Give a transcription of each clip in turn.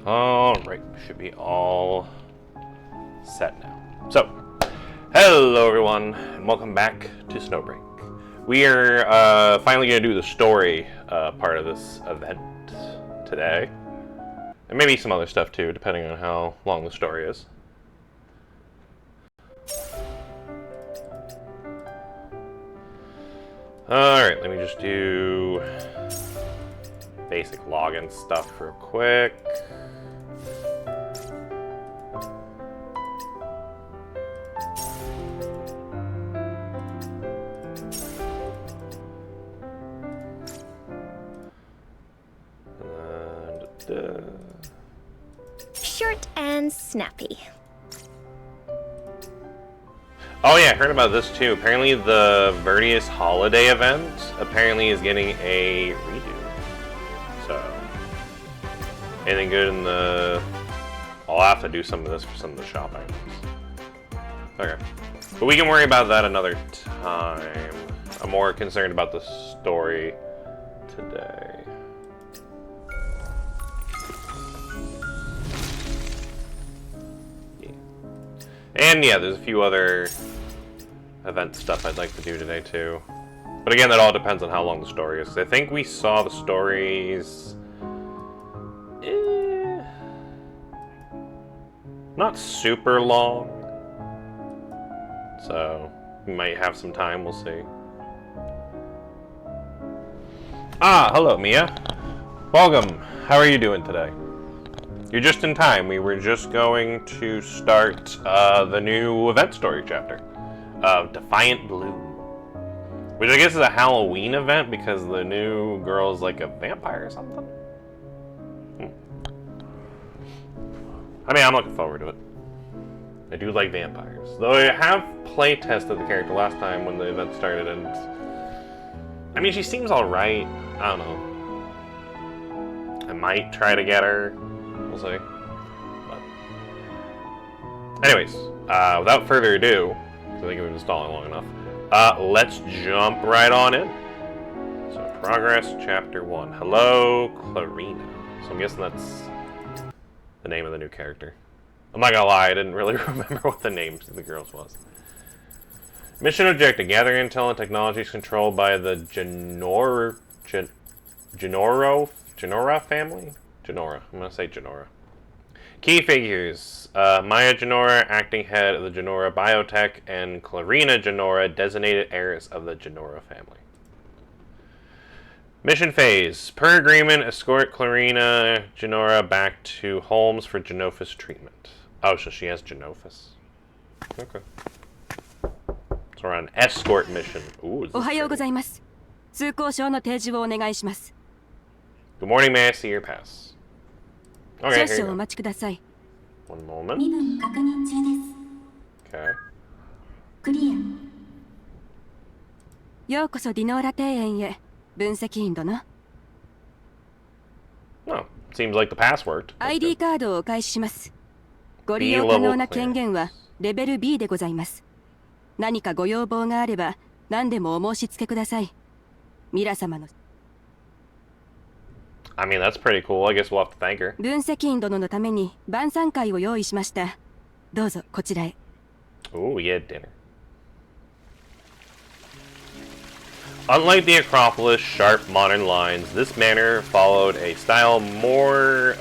Alright, should be all set now. So, hello everyone, and welcome back to Snowbreak. We are finally going to do the story part of this event today. And maybe some other stuff too, depending on how long the story is. Alright, let me just do basic login stuff real quick. Short and snappy. Oh yeah, I heard about this too. Apparently the Vertius holiday event apparently is getting a redo. So, anything good in the... I'll have to do some of this for some of the shop items. Okay. But we can worry about that another time. I'm more concerned about the story today. And yeah, there's a few other event stuff I'd like to do today too. But again, that all depends on how long the story is. I think we saw the stories... not super long. So, we might have some time, we'll see. Ah, hello Mia. Welcome. How are you doing today? You're just in time. We were just going to start the new event story chapter of Defiant Bloom. Which I guess is a Halloween event because the new girl's like a vampire or something? I mean, I'm looking forward to it. I do like vampires. Though I have play tested the character last time when the event started and... I mean, she seems alright. I don't know. I might try to get her. We'll see. But anyways, without further ado, I think we've been installing long enough, let's jump right on in. So, Progress Chapter 1. Hello, Clarina. So I'm guessing that's the name of the new character. I'm not gonna lie, I didn't really remember what the names of the girls was. Mission objective: gather intel and technologies controlled by the Genora family? Genora. I'm going to say Genora. Key figures. Maya Genora, acting head of the Genora Biotech, and Clarina Genora, designated heiress of the Genora family. Mission phase. Per agreement, escort Clarina Genora back to Holmes for Genophis treatment. Oh, so she has Genophis. Okay. So we're on an escort mission. Ooh, is this Good morning, may I see your pass? Okay, here you go. One moment. Okay. Oh, seems like the pass worked. ID カードをお返しします。ご利用可能な権限はレベル B でございます。何かご要望があれば何でもお申し付けください。ミラ様の I mean, that's pretty cool. I guess we'll have to thank her. 分析員殿のために晩餐会を用意しました。どうぞこちらへ。Ooh, yeah, dinner. Unlike the Acropolis' sharp modern lines, this manor followed a style more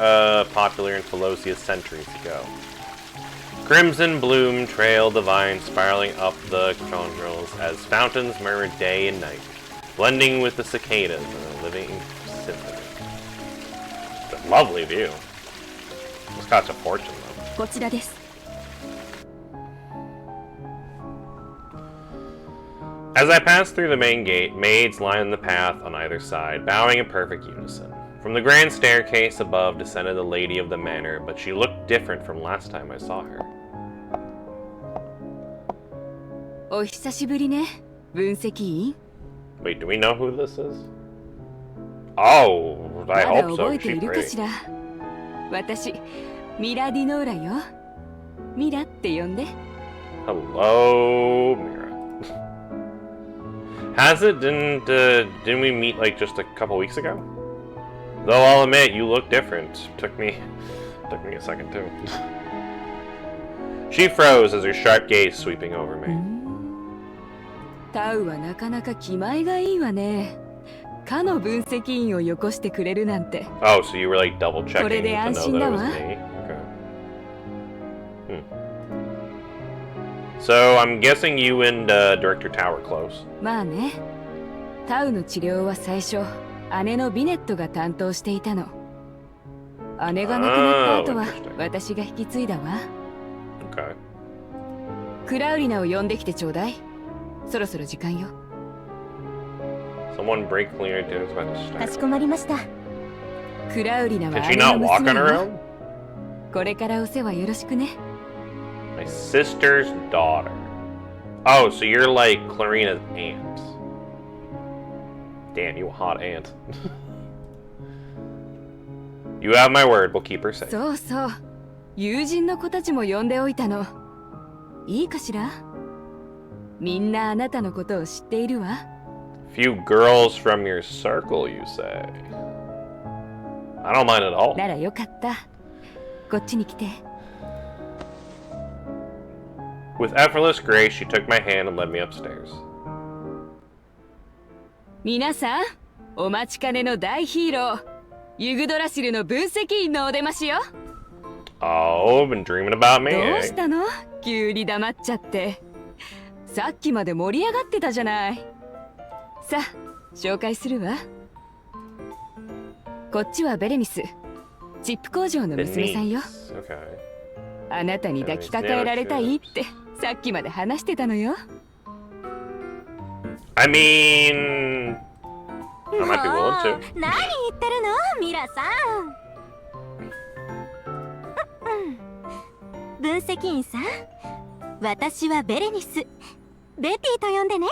popular in Pelosia centuries ago. Crimson bloom trailed the vines spiraling up the chondrils as fountains murmured day and night, blending with the cicadas in a living symphony. It's a lovely view. This costs a fortune, though. こちらです。As I passed through the main gate, maids lined the path on either side, bowing in perfect unison. From the grand staircase above descended the lady of the manor, but she looked different from last time I saw her. お久しぶりね、分析員。Wait, do we know who this is? Oh, I まだ hope 覚 so. えて She's いるか pretty. しら。私、ミラ・ディノーラよ。ミラって呼んで。Hello, Mira. Has it? Didn't we meet like just a couple weeks ago? Though I'll admit, you look different. Took me Took me a second too. She froze as her sharp gaze sweeping over me. タウはなかなか気前がいいわね。かの分析員をよこしてくれるなんて。 Oh, so you were like double checking これで to 安 know 心 that だ it わ。 was me? Okay. So I'm guessing you and Director Tao are close. まあね。タウの治療は最初、姉のビネットが担当していたの。姉が亡くなった後は私が引き継いだわ。Okay. クラウリナを呼んできてちょうだい。そろそろ時間よ。 Someone break clear into his bed. かしこまりました。クラウリナは Can she 姉の not walk 娘 on よ。 her own? これからお世話よろしくね。 My sister's daughter. Oh, so you're like Clarina's aunt. Damn, you a hot aunt. You have my word, we'll keep her safe. そうそう。友人の子たちも呼んでおいたの。いいかしら？みんなあなたのことを知っているわ。Few girls from your circle, you say? I don't mind at all. ならよかった。こっちに来て。 With effortless grace, she took my hand and led me upstairs. 皆さん、お待ちかねの大ヒーロー、ユグドラシルの分析員のお出ましよ。 Oh, been dreaming about me, どう eh? したの？急に黙っちゃって。さっきまで盛り上がってたじゃない。さあ、紹介するわ。こっちはベレニス、チップ工場の娘さんよ。 Okay. あなたに抱きかかえられたいってさっきまで話してたのよ。 I mean, I might be willing to. 何言ってるのミラさん。分析員さん、私はベレニス、ベティと呼んでね。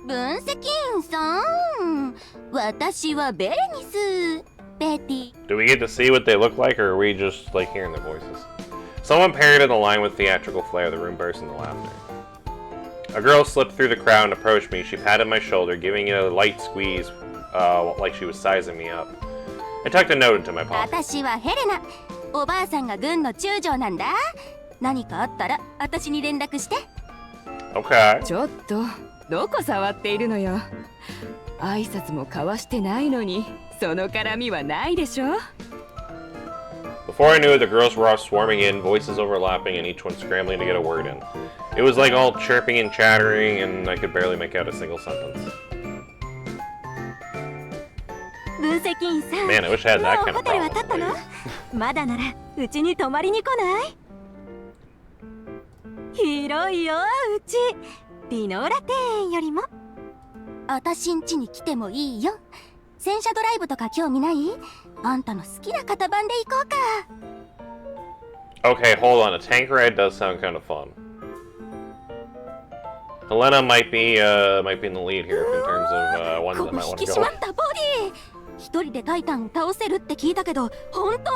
分析員さん、私はベレニス、ベティ。 Do we get to see what they look like, or are we just like hearing their voices? Someone parroted a line with theatrical flair. The room burst into laughter. A girl slipped through the crowd and approached me. She patted my shoulder, giving it a light squeeze, like she was sizing me up. I tucked a note into my pocket. 私はヘレナ。おばあさんが軍の中将なんだ。何かあったら私に連絡して。 Okay. ちょっとどこ触っているのよ。挨拶も交わしてないのにその絡みはないでしょ。 Before I knew it, the girls were all swarming in, voices overlapping, and each one scrambling to get a word in. It was like all chirping and chattering, and I could barely make out a single sentence. 分析員さん、 Man, I wish I had that もう kind ホ of テルは problem. 立ったの？まだならうちに泊まりに来ない？広いようち。ピノーラ庭園よりも。私ん家に来てもいいよ。戦車ドライブとか興味ない？あんたの好きな型番で行こうか。 Okay, hold on. A tank ride does sound kind of fun. Helena might be in the lead here in terms of ones こ that こ might 引 want き to 締ま go. ったボディ。一人でタイタン倒せるって聞いたけど、本当？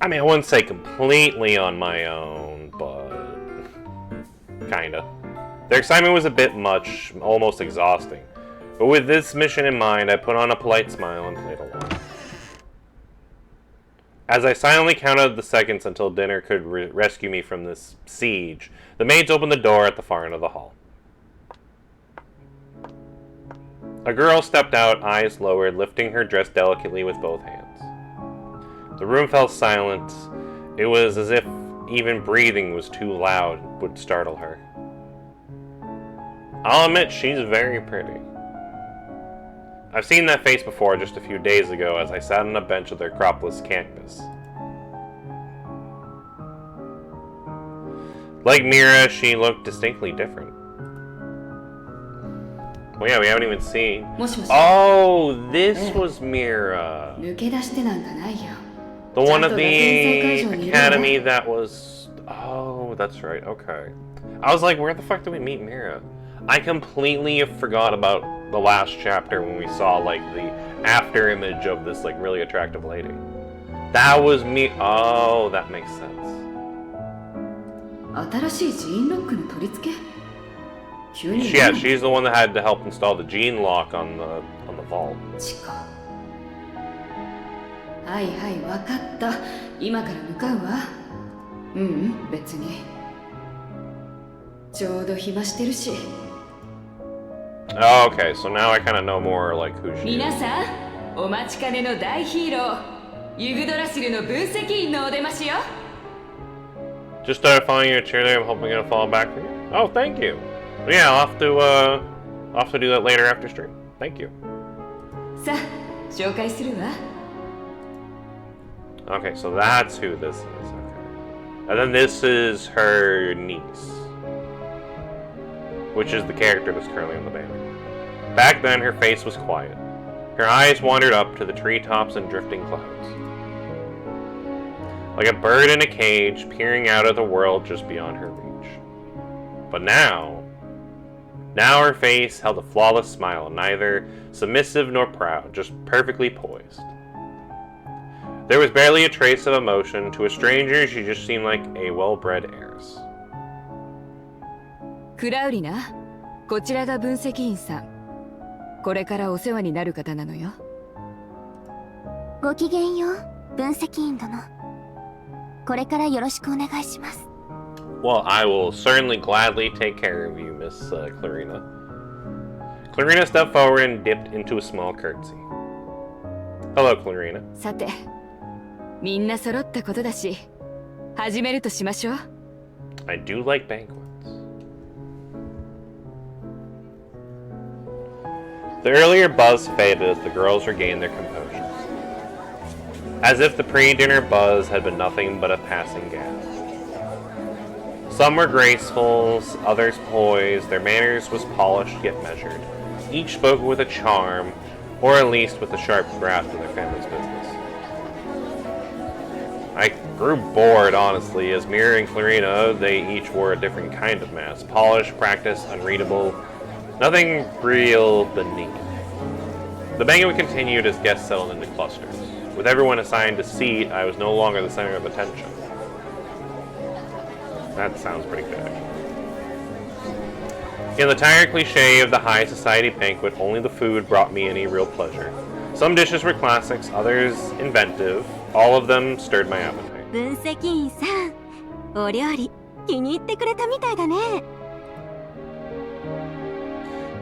I mean, I wouldn't say completely on my own, but kinda. Their excitement was a bit much, almost exhausting. But with this mission in mind, I put on a polite smile and played along. As I silently counted the seconds until dinner could rescue me from this siege, the maids opened the door at the far end of the hall. A girl stepped out, eyes lowered, lifting her dress delicately with both hands. The room fell silent. It was as if even breathing was too loud, would startle her. I'll admit, she's very pretty. I've seen that face before just a few days ago as I sat on a bench of the Acropolis campus. Like Mira, she looked distinctly different. Well, yeah, we haven't even seen. もしもし。 Oh, this was Mira. 抜け出してなんかないよ。 The one at the ちゃんと学園祭会場にいるわ。 academy that was... Oh, that's right, okay. I was like, where the fuck did we meet Mira? I completely forgot about the last chapter when we saw, like, the after image of this, like, really attractive lady. That was me. Oh, that makes sense. 新しいジーンロックの取り付け？急に。 Yeah, she's the one that had to help install the gene lock on the vault. 地下。はいはい、わかった。今から向かうわ。ううん、別に。ちょうど暇してるし。Oh, okay, so now I kind of know more like who she 皆 is. さん、お待ちかねの大ヒーロー、ユグドラシルの分析員のお出ましよ。Just started following your chair there. I'm hoping it'll fall back for you. Oh, thank you. Yeah, I'll have to do that later after stream. Thank you. さあ、紹介するわ。Okay, so that's who this is. Okay. And then this is her niece, which is the character that's currently in the banner. Back then, her face was quiet. Her eyes wandered up to the treetops and drifting clouds. Like a bird in a cage, peering out at the world just beyond her reach. But now her face held a flawless smile, neither submissive nor proud, just perfectly poised. There was barely a trace of emotion. To a stranger, she just seemed like a well-bred heiress. クラウリナ、こちらが分析員さん。これからお世話になる方なのよ。ごきげんよう、分析員殿。これからよろしくお願いします。Well, I will certainly gladly take care of you, Miss Clarina. Clarina stepped forward and dipped into a small curtsy. Hello, Clarina. さて、みんな揃ったことだし、始めるとしましょう。I do like banquets. The earlier buzz faded as the girls regained their composure. As if the pre-dinner buzz had been nothing but a passing gag. Some were graceful, others poised, their manners was polished yet measured. Each spoke with a charm, or at least with a sharp grasp of their family's business. I grew bored, honestly, as Mira and Clarina, they each wore a different kind of mask. Polished, practiced, unreadable, nothing real beneath. The banquet continued as guests settled into clusters. With everyone assigned a seat, I was no longer the center of attention. That sounds pretty good. In the tired cliche of the high society banquet, only the food brought me any real pleasure. Some dishes were classics, others inventive. All of them stirred my appetite. 分析員さん、お料理気に入ってくれたみたいだね。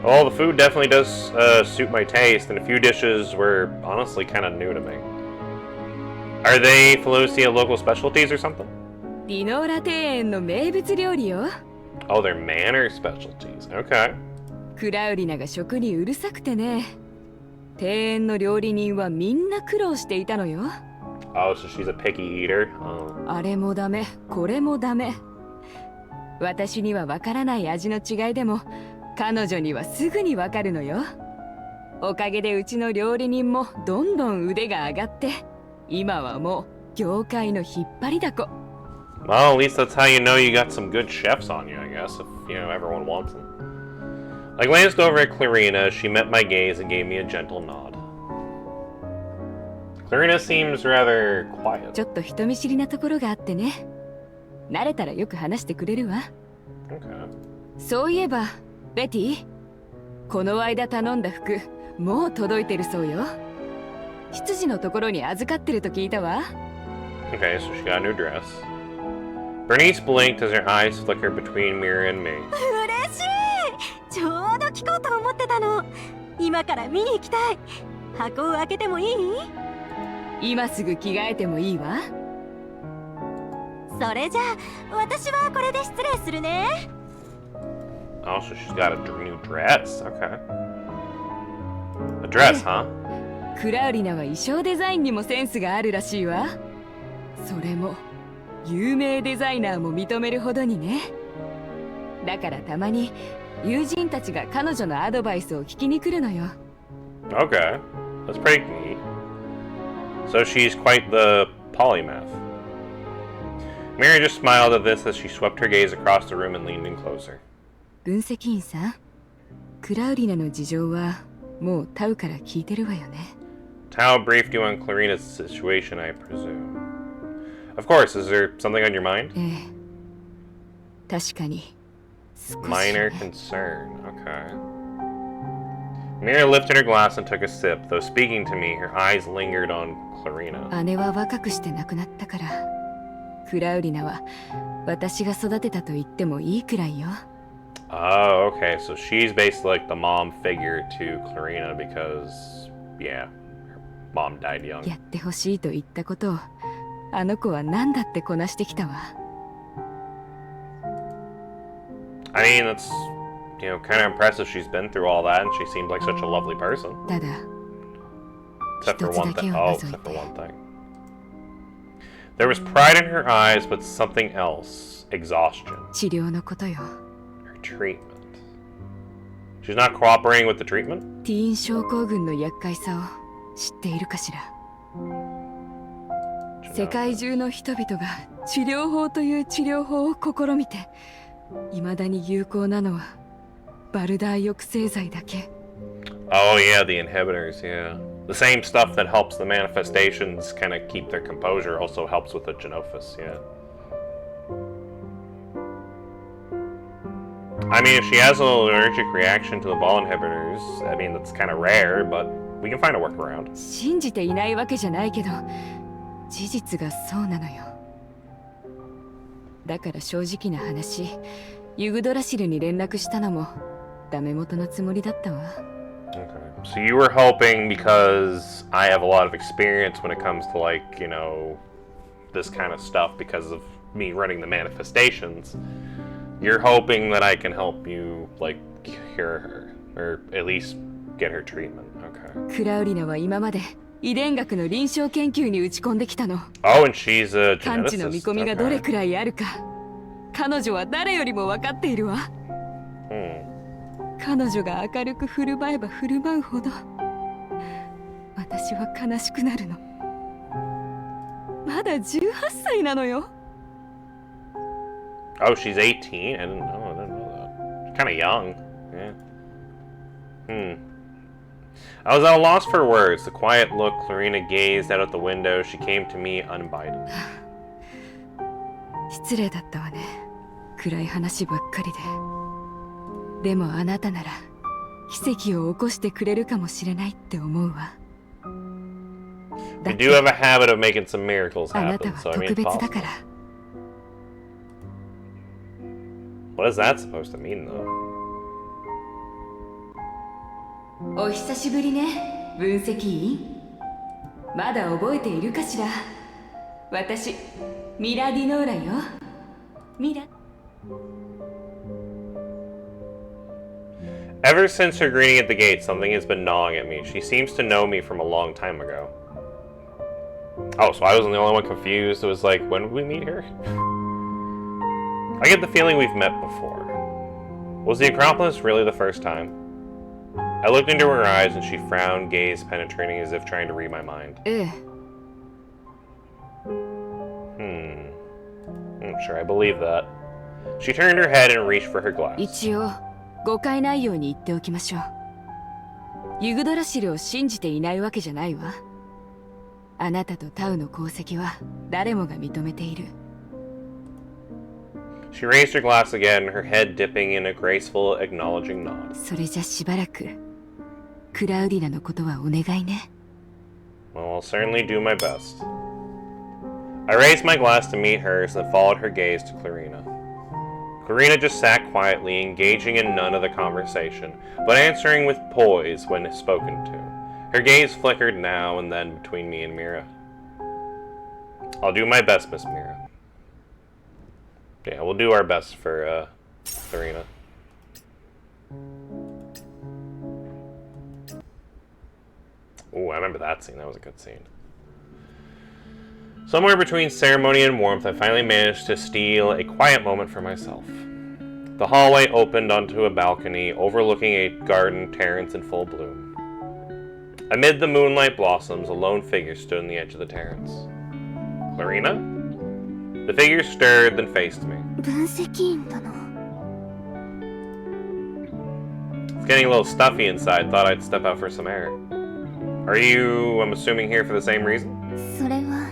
Well, the food definitely does suit my taste, and a few dishes were honestly kind of new to me. Are they Felocia local specialties or something? ディノーラ庭園の名物料理よ。Oh, they're manor specialties. Okay. クラウリナが食にうるさくてね。庭園の料理人はみんな苦労していたのよ。Oh, so she's a picky eater? Oh. あれもダメ、これもダメ。私にはわからない味の違いでも、彼女にはすぐにわかるのよ。おかげでうちの料理人もどんどん腕が上がって、今はもう業界の引っ張りだこ。Well, at least that's how you know you got some good chefs on you, I guess, if, you know, everyone wants them. I glanced over at Clarina. She met my gaze and gave me a gentle nod. Clarina seems rather quiet. ちょっと人見知りなところがあってね。慣れたらよく話してくれるわ。Okay. そういえば、ベティ、この間頼んだ服、もう届いてるそうよ。執事のところに預かってると聞いたわ。Okay, so she got a new dress. Bernice blinked as her eyes flickered between Mira and me. 嬉しい。ちょうど聞こうと思ってたの。今から見に行きたい。箱を開けてもいい？今すぐ着替えてもいいわ。それじゃあ、私はこれで失礼するね。Oh, so she's got a new dress. Okay. A dress, huh? クラウリナは衣装デザインにもセンスがあるらしいわ。それも有名デザイナーも認めるほどにね。だからたまに友人たちが彼女のアドバイスを聞きに来るのよ。Okay. That's pretty neat. So she's quite the polymath. Mira just smiled at this as she swept her gaze across the room and leaned in closer. 分析員さん、クラウリナの事情はもうタウから聞いてるわよね。Tao briefed you on Clarina's situation, I presume. Of course, is there something on your mind? ええ、確かに少しね。Minor concern, okay. Mira lifted her glass and took a sip, though speaking to me, her eyes lingered on Clarina. 姉は若くして亡くなったから、クラウリナは私が育てたと言ってもいいくらいよ。Oh, okay, so she's basically like the mom figure to Clarina because, yeah, her mom died young. やってほしいと言ったことを、あの子は何だってこなしてきたわ。I mean, that's, you know, kind of impressive. She's been through all that, and she seemed like such a lovely person. ただ、 Except for 一つ one だ thing. けを Oh, 除い except for て。 one thing. There was pride in her eyes, but something else. Exhaustion. 治療のことよ。Her treatment. She's not cooperating with the treatment? ティーン症候群の厄介さを知っているかしら。世界中の人々が治療法という治療法を試みて、未だに有効なのはバルダー抑制剤だけ。Oh yeah, the inhibitors, yeah. The same stuff that helps the manifestations kind of keep their composure also helps with the Genophis, yeah. I mean, if she has an allergic reaction to the ball inhibitors, I mean, that's kind of rare, but we can find a workaround. 信じていないわけじゃないけど、事実がそうなのよ。だから正直な話、ユグドラシルに連絡したのもダメ元のつもりだったわ。Okay. So you were hoping because I have a lot of experience when it comes to, like, you know, this kind of stuff because of me running the manifestations, you're hoping that I can help you, like, cure her, or at least get her treatment. Okay. クラウリナは今まで遺伝学の臨床研究に打ち込んできたの。 Oh, and she's a 完治の見込みがどれ geneticist. くらいあるか、彼女は誰よりも分かっているわ。彼女が明るく振る舞えば振る舞うほど私は悲しくなるの。まだ18歳なのよ。 Oh, she's 18? I didn't know that. She's kind of young. Yeah. I was at a loss for words. The quiet look Clarina gazed out the window. She came to me uninvited. 失礼だったわね。暗い話ばっかりで。でもあなたなら奇跡を起こしてくれるかもしれないって思うわ。 We do have a habit of making some miracles あなた happen, は so I 特 mean, 別 it's だか possible. ら。 What is that supposed to mean, though? お久しぶりね、分析員。まだ覚えているかしら。私、ミラ・ディノーラよ。ミラ。 Ever since her greeting at the gate, something has been gnawing at me. She seems to know me from a long time ago. Oh, so I wasn't the only one confused. It was like, when did we meet her? I get the feeling we've met before. Was the Acropolis really the first time? I looked into her eyes and she frowned, gaze penetrating as if trying to read my mind. ええ。 I'm not sure I believe that. She turned her head and reached for her glass. 一応誤解ないように言っておきましょう。ユグドラシルを信じていないわけじゃないわ。あなたとタウの功績は誰もが認めている。 She raised her glass again, her head dipping in a graceful, acknowledging nod. それじゃしばらくクラウディナのことはお願いね。 Well, I'll certainly do my best. I raised my glass to meet hers and followed her gaze to Clarina. Clarina just sat quietly, engaging in none of the conversation, but answering with poise when spoken to. Her gaze flickered now and then between me and Mira. I'll do my best, Miss Mira. Yeah, we'll do our best for, Clarina. Ooh, I remember that scene. That was a good scene. Somewhere between ceremony and warmth, I finally managed to steal a quiet moment for myself. The hallway opened onto a balcony overlooking a garden terrace in full bloom. Amid the moonlight blossoms, a lone figure stood on the edge of the terrace. Clarina? The figure stirred, then faced me. 分析員殿。 It's getting a little stuffy inside. Thought I'd step out for some air. Are you, I'm assuming, here for the same reason? それは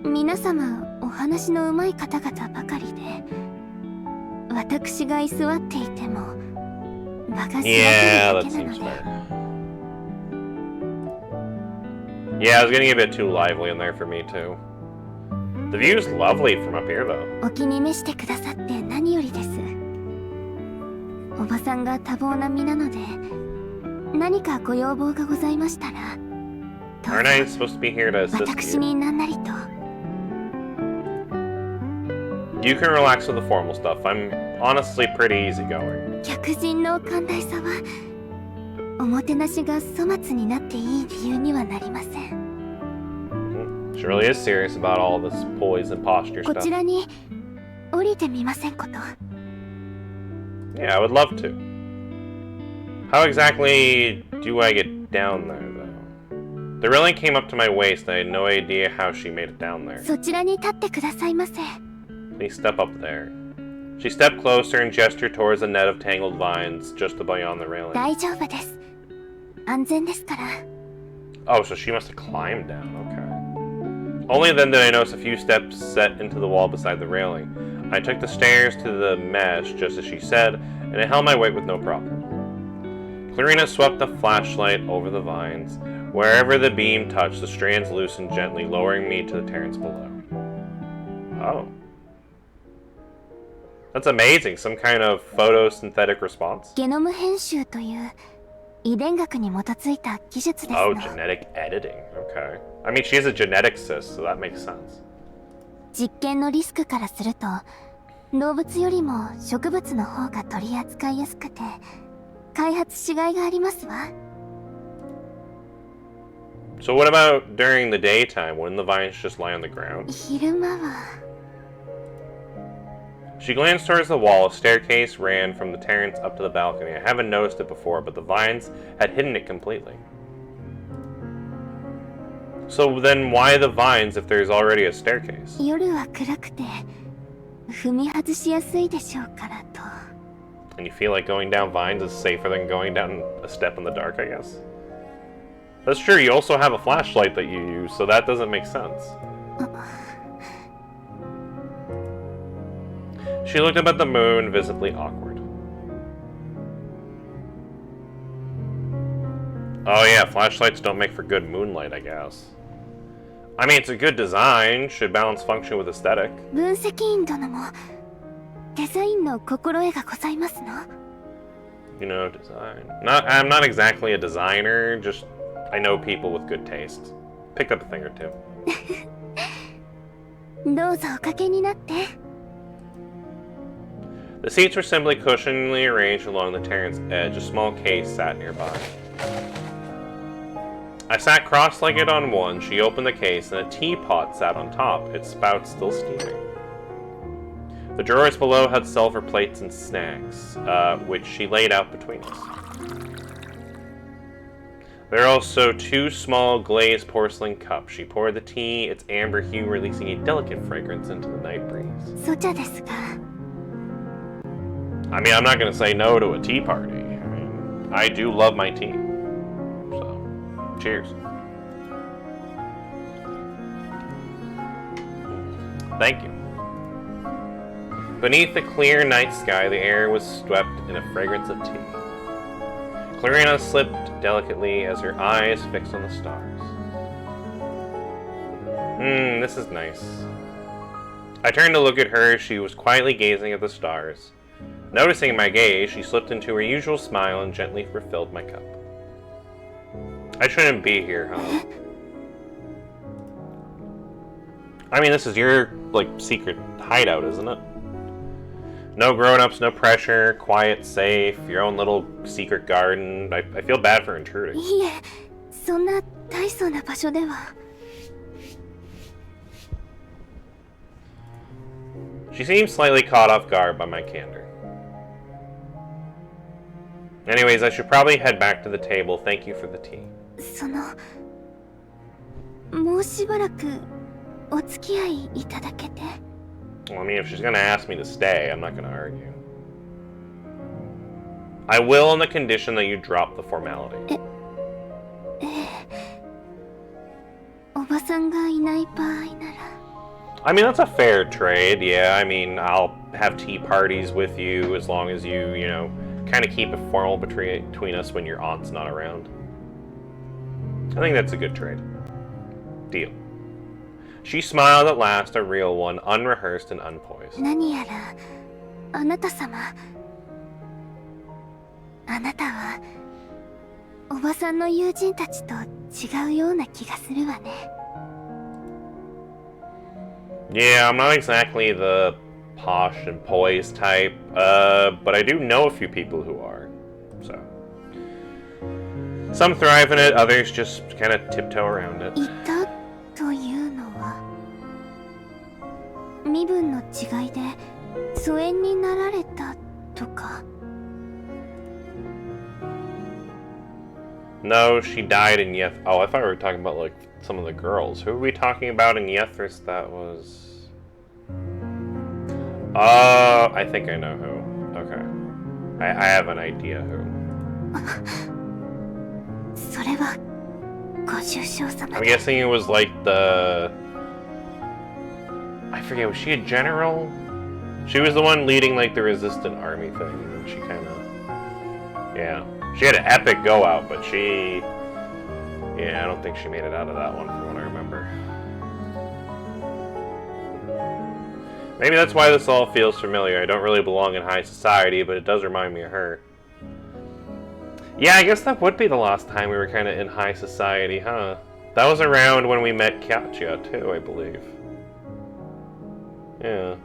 皆様お話のうまい方々ばかりで、私が居座っていても馬が開け Yeah, るだ that けな seems ので fair. Yeah, it was getting a bit too lively in there for me too. The view's lovely from up here though. お気に召してくださって何よりです。おばさんが多忙な身なので何かご要望がございましたらどう Aren't I ぞ supposed to be here to assist 私 you? に何なりと。 You can relax with the formal stuff. I'm honestly pretty easygoing. 客人の寛大さはおもてなしが粗末になっていい理由にはなりません。 She really is serious about all this poise and posture こち stuff. らに降りてみませんこと。 Yeah, I would love to. How exactly do I get down there, though? The railing came up to my waist, and I had no idea how she made it down there. そちらに立ってくださいませ。 Please step up there. She stepped closer and gestured towards a net of tangled vines just beyond the railing. 大丈夫です。安全ですから。 Oh, so she must have climbed down, okay. Only then did I notice a few steps set into the wall beside the railing. I took the stairs to the mesh, just as she said, and I held my weight with no problem. Clarina swept the flashlight over the vines. Wherever the beam touched, the strands loosened gently, lowering me to the terrace below. Oh. That's amazing. Some kind of photosynthetic response? ゲノム編集という遺伝学に基づいた技術です Oh, の。 genetic editing. Okay. I mean, she's a geneticist, so that makes sense. 実験のリスクからすると動物よりも植物の方が取り扱いやすくて開発しがいがありますわ。 So what about during the daytime? Wouldn't the vines just lie on the ground? 昼間は She glanced towards the wall. A staircase ran from the terrace up to the balcony. I haven't noticed it before, but the vines had hidden it completely. So then why the vines if there's already a staircase? 夜は暗くて踏み外しやすいでしょうからと。 And you feel like going down vines is safer than going down a step in the dark, I guess? That's true. You also have a flashlight that you use, so that doesn't make sense. She looked up at the moon, visibly awkward. Oh yeah, flashlights don't make for good moonlight, I guess. I mean, it's a good design, should balance function with aesthetic. 分析員殿もデザインの心得がございますの？ You know, design. I'm not exactly a designer, just I know people with good taste. Picked up a thing or two. どうぞおかけになって。 The seats were simply cushioningly arranged along the terrace edge. A small case sat nearby. I sat cross-legged on one. She opened the case, and a teapot sat on top, its spout still steaming. The drawers below had silver plates and snacks, which she laid out between us. There are also two small glazed porcelain cups. She poured the tea, its amber hue releasing a delicate fragrance into the night breeze. ソチャですが。 I mean, I'm not going to say no to a tea party. I mean, I do love my tea. So, cheers. Thank you. Beneath the clear night sky, the air was swept in a fragrance of tea. Clarina slipped delicately as her eyes fixed on the stars. This is nice. I turned to look at her as she was quietly gazing at the stars. Noticing my gaze, she slipped into her usual smile and gently refilled my cup. I shouldn't be here, huh? I mean, this is your, like, secret hideout, isn't it? No grown-ups, no pressure, quiet, safe, your own little secret garden. I feel bad for intruding. いえ、そんな大層な場所では。 She seemed slightly caught off guard by my candor. Anyways, I should probably head back to the table. Thank you for the tea. もうしばらくお付き合いいただけて。 Well, I mean, if she's gonna ask me to stay, I'm not gonna argue. I will on the condition that you drop the formality. おばさんがいない場合なら。 I mean, that's a fair trade, yeah. I mean, I'll have tea parties with you as long as you, you know, kind of keep it formal between us when your aunt's not around. I think that's a good trade. Deal. She smiled at last, a real one, unrehearsed and unpoised. 何やらあなた様、あなたはおばさんの友人たちと違うような気がするわね。Yeah, I'm not exactly the posh and poised type, but I do know a few people who are, so. Some thrive in it, others just kind of tiptoe around it. いたというのは身分の違いで疎遠になられたとか。No, she died in Yeth. Oh, I thought we were talking about like some of the girls. Who were we talking about in Yethris? That was. I think I know who. Okay, I have an idea who. それはご愁傷様。 I'm guessing it was like the. I forget. Was she a general? She was the one leading like the resistant army thing, and she kind of. Yeah. She had an epic go out, but she... Yeah, I don't think she made it out of that one from what I remember. Maybe that's why this all feels familiar. I don't really belong in high society, but it does remind me of her. Yeah, I guess that would be the last time we were kind of in high society, huh? That was around when we met Katya, too, I believe. Yeah.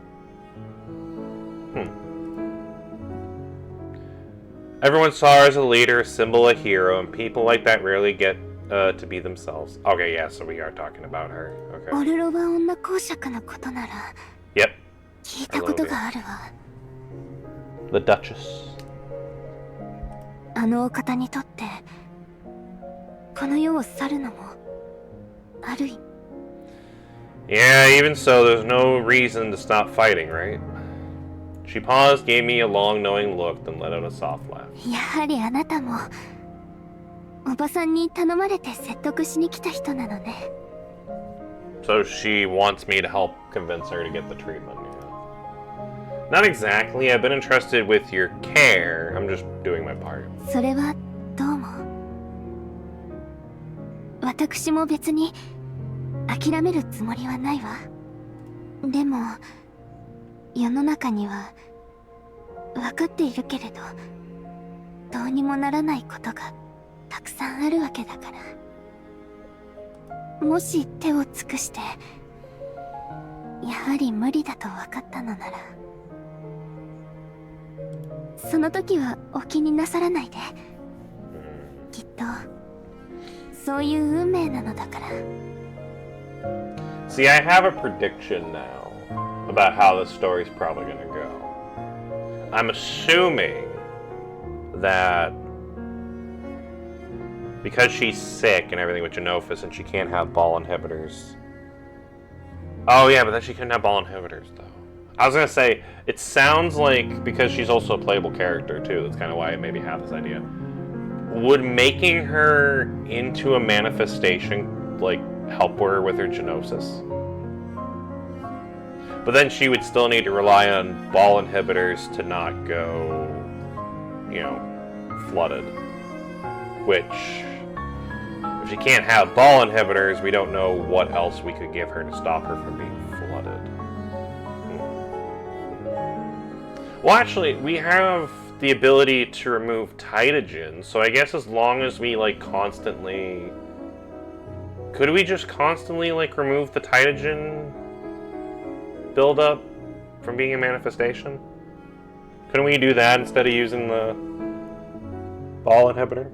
Everyone saw her as a leader, a symbol, a hero, and people like that rarely get to be themselves. Okay, yeah, so we are talking about her. Okay. オルロバ女公爵のことなら Yep. 聞いたことがあるわ。 The Duchess. あのお方にとってこの世を去るのもある意味。 Yeah, even so, there's no reason to stop fighting, right? She paused, gave me a long, knowing look, then let out a soft laugh. やはりあなたもおばさんに頼まれて説得しに来た人なのね。 So she wants me to help convince her to get the treatment, yeah. Not exactly. I've been entrusted with your care. I'm just doing my part. それはどうも。私も別に諦めるつもりはないわ。でも世の中には分かっているけれどどうにもならないことがたくさんあるわけだから、もし手を尽くしてやはり無理だと分かったのなら、その時はお気になさらないで。きっとそういう運命なのだから。 See, I have a prediction now about how this story's probably gonna go. I'm assuming that because she's sick and everything with Genophis and she can't have ball inhibitors. Oh yeah, but then she couldn't have ball inhibitors though. I was gonna say, it sounds like because she's also a playable character too, that's kind of why I maybe have this idea. Would making her into a manifestation like help her with her Genosis? But then she would still need to rely on ball inhibitors to not go, you know, flooded. Which, if she can't have ball inhibitors, we don't know what else we could give her to stop her from being flooded. Well, actually, we have the ability to remove Titagen, so I guess as long as we, like, constantly... Could we just constantly, like, remove the Titagen buildup from being a manifestation? Couldn't we do that instead of using the ball inhibitor?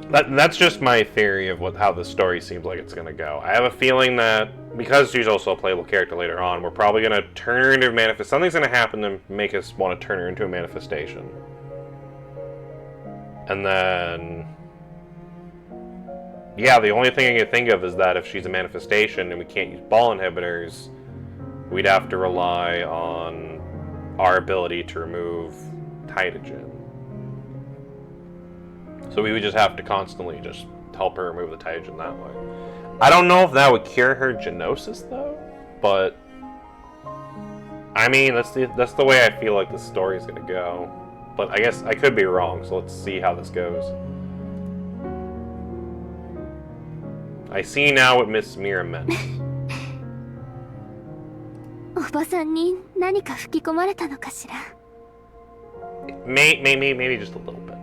That's just my theory of how the story seems like it's going to go. I have a feeling that, because she's also a playable character later on, we're probably going to turn her into a manifestation. Something's going to happen to make us want to turn her into a manifestation. And then... Yeah, the only thing I can think of is that if she's a manifestation and we can't use ball inhibitors, we'd have to rely on our ability to remove Titagen. So we would just have to constantly just help her remove the Titagen that way. I don't know if that would cure her Genosis, though, but I mean, that's the way I feel like the story's gonna go. But I guess I could be wrong, so let's see how this goes. I see now what Miss Mira meant. おばさんに何か吹き込まれたのかしら。Maybe just a little bit.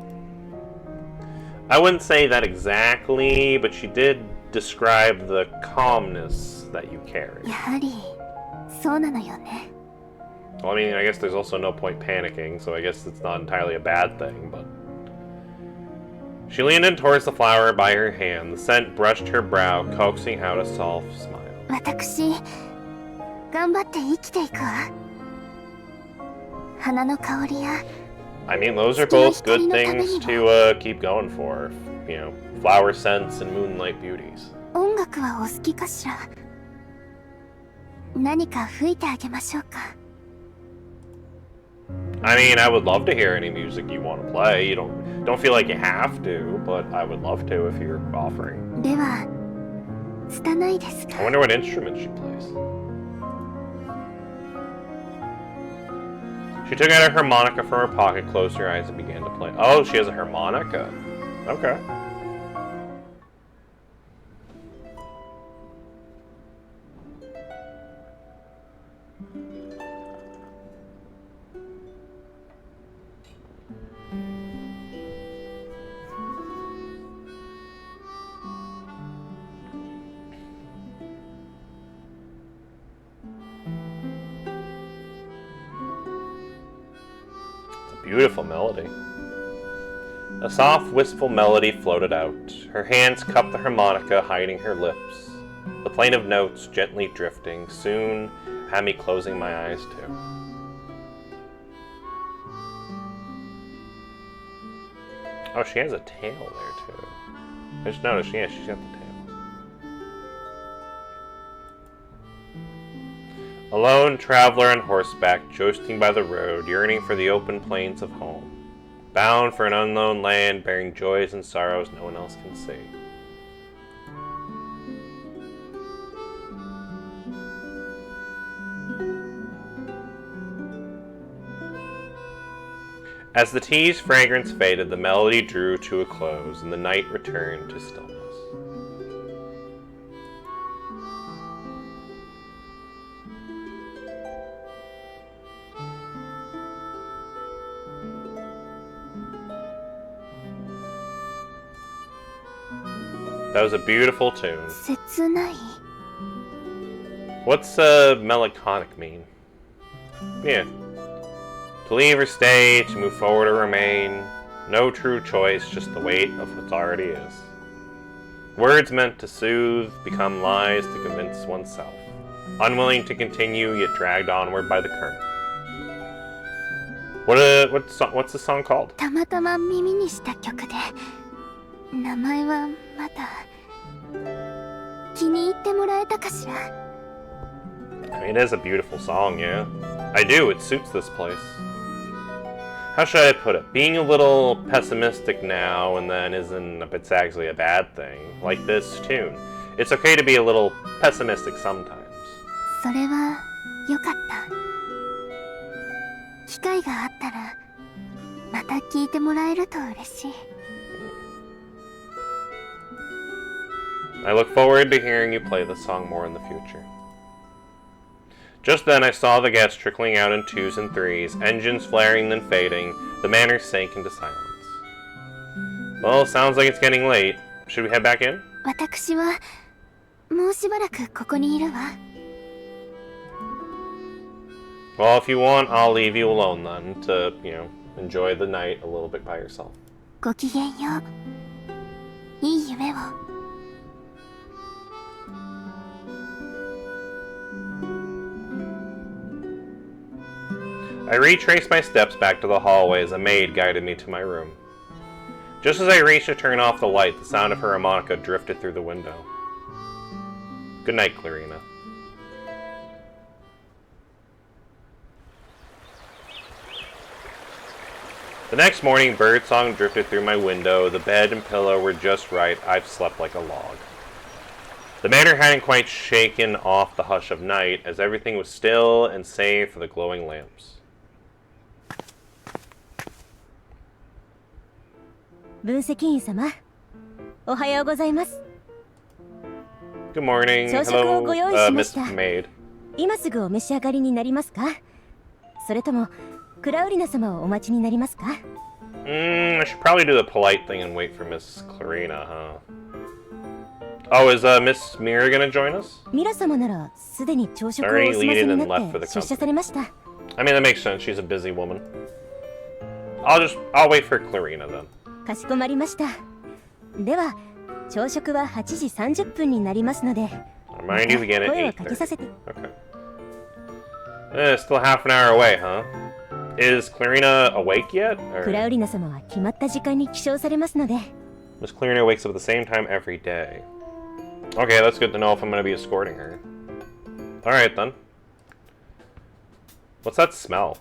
I wouldn't say that exactly, but she did describe the calmness that you carry. やはりそうなのよね。 Well, I mean, I guess there's also no point panicking, so I guess it's not entirely a bad thing, but... She leaned in towards the flower by her hand. The scent brushed her brow, coaxing out a soft smile. 私、頑張って生きていくわ。花の香りや I mean, those are both good things to keep going for. You know, flower scents and moonlight beauties. 音楽はお好きかしら。何か吹いてあげましょうか。 I mean, I would love to hear any music you want to play. You don't feel like you have to, but I would love to if you're offering. では、拙いですが。 I wonder what instrument she plays. She took out a harmonica from her pocket, closed her eyes, and began to play. Oh, she has a harmonica. Okay. Beautiful melody. A soft, wistful melody floated out. Her hands cupped the harmonica, hiding her lips. The plaintive notes, gently drifting, soon had me closing my eyes too. Oh, she has a tail there too. I just noticed, yeah, she's got the tail. A lone traveler on horseback, jousting by the road, yearning for the open plains of home, bound for an unknown land, bearing joys and sorrows no one else can see. As the tea's fragrance faded, the melody drew to a close, and the night returned to stillness. That was a beautiful tune. 切ない。 What's melancholic mean? Yeah. To leave or stay, to move forward or remain. No true choice, just the weight of what already is. Words meant to soothe become lies to convince oneself. Unwilling to continue, yet dragged onward by the current. What's the song called? たまたま耳にした曲で、名前はまだ気に入ってもらえたかしら。 I mean, it is a beautiful song, yeah. I do, it suits this place. How should I put it? Being a little pessimistic now and then isn't exactly a bad thing. Like this tune. It's okay to be a little pessimistic sometimes. それはよかった。機会があったらまた聞いてもらえると嬉しい。 I look forward to hearing you play this song more in the future. Just then I saw the guests trickling out in twos and threes, engines flaring then fading. The manor sank into silence. Well, sounds like it's getting late. Should we head back in? 私はもうしばらくここにいるわ。 Well, if you want, I'll leave you alone then to, enjoy the night a little bit by yourself. ごきげんよう。いい夢を。 I retraced my steps back to the hallway as a maid guided me to my room. Just as I reached to turn off the light, the sound of her harmonica drifted through the window. Good night, Clarina. The next morning, birdsong drifted through my window. The bed and pillow were just right. I've slept like a log. The manor hadn't quite shaken off the hush of night, as everything was still and save for the glowing lamps. 分析員様、おはようございます。 Good morning. 朝食を Hello, ご用意しまし Miss た。 Maid. 今すぐお召し上がりになりますか？それともクラウリナ様をお待ちになりますか？ I should probably do the polite thing and wait for Miss Clarina, huh? Oh, is Miss Mira gonna join us? ミラ様ならすでに朝食をお Already 済ませ leading に and な left っ for て the 出社 company. されました。 I mean, that makes sense. She's a busy woman. I'll wait for Clarina then. かしこまりました。では朝食は8時30分になりますので、 Remind you again at 声をかけさ 8:30. せて。 Okay. Still half an hour away, huh? Is Clarina awake yet? クラ Or ウリナ様は決まった時間に起床されますので、 Miss Clarina wakes up at the same time every day. Okay, that's good to know if I'm gonna be escorting her. Alright then. What's that smell?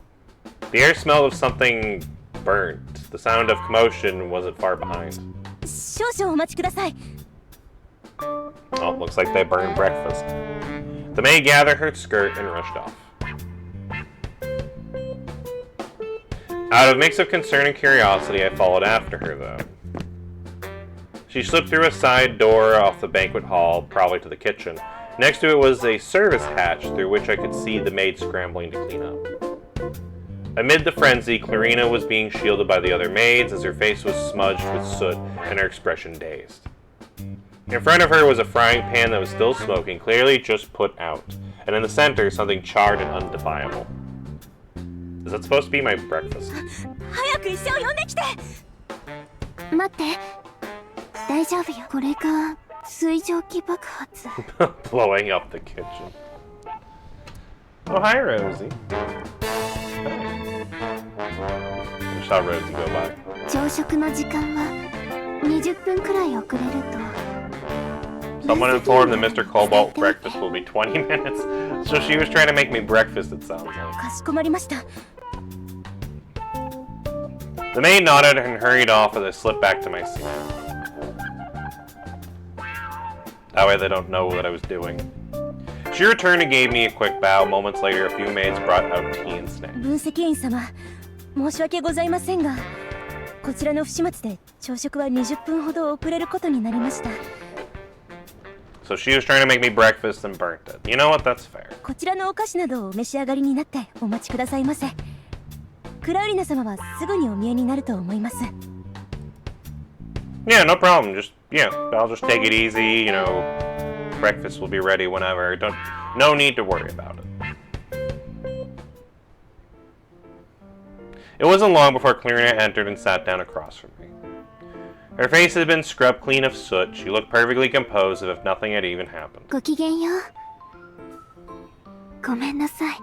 The air smelled of something burnt. The sound of commotion wasn't far behind. 少々お待ちください。 Oh, looks like they burned breakfast. The maid gathered her skirt and rushed off. Out of a mix of concern and curiosity, I followed after her, though. She slipped through a side door off the banquet hall, probably to the kitchen. Next to it was a service hatch through which I could see the maid scrambling to clean up. Amid the frenzy, Clarina was being shielded by the other maids as her face was smudged with soot and her expression dazed. In front of her was a frying pan that was still smoking, clearly just put out, and in the center, something charred and undefinable. Is that supposed to be my breakfast? 早く医者を呼んできて。待って。大丈夫よ。これが水蒸気爆発。Blowing up the kitchen. Oh, hi, Rosie. I saw Rosie go by. 朝食の時間は20分くらい遅れると。 Someone informed that Mr. Cobalt breakfast will be 20 minutes. So she was trying to make me breakfast, it sounds like. かしこまりました。 The maid nodded and hurried off as I slipped back to my seat. That way they don't know what I was doing. She returned and gave me a quick bow. Moments later, a few maids brought out tea and snacks. 分析員様、申し訳ございませんが、こちらの不始末で朝食は20分ほど遅れることになりました。 So she was trying to make me breakfast and burnt it. You know what? That's fair. こちらのお菓子などをお召し上がりになってお待ちくださいませ。クラウリナ様はすぐにお見えになると思います。 Yeah, no problem. I'll just take it easy. Breakfast will be ready whenever. No need to worry about it. It wasn't long before Clarina entered and sat down across from me. Her face had been scrubbed clean of soot. She looked perfectly composed as if nothing had even happened. ごきげんよう。ごめんなさい。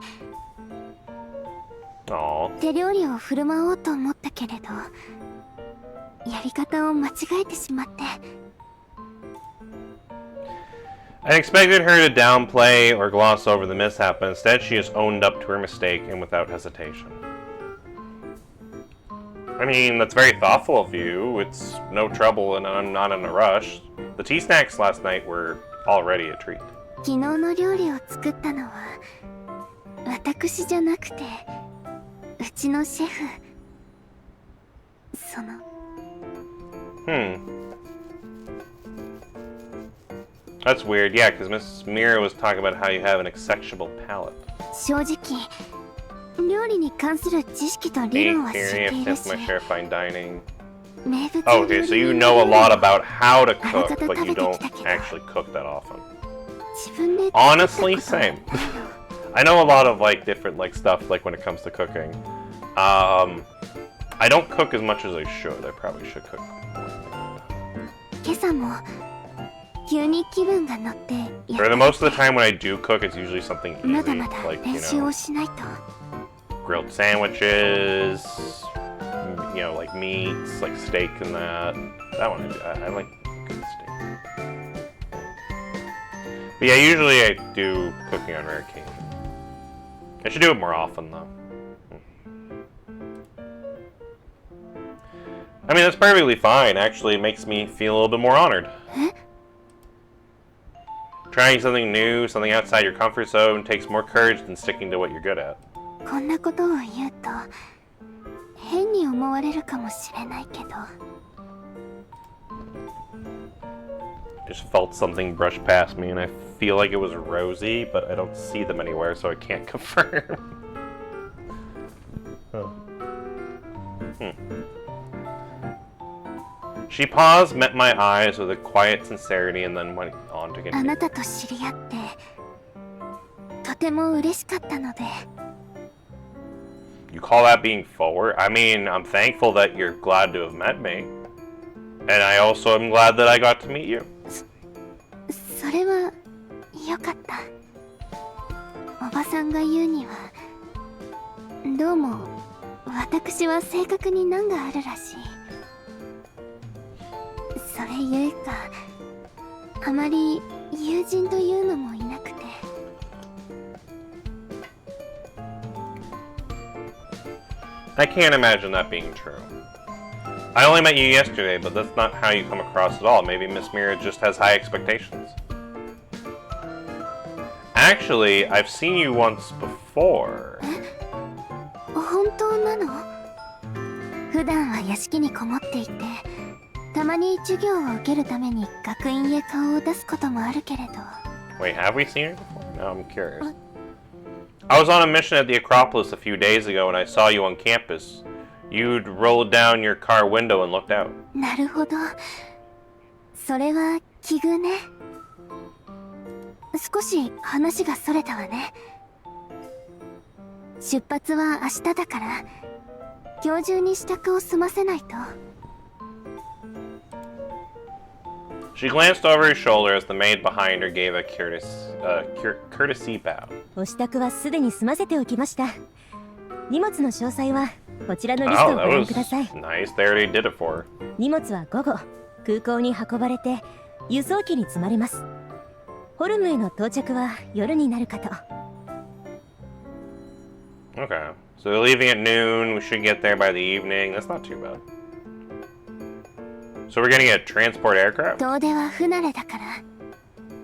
Aww. 手料理を振る舞おうと思ったけれど、やり方を間違えてしまって。 I expected her to downplay or gloss over the mishap, but instead she just owned up to her mistake and without hesitation. I mean, that's very thoughtful of you. It's no trouble and I'm not in a rush. The tea snacks last night were already a treat. 昨日の料理を作ったのは私じゃなくてうちのシェフ。その That's weird, yeah, because Miss Mira was talking about how you have an exceptional palate. 正直料理に関する知識と理論は知って Theory い of るし my share fine dining. 名物 Oh, 料 okay, so 理 you 人 know a の lot about how to あらか cook, た but 食 you べて don't きたけど actually cook that often. 自分で Honestly, same. I know a lot of different stuff when it comes to cooking. I don't cook as much as I should. I probably should cook more. 今朝も急に気分が乗って For the most of the time when I do cook, it's usually something まだ easy, まだ練習をしないと。 grilled sandwiches, like meats, like steak and that. That one I like good steak. But yeah, usually I do cooking on rare occasion. I should do it more often though. I mean, that's perfectly fine. Actually, it makes me feel a little bit more honored. Trying something new, something outside your comfort zone, takes more courage than sticking to what you're good at. こんなことを言うと変に思われるかもしれないけど Just felt something brush past me and I feel like it was Rosie, but I don't see them anywhere, so I can't confirm. Huh. She paused, met my eyes with a quiet sincerity, and then went on to あ continue. なたと知り合ってとても嬉しかったので You call that being forward? I mean, I'm thankful that you're glad to have met me. And I also am glad that I got to meet you. それはよかった。おばさんが言うにはどうも私は性格に難があるらしい。それゆえかあまり友人というのもいなくて。I can't imagine that being true. I only met you yesterday, but that's not how you come across at all. Maybe Miss Mira just has high expectations. Actually, I've seen you once before. 本当なの？普段は屋敷にこもっていて、たまに授業を受けるために学院へ顔を出すこともあるけれど。Wait, have we seen her before? No, I'm curious. I was on a mission at the Acropolis a few days ago and I saw you on campus. You'd rolled down your car window and looked out. なるほど。それは奇遇ね。少し話がそれたわね。出発は明日だから、今日中に支度を済ませないと。She glanced over her shoulder as the maid behind her gave a courtesy bow. お支度はすでに済ませておきました。荷物の詳細はこちらのリストを Oh, ご that 覧 was ください。 nice. They already did it for her. 荷物は午後空港に運ばれて輸送機に積まれます。ホルムへの到着は夜になるかと。 Okay. So they're leaving at noon. We should get there by the evening. That's not too bad. So we're getting a transport aircraft? 遠出は不慣れだから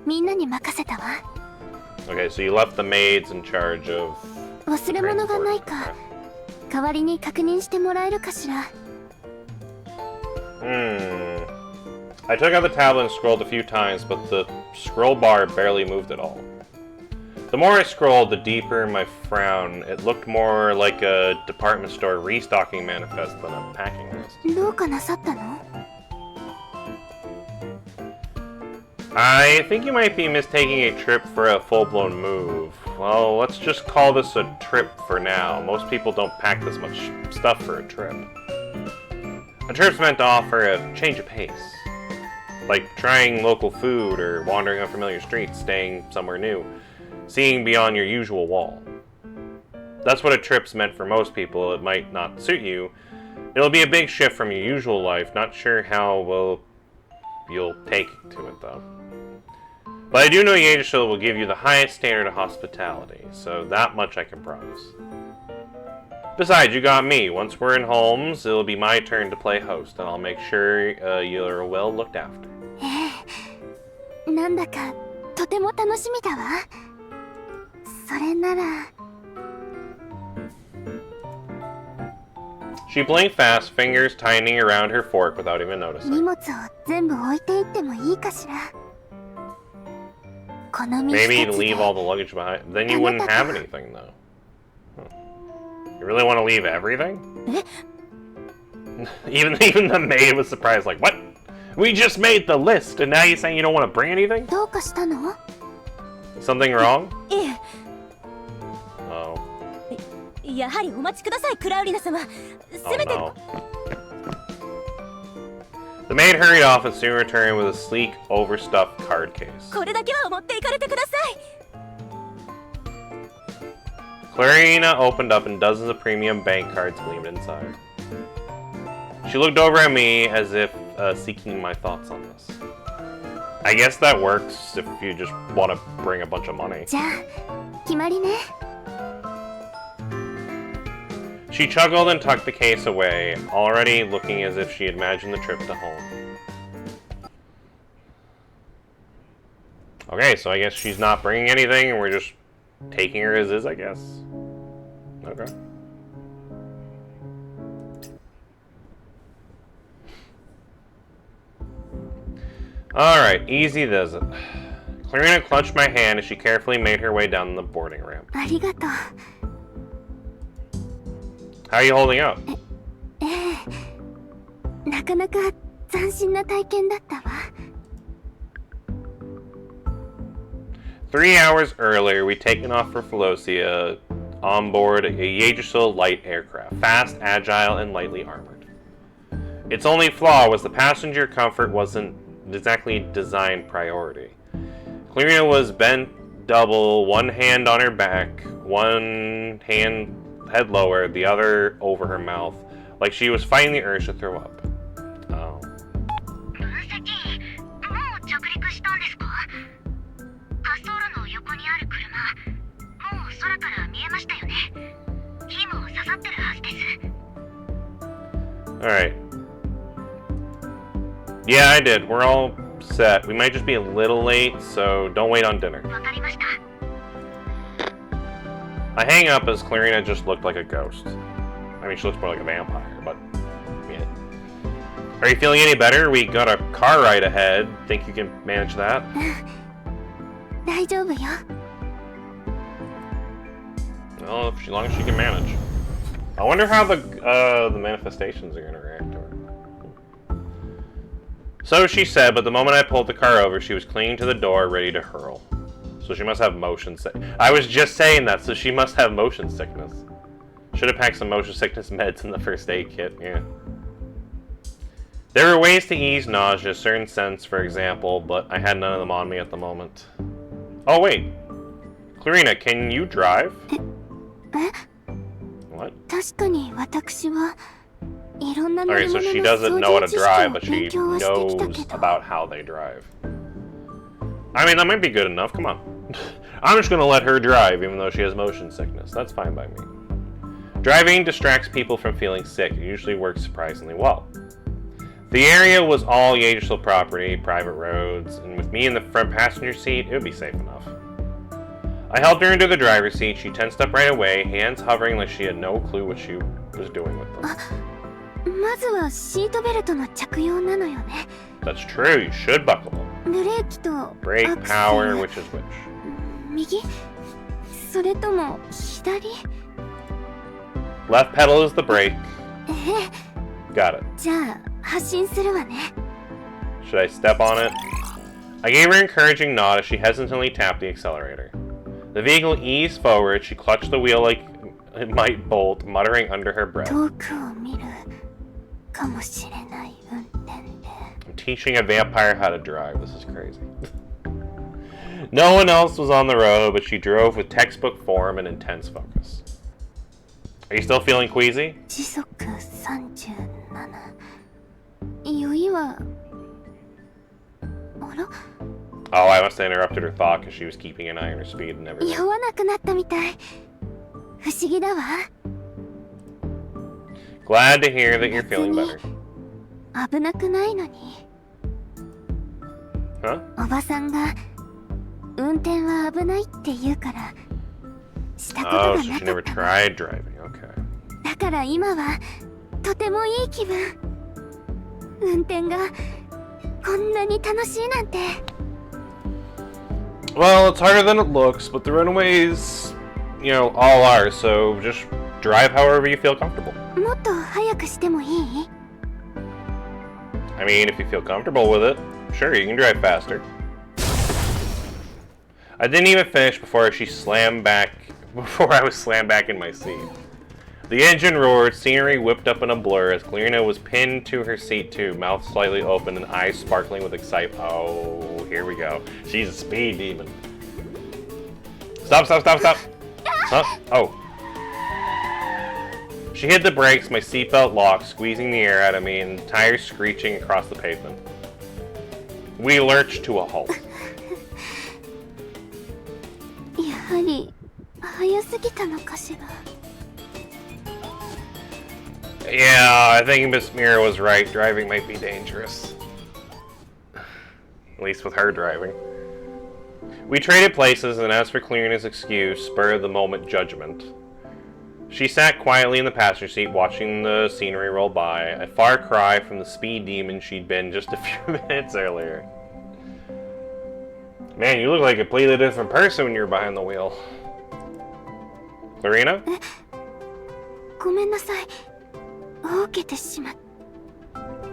みんなに任せたわ。 Okay, so you left the maids in charge of 忘れ物がないか transport. 代わりに確認してもらえるかしら。 I took out the tablet and scrolled a few times, but the scroll bar barely moved at all. The more I scrolled, the deeper my frown. It looked more like a department store restocking manifest than a packing list. どうかなさったの？ I think you might be mistaking a trip for a full-blown move. Well, let's just call this a trip for now. Most people don't pack this much stuff for a trip. A trip's meant to offer a change of pace. Like trying local food or wandering unfamiliar streets, staying somewhere new, seeing beyond your usual wall. That's what a trip's meant for most people. It might not suit you. It'll be a big shift from your usual life. Not sure how well you'll take to it though. But I do know Yadishil will give you the highest standard of hospitality, so that much I can promise. Besides, you got me. Once we're in Holmes, it'll be my turn to play host, and I'll make sure you're well looked after. なんだかとても楽しみだわ。それなら。 She blinked fast, fingers tightening around her fork without even 荷 noticing. 物を全部置いていってもいいかしら。この身 Maybe 一つ you'd で leave all the luggage behind. Then you wouldn't have anything, though. Huh. You really want to leave everything? even the maid was surprised, like, what? We just made the list, and now you're saying you don't want to bring anything? どうかしたの？ Something wrong? ええ、 Oh. やはりお待ちください、クラウリナ様。せめて。 Oh no. The maid hurried off and soon returned with a sleek, overstuffed card case. これだけは持っていかれてください。 Clarina opened up and dozens of premium bank cards gleamed inside. She looked over at me as if seeking my thoughts on this. I guess that works if you just want to bring a bunch of money. じゃあ決まりね。 She chuckled and tucked the case away, already looking as if she imagined the trip to home. Okay, so I guess she's not bringing anything, and we're just taking her as is, I guess. Okay. Alright, easy does it. Clarina clutched my hand as she carefully made her way down the boarding ramp. ありがとう。 How are you holding up? ええ、なかなか斬新な体験だったわ。 3 hours earlier, we'd taken off for Felocia on board a Yaegisil light aircraft, fast, agile, and lightly armored. Its only flaw was the passenger comfort wasn't exactly designed priority. Clarina was bent double, one hand on her back, one hand head lower, the other over her mouth, like she was fighting the urge to throw up. Oh. 分析、もう着陸したんですか？滑走路の横にある車、もう空から見えましたよね。火も刺さってるはずです。 Alright. Yeah, I did. We're all set. We might just be a little late, so don't wait on dinner. わかりました。 I hang up as Clarina just looked like a ghost. I mean, she looks more like a vampire, but yeah. Are you feeling any better? We got a car ride ahead. Think you can manage that? 大丈夫よ。 Well, as long as she can manage. I wonder how the manifestations are gonna react to her. So she said, but the moment I pulled the car over, she was clinging to the door, ready to hurl. So she must have motion sickness. I was just saying that, so she must have motion sickness. Should have packed some motion sickness meds in the first aid kit, yeah. There were ways to ease nausea, certain scents, for example, but I had none of them on me at the moment. Oh, wait. Clarina, can you drive? え？ What? 確かに私はいろんな乗 Okay, り so 物 she の doesn't 操 know how 縦 to 知識 drive, を but 勉 she 強はしてきた knows けど。 about how they drive. I mean, that might be good enough. Come on. I'm just gonna let her drive, even though she has motion sickness. That's fine by me. Driving distracts people from feeling sick. It usually works surprisingly well. The area was all Yaegisil property, private roads, and with me in the front passenger seat, it would be safe enough. I helped her into the driver's seat. She tensed up right away, hands hovering like she had no clue what she was doing with them. まずはシートベルトの着用なのよね。 That's true, you should buckle them. ブレーキと Brake アクセ power, ル which is which? 右？それとも左？ Left pedal is the brake. ええ、 Got it. じゃあ発進するわね。 Should I step on it? I gave her an encouraging nod as she hesitantly tapped the accelerator. The vehicle eased forward. She clutched the wheel like it might bolt, muttering under her breath. 遠くを見るかもしれない運転で。 I'm teaching a vampire how to drive. This is crazy. No one else was on the road, but she drove with textbook form and intense focus. Are you still feeling queasy? 時速37。酔いはあら？ Oh, I must have interrupted her thought because she was keeping an eye on her speed and everything. 酔わなくなったみたい。不思議だわ。 Glad to hear that you're feeling better. 危なくないのに。 Huh? おばさんが運転は危ないって言うからしたこと Oh, が so な she か never った。 tried driving. Okay. だから今はとてもいい気分。運転がこんなに楽しいなんて。 Well, it's harder than it looks, but the runaways, you know, all are, so just drive however you feel comfortable. もっと早くしてもいい？ I mean, if you feel comfortable with it, sure, you can drive faster. I didn't even finish before I was slammed back in my seat. The engine roared, scenery whipped up in a blur as Clarina was pinned to her seat too, mouth slightly open and eyes sparkling with excitement. Oh, here we go. She's a speed demon. Stop, stop, stop, stop! Huh? Oh. She hit the brakes, my seatbelt locked, squeezing the air out of me, and tires screeching across the pavement. We lurched to a halt. やはり早すぎたのかしら。 Yeah, I think Miss Mira was right. Driving might be dangerous. At least with her driving. We traded places, and as for Clarina's excuse, spur-of-the-moment judgment. She sat quietly in the passenger seat, watching the scenery roll by, a far cry from the speed demon she'd been just a few minutes earlier. Man, you look like a completely different person when you're behind the wheel. Clarina? ごめんなさい。受けてしまっ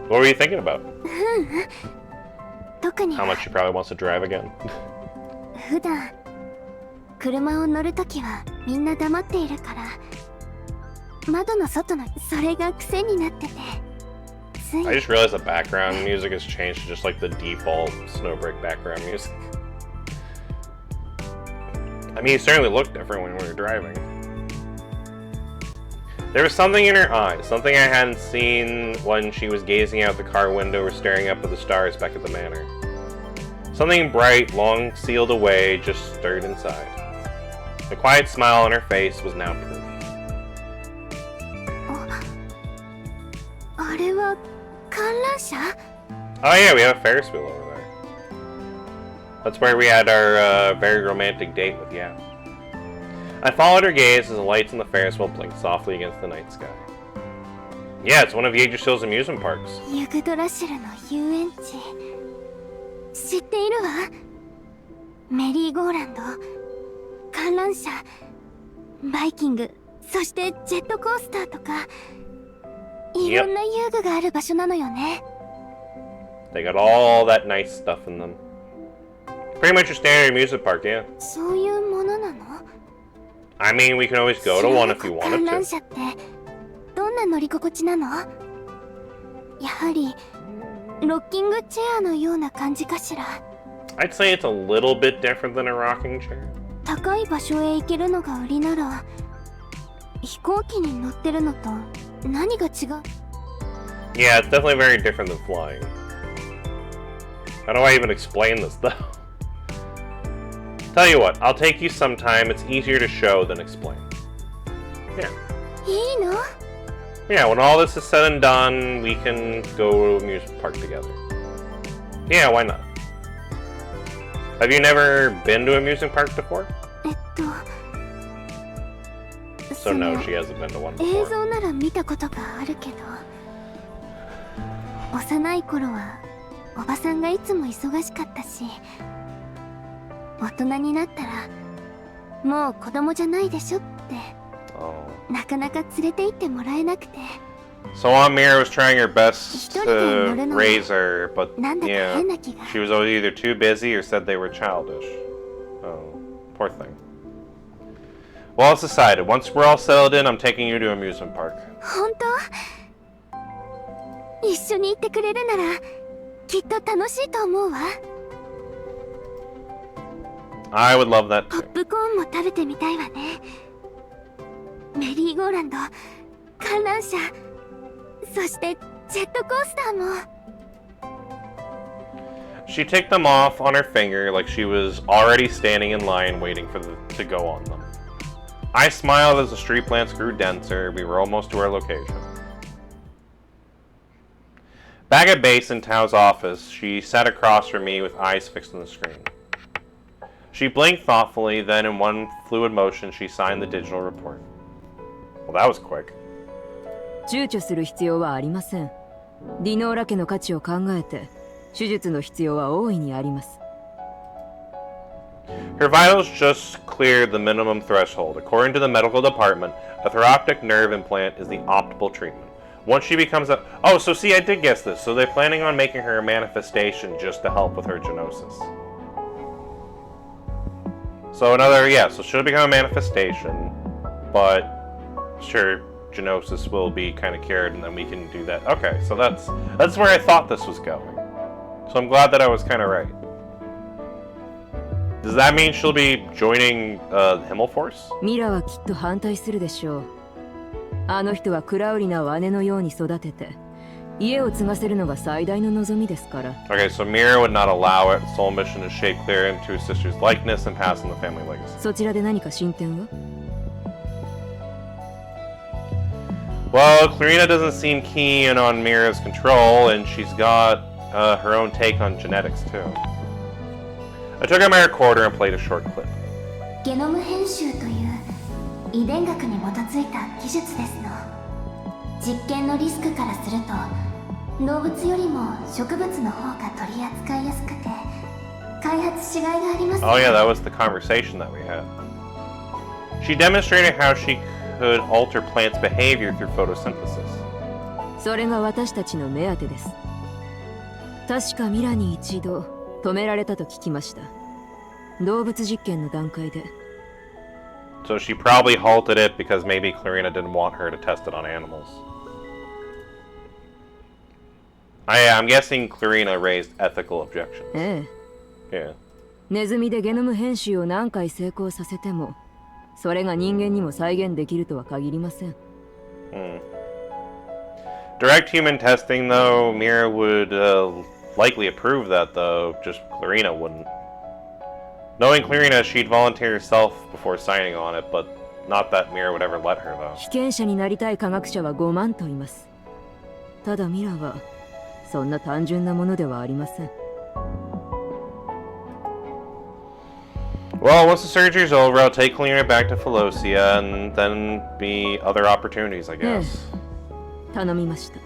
What were you thinking about? 特に How much she probably wants to drive again. 普段車を乗るときはみんな黙っているから窓の外のそれが癖になっててつい I just realized the background music has changed to just like the default Snowbreak background music. I mean, you certainly look different when we were driving. There was something in her eyes, something I hadn't seen when she was gazing out the car window or staring up at the stars back at the manor. Something bright, long sealed away, just stirred inside. The quiet smile on her face was now proof. あれは観覧車 Oh yeah, we have a Ferris wheel over there. That's where we had our very romantic date with Yap. I followed her gaze as the lights on the Ferris wheel blinked softly against the night sky. Yeah, it's one of Yggdrasil's amusement parks. ユグドラシルの遊園地知っているわメリーゴーランド観覧車バイキングそしてジェットコースターとかいろんな遊具がある場所なのよね They got all that nice stuff in them. Pretty much a standard amusement park, yeah. そういうものなの I mean, we can always go to one if you 観 wanted 覧 to. 車ってどんな乗り心地なのやはりロッキングチェアのような感じかしら I'd say it's a little bit different than a rocking chair. 高い場所へ行けるのが売りなら飛行機に乗ってるのと何が違う Yeah, it's definitely very different than flying. How do I even explain this, though? Tell you what, I'll take you sometime. It's easier to show than explain. Yeah. いいの Yeah, when all this is said and done, we can go to an amusement park together. Yeah, why not? Have you never been to an amusement park before? そ So の no, she hasn't been to one 映 before. 像なら見たことがあるけど幼い頃はおばさんがいつも忙しかったし大人になったらもう子供じゃないでしょって Oh. なかなか連れて行ってもらえなくて So Amira was trying her best to raise her, but なんだか yeah, 変な気が she was either too busy or said they were childish. Oh, poor thing. Well, it's decided. Once we're all settled in, I'm taking you to an amusement park. 本当一緒に行ってくれるならきっと楽しいと思うわ I would love that ポ too. ップコーンも食べてみたいわねメリーゴーランド観覧車そしてジェットコースターも She ticked them off on her finger like she was already standing in line waiting for to go on them. I smiled as the street lamps grew denser. We were almost to our location. Back at base in Tao's office, she sat across from me with eyes fixed on the screen. She blinked thoughtfully, then in one fluid motion, she signed the digital report. Well, that was quick. 躊躇する必要はありません。ディノーラ家の価値を考えて、手術の必要は大いにあります。Her vitals just cleared the minimum threshold. According to the medical department, a thoroptic nerve implant is the optimal treatment. Once she becomes a... Oh, so see, I did guess this. So they're planning on making her a manifestation just to help with her genosis. So so she'll become a manifestation, but sure, genosis will be kind of cured, and then we can do that. Okay, so that's where I thought this was going. So I'm glad that I was kind of right. Does that mean she'll be joining Himmel Force? ミラはきっと反対するでしょう。あの人はクラウリナを姉のように育てて、家を継がせるのが最大の望みですから。Okay, so Mira would not allow it. Sole mission is shape clear into his sister's likeness and pass on the family legacy. そちらで何か進展は？ Well, Clarina doesn't seem keen on Mira's control, and she's got her own take on genetics too. I took out my recorder and played a short clip. ゲノム編集という遺伝学に基づいた技術ですの。実験のリスクからすると動物よりも植物の方が取り扱いやすくて開発しがいがあります。 Oh yeah, that was the conversation that we had. She demonstrated how she could alter plants' behavior through photosynthesis. それが私たちの目当てです。確かミラに一度止められたと聞きました。動物実験の段階で。So she probably halted it because maybe Clarina didn't want her to test it on animals. I'm guessing Clarina raised ethical objections. ええ。Yeah. ネズミでゲノム編集を何回成功させても、それが人間にも再現できるとは限りません。Direct human testing, though, Mira would likely approve that, though. Just Clarina wouldn't. Knowing Clarina, she'd volunteer herself before signing on it, but not that Mira would ever let her, though. 被験者になりたい科学者は5万といます。ただミラはそんな単純なものではありません。Well, once the surgery's over, I'll take Clarina back to Philosia, and then be other opportunities, I guess. 頼みました。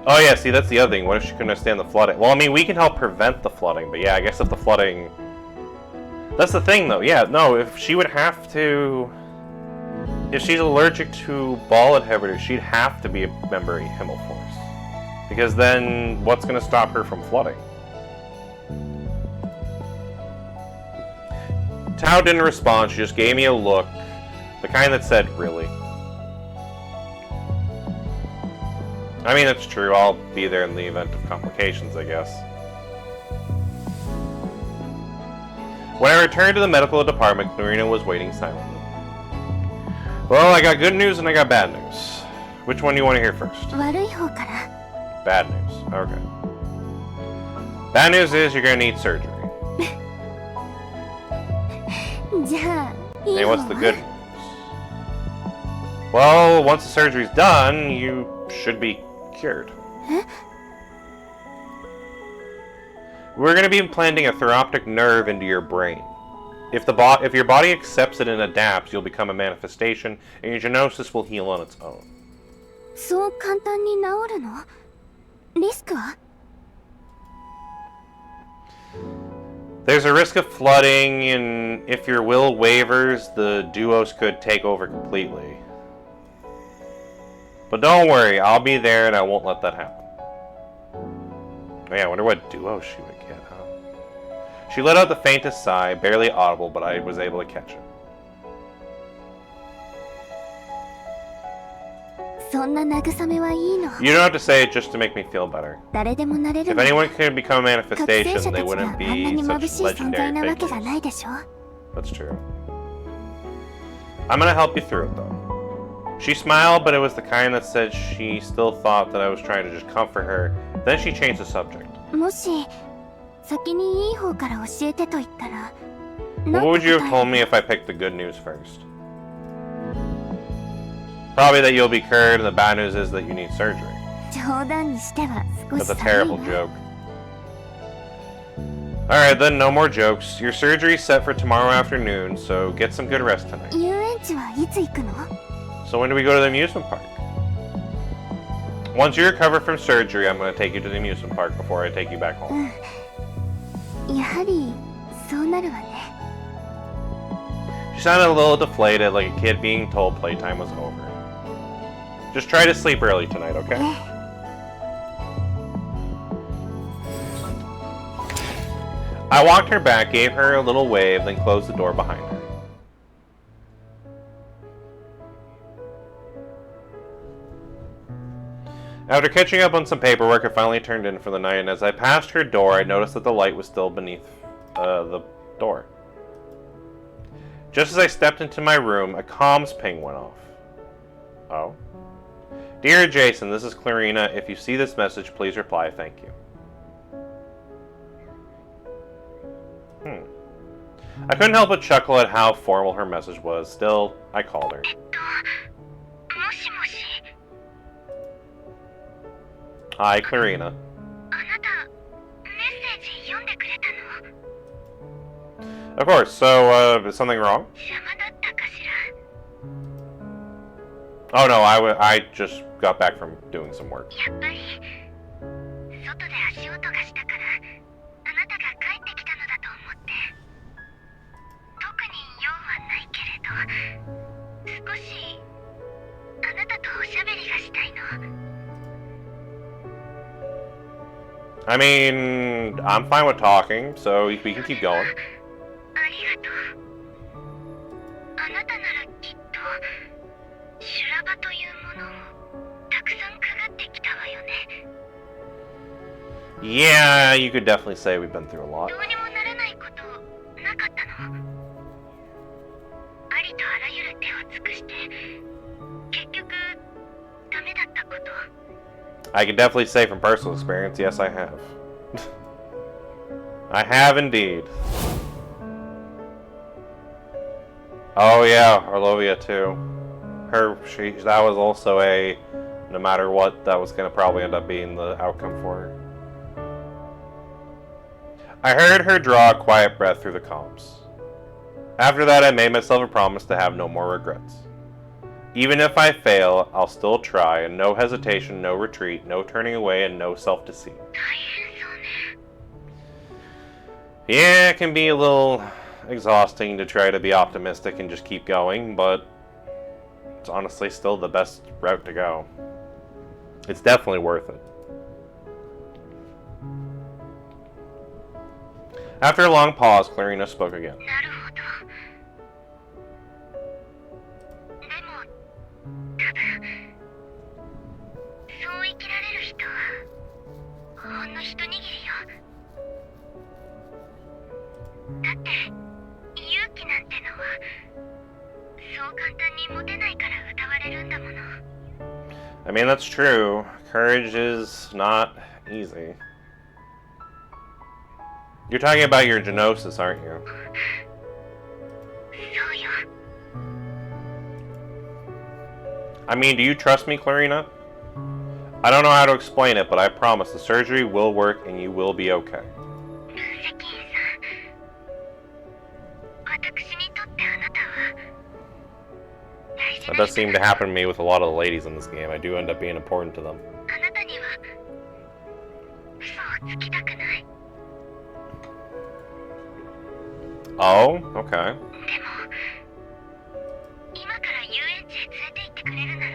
Oh yeah, see, that's the other thing. What if she couldn't stand the flooding? Well, I mean, we can help prevent the flooding, but yeah, I guess if the flooding... That's the thing, though. Yeah, no, if she would have to... If she's allergic to ball inhibitors, she'd have to be a member of Himmel Force. Because then, what's going to stop her from flooding? Tao didn't respond, she just gave me a look. The kind that said, really? I mean, that's true. I'll be there in the event of complications, I guess. When I returned to the medical department, Clarina was waiting silently. Well, I got good news and I got bad news. Which one do you want to hear first? 悪い方から。 Bad news. Okay. Bad news is you're gonna need surgery. じゃあ、いい Hey, 方 what's the は good news? Well, once the surgery's done, you should be cured. We're gonna be implanting a theroptic nerve into your brain. If your body accepts it and adapts, you'll become a manifestation, and your genosis will heal on its own. そう簡単に治るの？リスクは？ There's a risk of flooding, and if your will wavers, the duos could take over completely. But don't worry, I'll be there and I won't let that happen. Oh yeah, I wonder what duo she would get, huh? She let out the faintest sigh, barely audible, but I was able to catch it. そんな慰めはいいの。 You don't have to say it just to make me feel better. 誰でもなれる If の。 anyone could become a 覚醒 manifestation, 者 they たちが wouldn't あんな be に眩 such しい存在 legendary なわけじゃない figures. でしょ。 That's true. I'm gonna help you through it, though. She smiled, but it was the kind that said she still thought that I was trying to just comfort her. Then she changed the subject. もし先にいい方から教えてと言ったら、 What would you have told me if I picked the good news first? Probably that you'll be cured, and the bad news is that you need surgery. 冗談にしては少し That's a 寒い terrible な。 joke. Alright then, no more jokes. Your surgery's set for tomorrow afternoon, so get some good rest tonight. 遊園地はいつ行くの？ So when do we go to the amusement park? Once you recover from surgery, I'm going to take you to the amusement park before I take you back home. やはりそうなるわね。 She sounded a little deflated, like a kid being told playtime was over. Just try to sleep early tonight, okay? ええ。 I walked her back, gave her a little wave, then closed the door behind her. After catching up on some paperwork, I finally turned in for the night, and as I passed her door, I noticed that the light was still beneath the door. Just as I stepped into my room, a comms ping went off. Oh? Dear Jason, this is Clarina. If you see this message, please reply. Thank you. I couldn't help but chuckle at how formal her message was. Still, I called her. Hi, Clarina. あなた、メッセージ読んでくれたの？ Of course. So, is something wrong? 邪魔だったかしら？ Oh no, I just got back from doing some work. やっぱり、外で足音がしたから、あなたが帰ってきたのだと思って。特に用はないけれど、少し、あなたとおしゃべりがしたいの。 I mean, I'm fine with talking, so we can keep going. ありがとう。あなたならきっと修羅場というものをたくさんくぐってきたわよね。 Yeah, you could definitely say we've been through a lot. どうにもならないことなかったの？ありとあらゆる手を尽くして結局ダメだったこと。 I can definitely say from personal experience, yes, I have. I have indeed. Oh yeah, Orlovia too. That was also a, no matter what, that was gonna probably end up being the outcome for her. I heard her draw a quiet breath through the comms. After that, I made myself a promise to have no more regrets. Even if I fail, I'll still try, and no hesitation, no retreat, no turning away, and no self-deceit. 大変そうね。 Yeah, it can be a little exhausting to try to be optimistic and just keep going, but it's honestly still the best route to go. It's definitely worth it. After a long pause, Clarina spoke again. なるほど。でも、多分、そう生きられる人は、ほんの一握りよ。だって、勇気なんてのは、そう簡単に持てないから歌われるんだもの。 I mean, that's true. Courage is not easy. You're talking about your genosis, aren't you? そうよ。 I mean, do you trust me, Clarina? I don't know how to explain it, but I promise the surgery will work and you will be okay. 分析員さん、私にとってあなたは、大事 That な does 人 seem to happen to me with a lot of the ladies in this game. I do end up being important to them. あなたには、嘘をつきたくない。 Oh, okay. でも、今から遊園地へ連れて行ってくれるなら、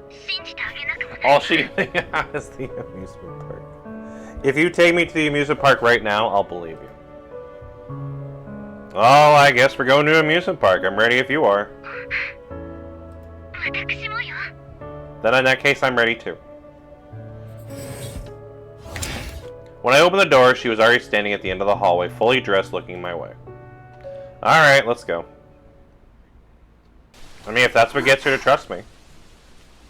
信じてあげなくもない。 All she has the amusement park. If you take me to the amusement park right now, I'll believe you. Oh, I guess we're going to an amusement park. I'm ready if you are. 私もよ。 Then in that case, I'm ready too. When I opened the door, she was already standing at the end of the hallway, fully dressed, looking my way. Alright, let's go. I mean, if that's what gets her to trust me.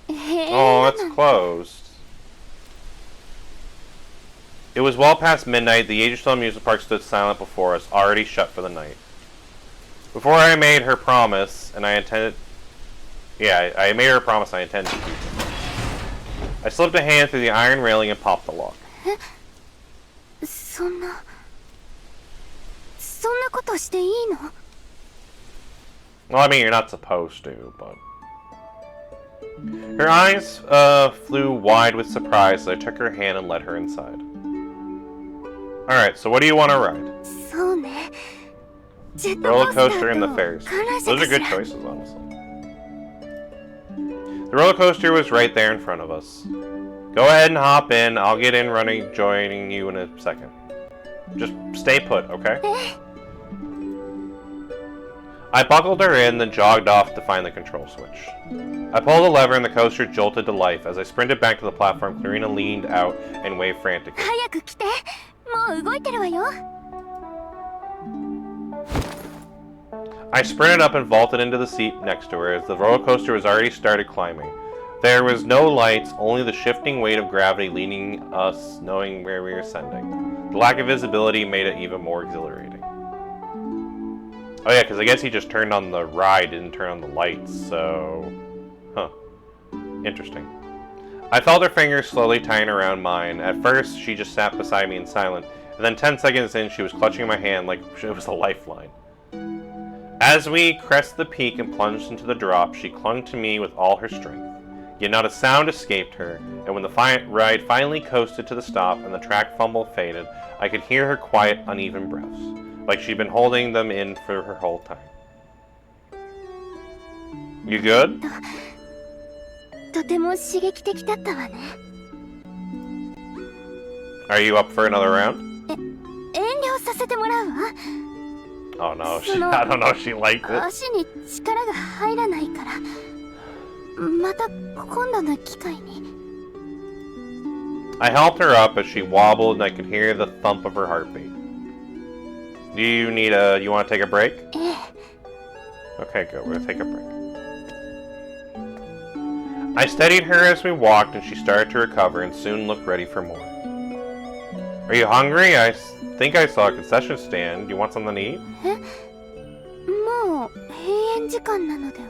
Oh, it's closed. It was well past midnight. The Aegis amusement park stood silent before us, already shut for the night. Before I made her promise, and I intended... Yeah, I made her a promise I intended to keep it. I slipped a hand through the iron railing and popped the lock. そんなことしていいの？ Well, I mean, you're not supposed to, but... Her eyes flew wide with surprise as I took her hand and led her inside. Alright, so what do you want to ride? そうね。ジェットコ Roller ースタ coaster ー and the と Ferris. 観覧車 Those か are し good ら。 choices, honestly. The roller coaster was right there in front of us. Go ahead and hop in. I'll get in running, joining you in a second. Just stay put, okay? I buckled her in, then jogged off to find the control switch. I pulled the lever and the coaster jolted to life. As I sprinted back to the platform, Clarina leaned out and waved frantically. 早く来て。もう動いてるわよ。 I sprinted up and vaulted into the seat next to her as the roller coaster was already started climbing. There was no lights, only the shifting weight of gravity leading us, knowing where we were ascending. The lack of visibility made it even more exhilarating. Oh yeah, because I guess he just turned on the ride, didn't turn on the lights, so... Huh. Interesting. I felt her fingers slowly tying around mine. At first, she just sat beside me in silence, and then 10 seconds in, she was clutching my hand like it was a lifeline. As we crested the peak and plunged into the drop, she clung to me with all her strength. Yet not a sound escaped her, and when the ride finally coasted to the stop and the track fumble faded, I could hear her quiet, uneven breaths, like she'd been holding them in for her whole time. You good? とても刺激的だったわね。 Are you up for another round? 遠慮させてもらうわ。 Oh no, I don't know if she liked it. 足に力が入らないから。また今度の機会に。 I helped her up as she wobbled and I could hear the thump of her heartbeat. Do you need you want to take a break? ええ。 Okay, good. We're gonna take a break. I steadied her as we walked and she started to recover and soon looked ready for more. Are you hungry? I think I saw a concession stand. Do you want something to eat? え？もう閉園時間なのでは。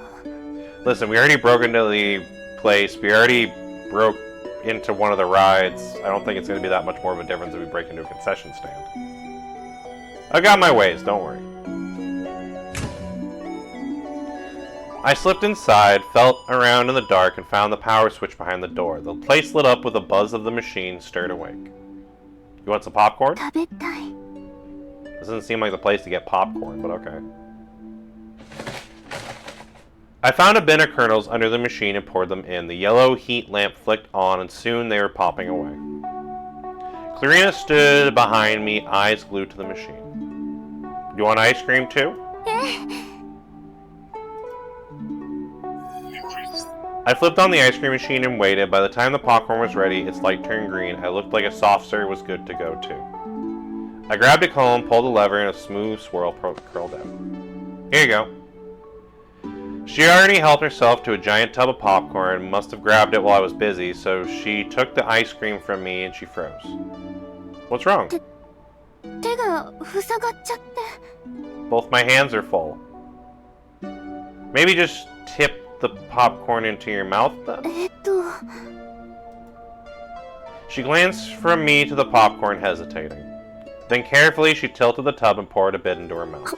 Listen, we already broke into the place. We already broke into one of the rides. I don't think it's going to be that much more of a difference if we break into a concession stand. I got my ways, don't worry. I slipped inside, felt around in the dark, and found the power switch behind the door. The place lit up with the buzz of the machine stirred awake. You want some popcorn? 食べたい。 This doesn't seem like the place to get popcorn, but okay. I found a bin of kernels under the machine and poured them in. The yellow heat lamp flicked on, and soon they were popping away. Clarina stood behind me, eyes glued to the machine. You want ice cream too? I flipped on the ice cream machine and waited. By the time the popcorn was ready, its light turned green. I looked like a soft serve was good to go too. I grabbed a cone, pulled a lever, and a smooth swirl curled out. Here you go. She already helped herself to a giant tub of popcorn, must have grabbed it while I was busy, so she took the ice cream from me and she froze. What's wrong? 手が塞がっちゃって。 Both my hands are full. Maybe just tip the popcorn into your mouth then? She glanced from me to the popcorn, hesitating. Then carefully she tilted the tub and poured a bit into her mouth.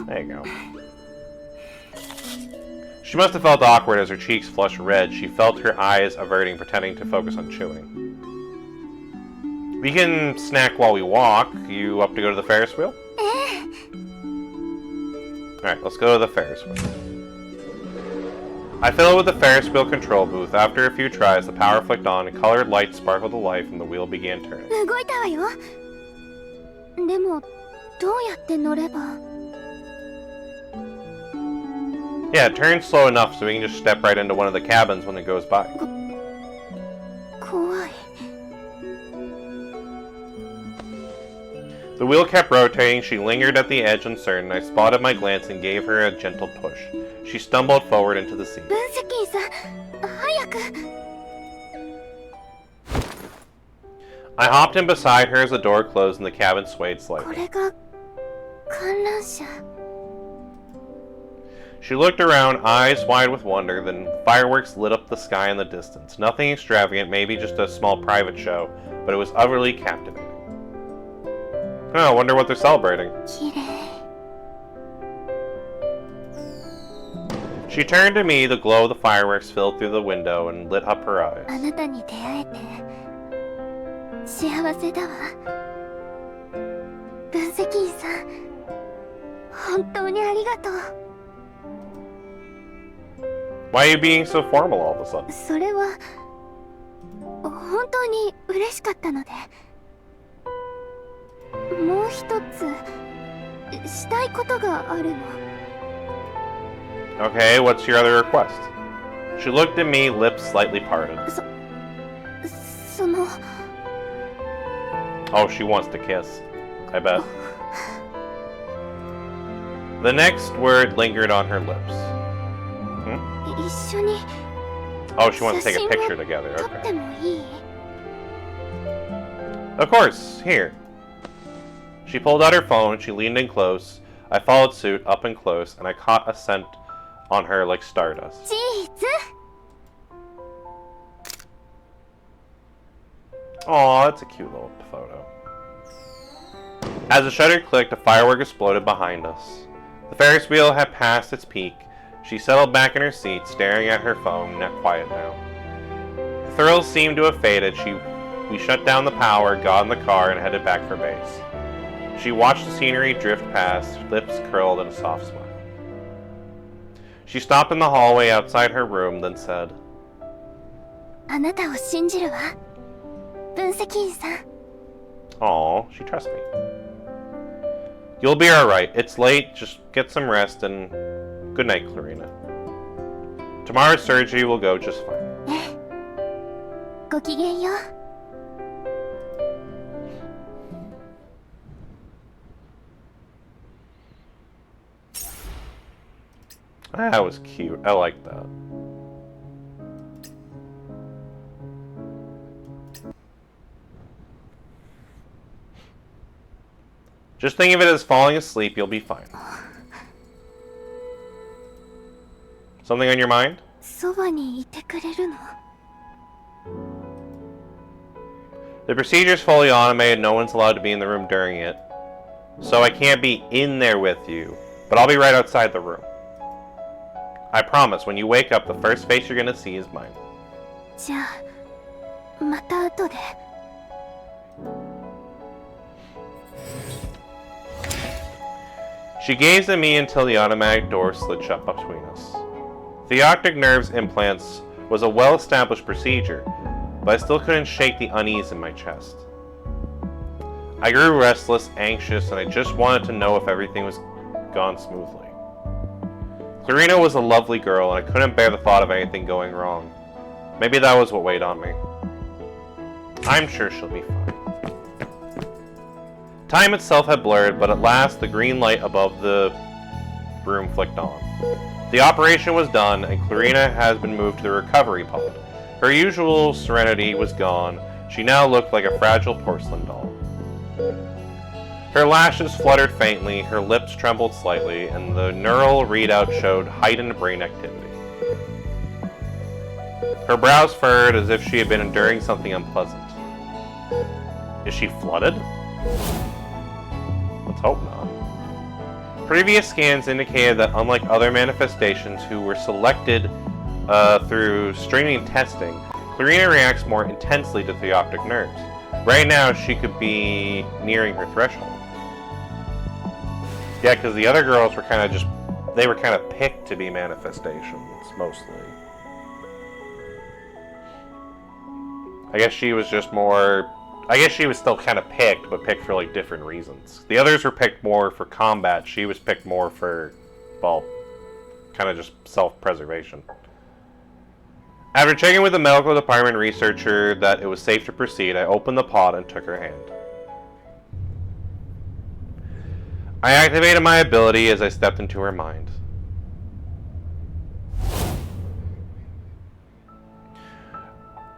There you go. She must have felt awkward as her cheeks flushed red. She felt her eyes averting, pretending to focus on chewing. We can snack while we walk. You up to go to the Ferris wheel? Alright, let's go to the Ferris wheel. I fiddled with the Ferris wheel control booth. After a few tries, the power flicked on and colored lights sparkled to life and the wheel began turning. 動いたわよ。でもどうやって乗れば。 Yeah, it turns slow enough so we can just step right into one of the cabins when it goes by. 怖い。 The wheel kept rotating. She lingered at the edge, uncertain. I spotted my glance and gave her a gentle push. She stumbled forward into the seat. 分析員さん、早く。 I hopped in beside her as the door closed and the cabin swayed こ slightly. れが観覧車。 She looked around, eyes wide with wonder, then fireworks lit up the sky in the distance. Nothing extravagant, maybe just a small private show, but it was utterly captivating. Oh, I wonder what they're celebrating. 綺麗。 She turned to me, the glow of the fireworks filled through the window and lit up her eyes. あなたに出会えて幸せだわ。分析員さん、本当にありがとう。 Why are you being so formal all of a sudden? それは本当に嬉しかったので。もう一つしたいことがあるの。 Okay, what's your other request? She looked at me, lips slightly parted. その Oh, she wants to kiss. I bet. The next word lingered on her lips. 一緒に Oh, she wants to take a picture together. 撮って Okay. もいい？ Of course, here. She pulled out her phone, she leaned in close. I followed suit, up and close, and I caught a scent on her like stardust. チーズ。Aw, that's a cute little photo. As the shutter clicked, a firework exploded behind us. The Ferris wheel had passed its peak. She settled back in her seat, staring at her phone, net quiet now. The thrills seemed to have faded. We shut down the power, got in the car, and headed back for base. She watched the scenery drift past, lips curled in a soft smile. She stopped in the hallway outside her room, then said, あなたを信じるわ。分析員さん。 Aw, she trusts me. You'll be alright. It's late. Just get some rest and good night, Clarina. Tomorrow's surgery will go just fine. ごきげんよう。 That was cute. I like that. Just think of it as falling asleep, you'll be fine. Something on your mind? そばにいてくれるの？ The procedure's fully automated, no one's allowed to be in the room during it. So I can't be in there with you, but I'll be right outside the room. I promise, when you wake up, the first face you're gonna see is mine. じゃあ、また後で。 She gazed at me until the automatic door slid shut between us. The optic nerves implants was a well-established procedure, but I still couldn't shake the unease in my chest. I grew restless, anxious, and I just wanted to know if everything was gone smoothly. Clarina was a lovely girl, and I couldn't bear the thought of anything going wrong. Maybe that was what weighed on me. I'm sure she'll be fine. Time itself had blurred, but at last the green light above the room flicked on. The operation was done, and Clarina has been moved to the recovery pod. Her usual serenity was gone. She now looked like a fragile porcelain doll. Her lashes fluttered faintly, her lips trembled slightly, and the neural readout showed heightened brain activity. Her brows furrowed as if she had been enduring something unpleasant. Is she flooded? Let's hope not. Previous scans indicated that unlike other manifestations who were selected through streaming testing, Clarina reacts more intensely to the optic nerves. Right now, she could be nearing her threshold. Yeah, because the other girls were kind of picked to be manifestations, mostly. I guess she was just more... I guess she was still kind of picked, but picked for, like, different reasons. The others were picked more for combat. She was picked more for, well, kind of just self-preservation. After checking with the medical department researcher that it was safe to proceed, I opened the pod and took her hand. I activated my ability as I stepped into her mind.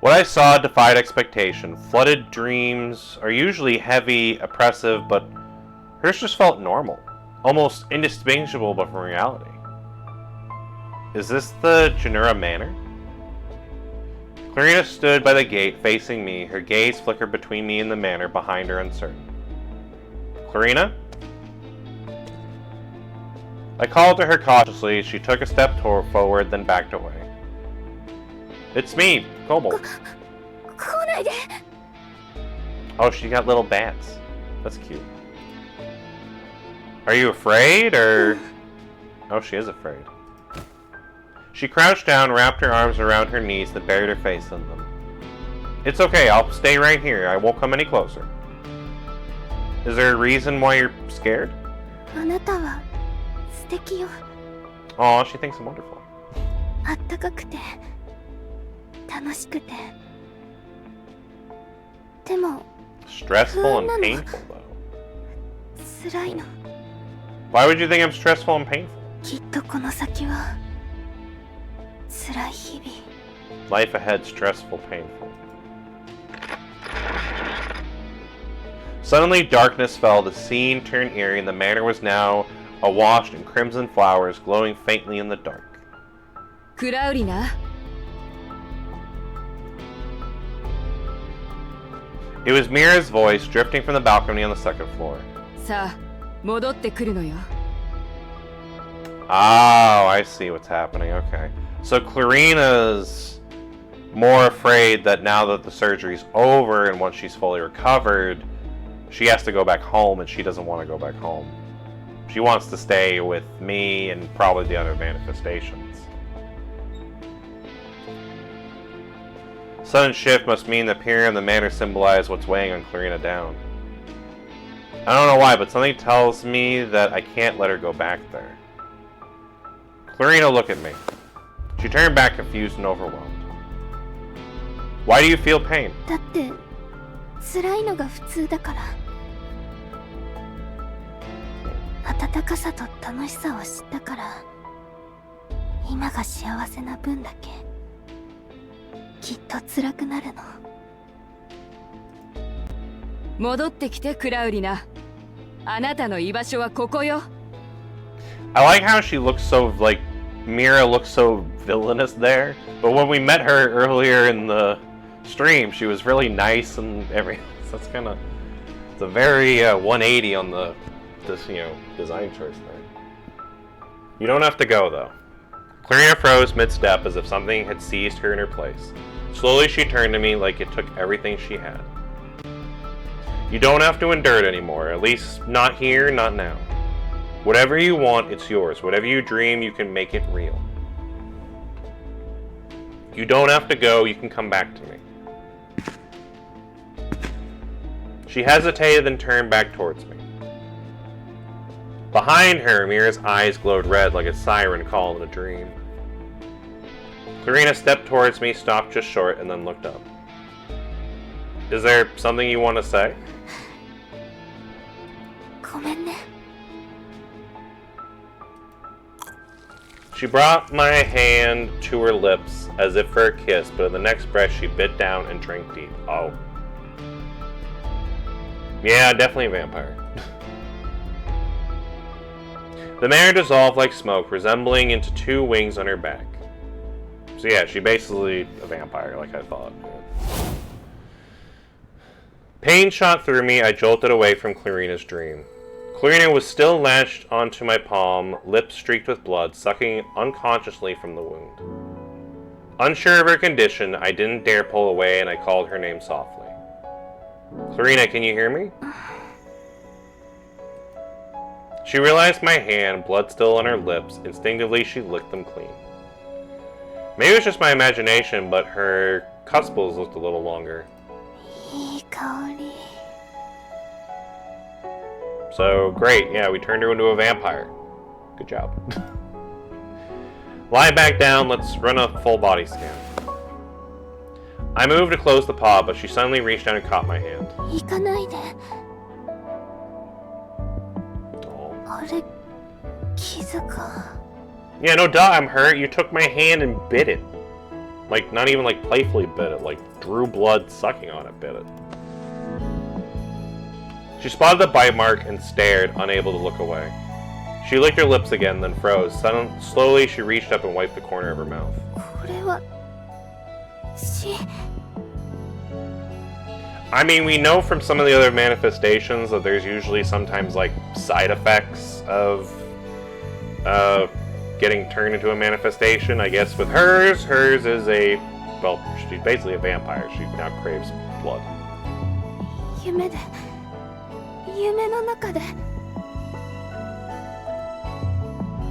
What I saw defied expectation. Flooded dreams are usually heavy, oppressive, but hers just felt normal. Almost indistinguishable but from reality. Is this the Chimaera Manor? Clarina stood by the gate, facing me. Her gaze flickered between me and the manor behind her, uncertain. Clarina? I called to her cautiously. She took a step forward, then backed away. It's me, Cobalt. Oh, she got little bats. That's cute. Are you afraid, or... Oh, she is afraid. She crouched down, wrapped her arms around her knees, then buried her face in them. It's okay, I'll stay right here. I won't come any closer. Is there a reason why you're scared? Aw, she thinks I'm wonderful. あったかくて楽しくてでも Stressful and painful, though. 辛いの Why would you think I'm stressful and painful? きっとこの先は辛い日々 Life ahead, stressful, painful. Suddenly, darkness fell, the scene turned eerie, and the manor was now awash in crimson flowers, glowing faintly in the dark. クラウリナ It was Mira's voice drifting from the balcony on the second floor. さあ戻ってくるのよ。 Oh, I see what's happening. Okay. So Clarina's more afraid that now that the surgery's over and once she's fully recovered, she has to go back home and she doesn't want to go back home. She wants to stay with me and probably the other manifestations. Sudden shift must mean the pier and the manor symbolize what's weighing on Clarina down. I don't know why, but something tells me that I can't let her go back there. Clarina, look at me. She turned back confused and overwhelmed. Why do you feel pain? だって辛いのが普通だから。温かさと楽しさを知ったから、今が幸せな分だけきっと辛くなるの。戻ってきてクラウリナ。あなたの居場所はここよ。 I like how she looks so, like, Mira looks so villainous there, but when we met her earlier in the stream, she was really nice and everything. So that's kind of, it's a very 180 on this, you know, design choice there. You don't have to go, though. Clarina froze mid-step as if something had seized her in her place. Slowly she turned to me like it took everything she had. You don't have to endure it anymore, at least not here, not now. Whatever you want, it's yours. Whatever you dream, you can make it real. You don't have to go, you can come back to me. She hesitated and turned back towards me. Behind her, Mira's eyes glowed red like a siren call in a dream. Clarina stepped towards me, stopped just short, and then looked up. Is there something you want to say? ごめんね。 She brought my hand to her lips as if for a kiss, but in the next breath she bit down and drank deep. Oh. Yeah, definitely a vampire. The mare dissolved like smoke, resembling into two wings on her back. So yeah, she basically a vampire, like I thought. Pain shot through me, I jolted away from Clarina's dream. Clarina was still latched onto my palm, lips streaked with blood, sucking unconsciously from the wound. Unsure of her condition, I didn't dare pull away and I called her name softly. Clarina, can you hear me? She realized my hand, blood still on her lips. Instinctively, she licked them clean. Maybe it was just my imagination, but her cuspals looked a little longer. いい香り。 So, great, yeah, we turned her into a vampire. Good job. Lie back down, let's run a full body scan. I moved to close the paw, but she suddenly reached down and caught my hand. 行かないで。 Oh. あれ、傷か。 Yeah, no duh, I'm hurt. You took my hand and bit it. Like, not even like playfully bit it, like drew blood sucking on it, bit it. She spotted the bite mark and stared, unable to look away. She licked her lips again, then froze. Slowly, she reached up and wiped the corner of her mouth. これは。I mean, we know from some of the other manifestations that there's usually sometimes, like, side effects of getting turned into a manifestation. I guess with hers is a, well, she's basically a vampire. She now craves blood. 夢で。夢の中で。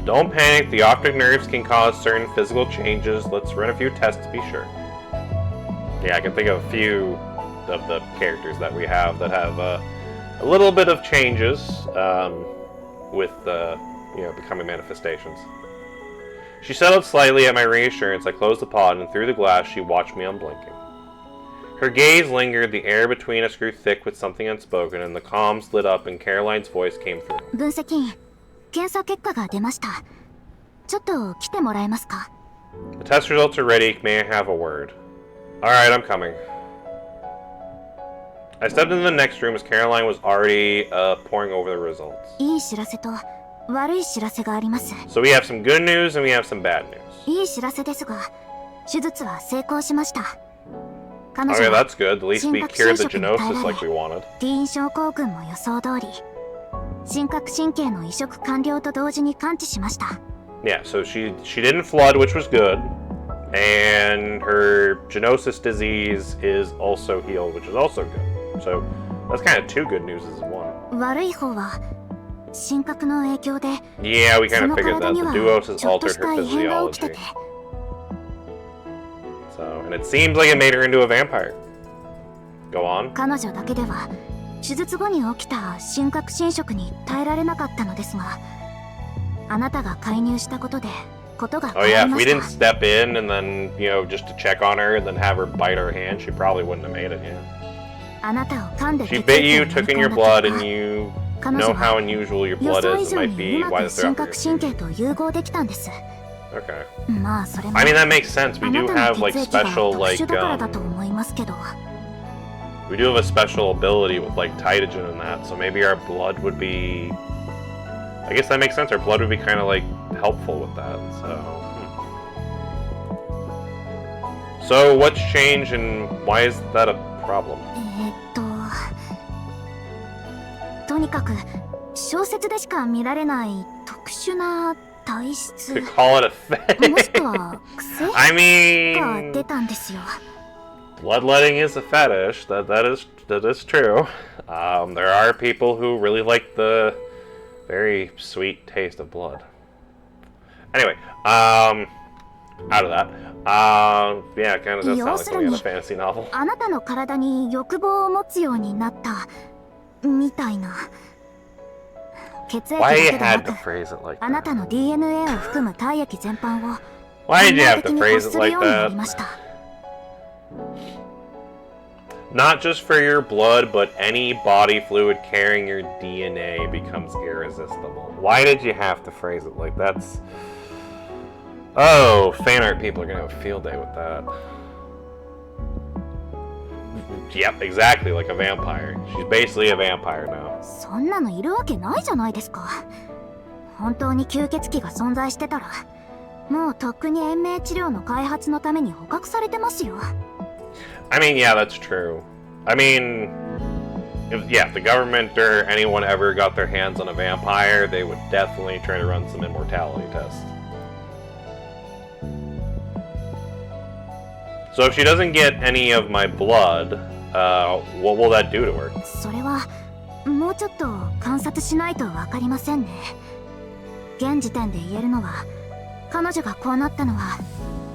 Don't panic, the optic nerves can cause certain physical changes. Let's run a few tests to be sure. Yeah, I can think of a few of the characters that we have that have a little bit of changes with, you know, becoming manifestations. She settled slightly at my reassurance. I closed the pod, and through the glass she watched me unblinking. Her gaze lingered, the air between us grew thick with something unspoken, and the comms lit up and Caroline's voice came through. 分析員、検査結果が出ました。ちょっと来てもらえますか? The test results are ready. May I have a word? Alright, I'm coming. I stepped into the next room as Caroline was already pouring over the results. いい知らせと悪い知らせがあります。 So we have some good news and we have some bad news. いい知らせですが、手術は成功しました。彼 Okay, 女は that's good. At least we 神覚 cured 侵 the 食に耐え genosis ら like we れ wanted. ディーン症候群も予想通り神覚神経の移植完了と同時に完治しました。 Yeah, so she didn't flood, which was good. And her genosis disease is also healed, which is also good. So that's kind of two good news as one. 悪い方は神覚の影響で Yeah, we そ kind の of figured 体 that. に The は duos has ちょっと altered した her 異変が起きて physiology. て So, and it seems like it made her into a vampire. Go on. 彼女だけでは手術後に起きた神覚侵食に耐えられなかったのですが、あなたが介入したことでことが Oh 変わ yeah, り if ま we した didn't step in and then, just to check on her and then have her bite our hand, she probably wouldn't have made it, yeah. あなたを噛んで She 血 bit 液 you, を飲み took in 込 your んだ blood, 結 and 果 you 彼 know 女 how は unusual your 予 blood 想以 is. It 上 might に be うま why く the 神 therapy 覚神経と融合できたんです。 Okay. まあそれも I mean, that makes sense. あ We な do たの have, 血 like, 液が special, 特 like, 殊だからだと思いますけど、 we do have a special ability with, like, Tytogen and that, so maybe our blood would be... I guess that makes sense. Our blood would be kind of, like, helpful with that, so... So, what's changed and why is that a problem? とにかく小説でしか見られない特殊な体質 Could call it a もしく fetish. は癖 I が mean... 出たんですよ。 Bloodletting is a fetish. That is true. There are people who really like the very sweet taste of blood. Anyway, out of that. Yeah, it kind of does sound like something in a fantasy novel. あなたの体に欲望を持つようになったみたいな。血液だ Why け you でな had to く、 phrase it like あなた that? の DNA を含む体液全般を Why did you 本 have 能的 to に phrase 欲 it する like ようになり that? ました。 Not just for your blood, but any body fluid carrying your DNA becomes irresistible. Why did you have to phrase it like that? That's... Oh, fan art people are gonna have a field day with that. Yep, exactly, like a vampire. She's basically a vampire now. そんなのいるわけないじゃないですか。本当に吸血鬼が存在してたら、もうとっくに延命治療の開発のために捕獲されてますよ。I mean, yeah, that's true. I mean, if the government or anyone ever got their hands on a vampire, they would definitely try to run some immortality tests. So if she doesn't get any of my blood, what will that do to her? それはもうちょっと観察しないとわかりませんね。現時点で言えるのは、彼女がこうなったのは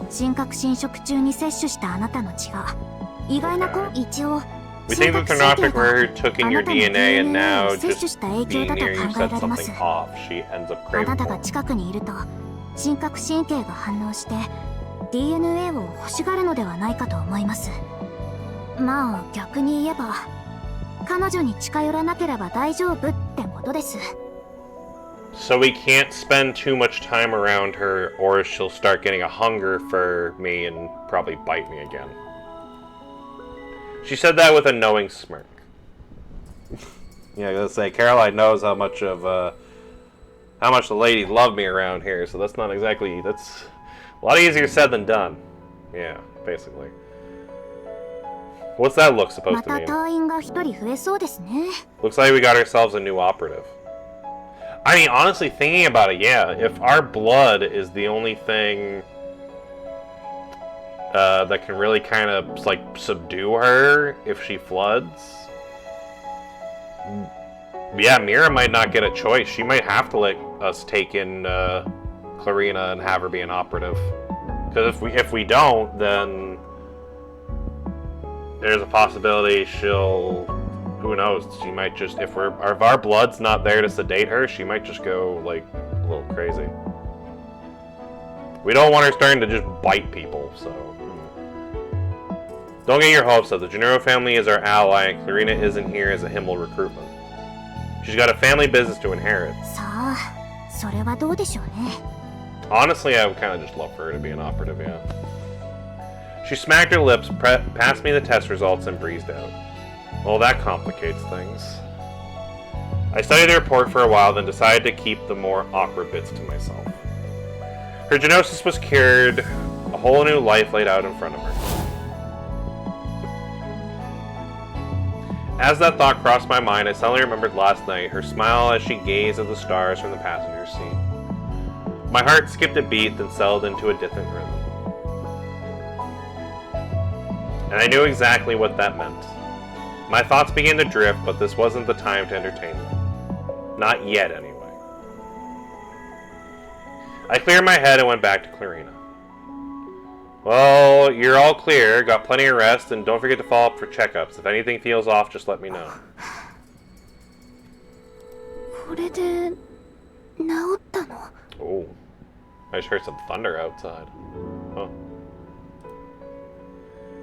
神覚侵食中に摂取したあなたの血が意外な一応 We think that Thernopic were took in あ your なたの DNA and DNA を now 摂取 just した影響 being だと near you 考え set られます。 something off. She ends up あ craving なたが more. 近くにいると神覚神経が反応して DNA を欲しがるのではないかと思います。まあ逆に言えば彼女に近寄らなければ大丈夫ってことです。 So we can't spend too much time around her, or she'll start getting a hunger for me and probably bite me again. She said that with a knowing smirk. Yeah, I gotta say, Caroline knows how much the ladies love me around here, so that's a lot easier said than done. Yeah, basically. What's that look ま supposed to た mean? 隊員が一人増えそうですね。 Looks like we got ourselves a new operative. I mean, honestly, thinking about it, yeah, if our blood is the only thing that can really kind of, like, subdue her if she floods, yeah, Mira might not get a choice. She might have to let us take in Clarina and have her be an operative. Because if we don't, then there's a possibility she'll... Who knows? She might just, if our blood's not there to sedate her, she might just go, like, a little crazy. We don't want her starting to just bite people, so... Don't get your hopes up. The Gennaro family is our ally, and Clarina isn't here as a Himmel recruitment. She's got a family business to inherit. さあ、それはどうでしょうね。 Honestly, I would kind of just love for her to be an operative, yeah. She smacked her lips, passed me the test results, and breezed out. Well, that complicates things. I studied the report for a while, then decided to keep the more awkward bits to myself. Her genosis was cured, a whole new life laid out in front of her. As that thought crossed my mind, I suddenly remembered last night, her smile as she gazed at the stars from the passenger seat. My heart skipped a beat, then settled into a different rhythm. And I knew exactly what that meant. My thoughts began to drift, but this wasn't the time to entertain them. Not yet, anyway. I cleared my head and went back to Clarina. Well, you're all clear, got plenty of rest, and don't forget to follow up for checkups. If anything feels off, just let me know. これで治ったの? Oh, I just heard some thunder outside. Huh.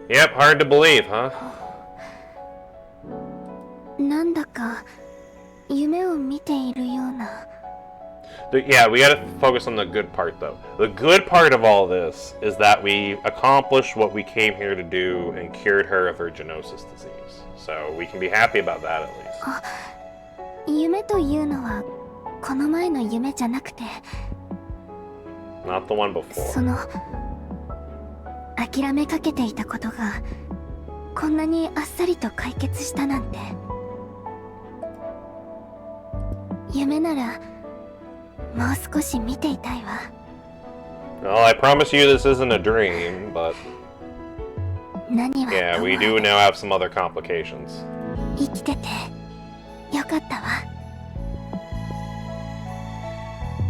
Yep, hard to believe, huh? なんだか夢を見ているような。Yeah, we gotta focus on the good part, though. The good part of all this is that we accomplished what we came here to do and cured her of her genosis disease. So we can be happy about that, at least. 夢というのはこの前の夢じゃなくて、 Not the one before. その諦めかけていたことがこんなにあっさりと解決したなんて。夢ならもう少し見ていたいわ。 Well, I promise you this isn't a dream, but 何は yeah, we do now have some other complications. 生きててよかったわ。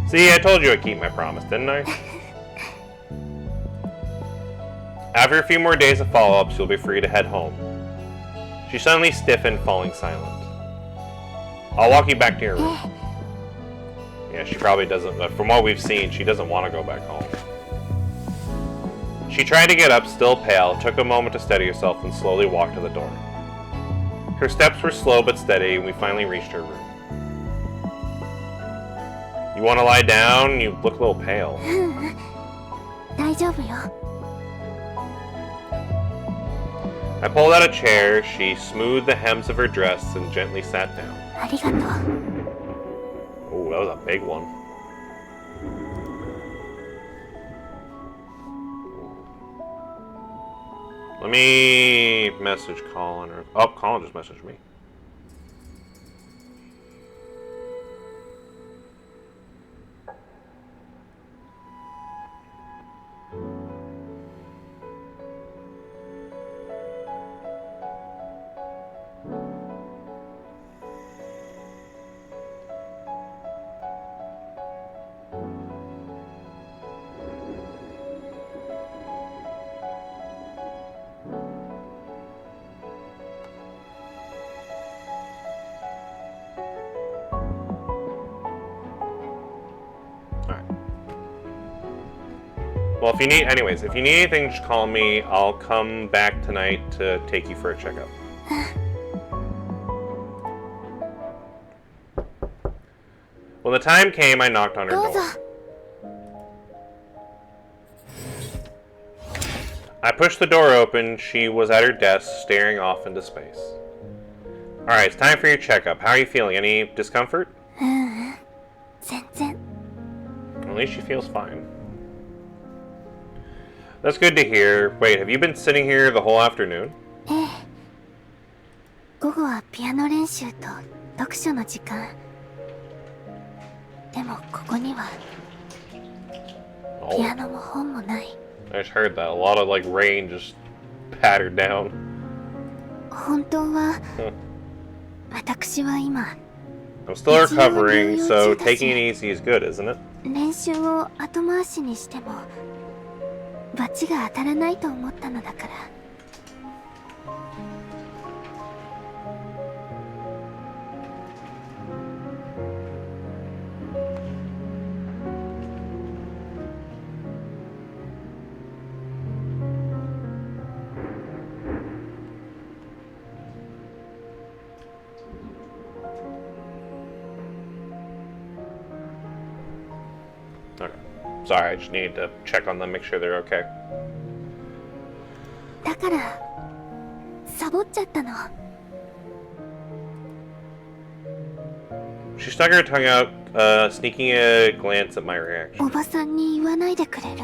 See, I told you I'd keep my promise, didn't I? After a few more days of follow-ups, you'll be free to head home. She suddenly stiffened, falling silent. I'll walk you back to your room. Yeah, she probably doesn't, but from what we've seen, she doesn't want to go back home. She tried to get up, still pale, took a moment to steady herself, and slowly walked to the door. Her steps were slow but steady, and we finally reached her room. You want to lie down? You look a little pale. 大丈夫よ。 I pulled out a chair, she smoothed the hems of her dress, and gently sat down. ありがとう。 Oh, that was a big one. Let me message Colin. Oh, Colin just messaged me. Well, if you need anything, just call me. I'll come back tonight to take you for a checkup. When the time came, I knocked on her どうぞ。 door. I pushed the door open. She was at her desk, staring off into space. Alright, it's time for your checkup. How are you feeling? Any discomfort? 全然。 At least she feels fine. That's good to hear. Wait, have you been sitting here the whole afternoon? ええ。午後はピアノ練習と読書の時間。でもここにはピアノも本もない。 I just heard that. A lot of like rain just pattered down. 本当は私は今 I'm still recovering, so taking it easy is good, isn't it? 練習を後回しにしてもバチが当たらないと思ったのだから。 Okay. Sorry, I just need to check on them, make sure they're okay. だからサボっちゃったの。 She stuck her tongue out, sneaking a glance at my reaction. おばさんに言わないでくれる？ I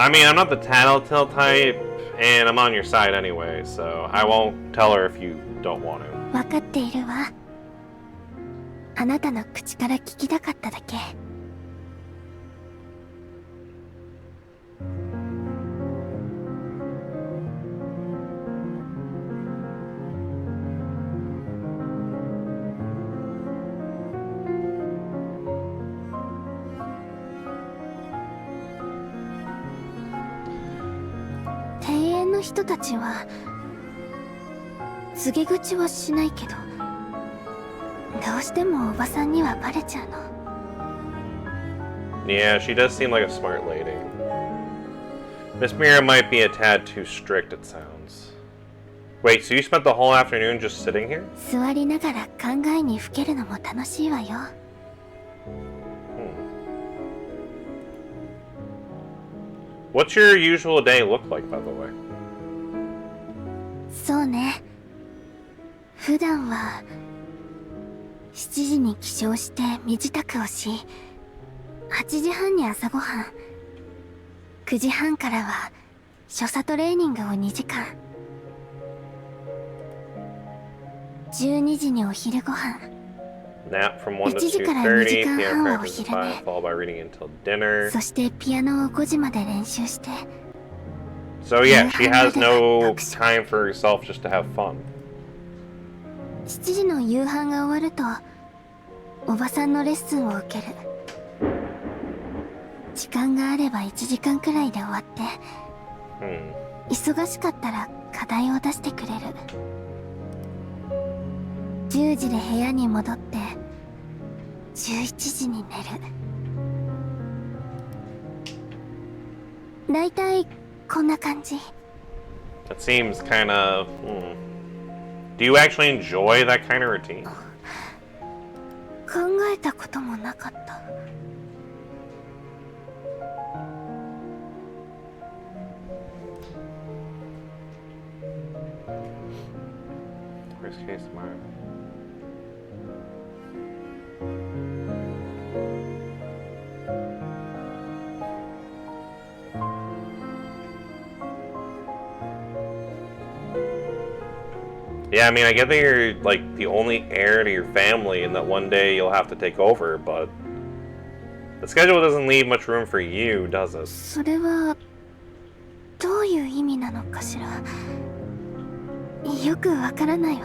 I mean, I'm not the tattletale type, and I'm on your side anyway, so I won't tell her if you don't want to. 分かっているわ。あなたの口から聞きたかっただけ。庭園の人たちは告げ口はしないけど、どうしてもおばさんにはバレちゃうの。 Yeah, she does seem like a smart lady. Miss Mira might be a tad too strict, it sounds. Wait, so you spent the whole afternoon just sitting here? 座りながら考えにふけるのも楽しいわよ。What's your usual day look like, by the way? そうね。普段は7時に起床して身支度をし、8時半に朝ごはん、9時半からは所作トレーニングを2時間、12時にお昼ご飯、 Nap from 1 to 1時から2 2:30, 時間 PM 半をお breakfast 昼 at 寝、 5, followed by reading until dinner. そしてピアノを5時まで練習して、 So yeah, she has no time for herself just to have fun. 7時の夕飯が終わるとおばさんのレッスンを受ける。時間があれば1時間くらいで終わって、忙しかったら課題を出してくれる。10時で部屋に戻って11時に寝る。だいたいこんな感じ。 That seems kind of... Do you actually enjoy that kind of routine? 考えたこともなかった。Worst case scenario. Yeah, I mean, I get that you're, like, the only heir to your family and that one day you'll have to take over, but the schedule doesn't leave much room for you, does it? それはどういう意味なのかしら。よくわからないわ。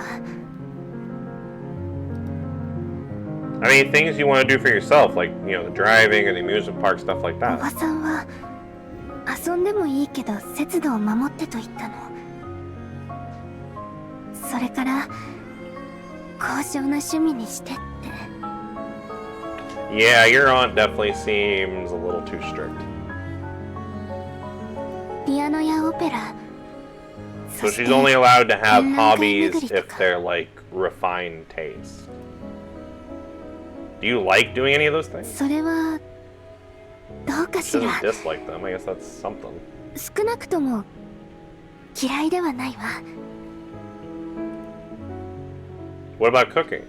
I mean, things you want to do for yourself, like, you know, the driving or the amusement park, stuff like おば that. さんは遊んでもいいけど節度を守ってと言ったの。それから高尚な趣味にしてって。 Yeah, your aunt definitely seems a little too strict. ピアノやオペラ、 So she's only allowed to have hobbies if they're, like, refined taste. Do you like doing any of those things? それはどうか She しら。 doesn't dislike them. I guess that's something. 少なくとも嫌いではないわ。 What about cooking?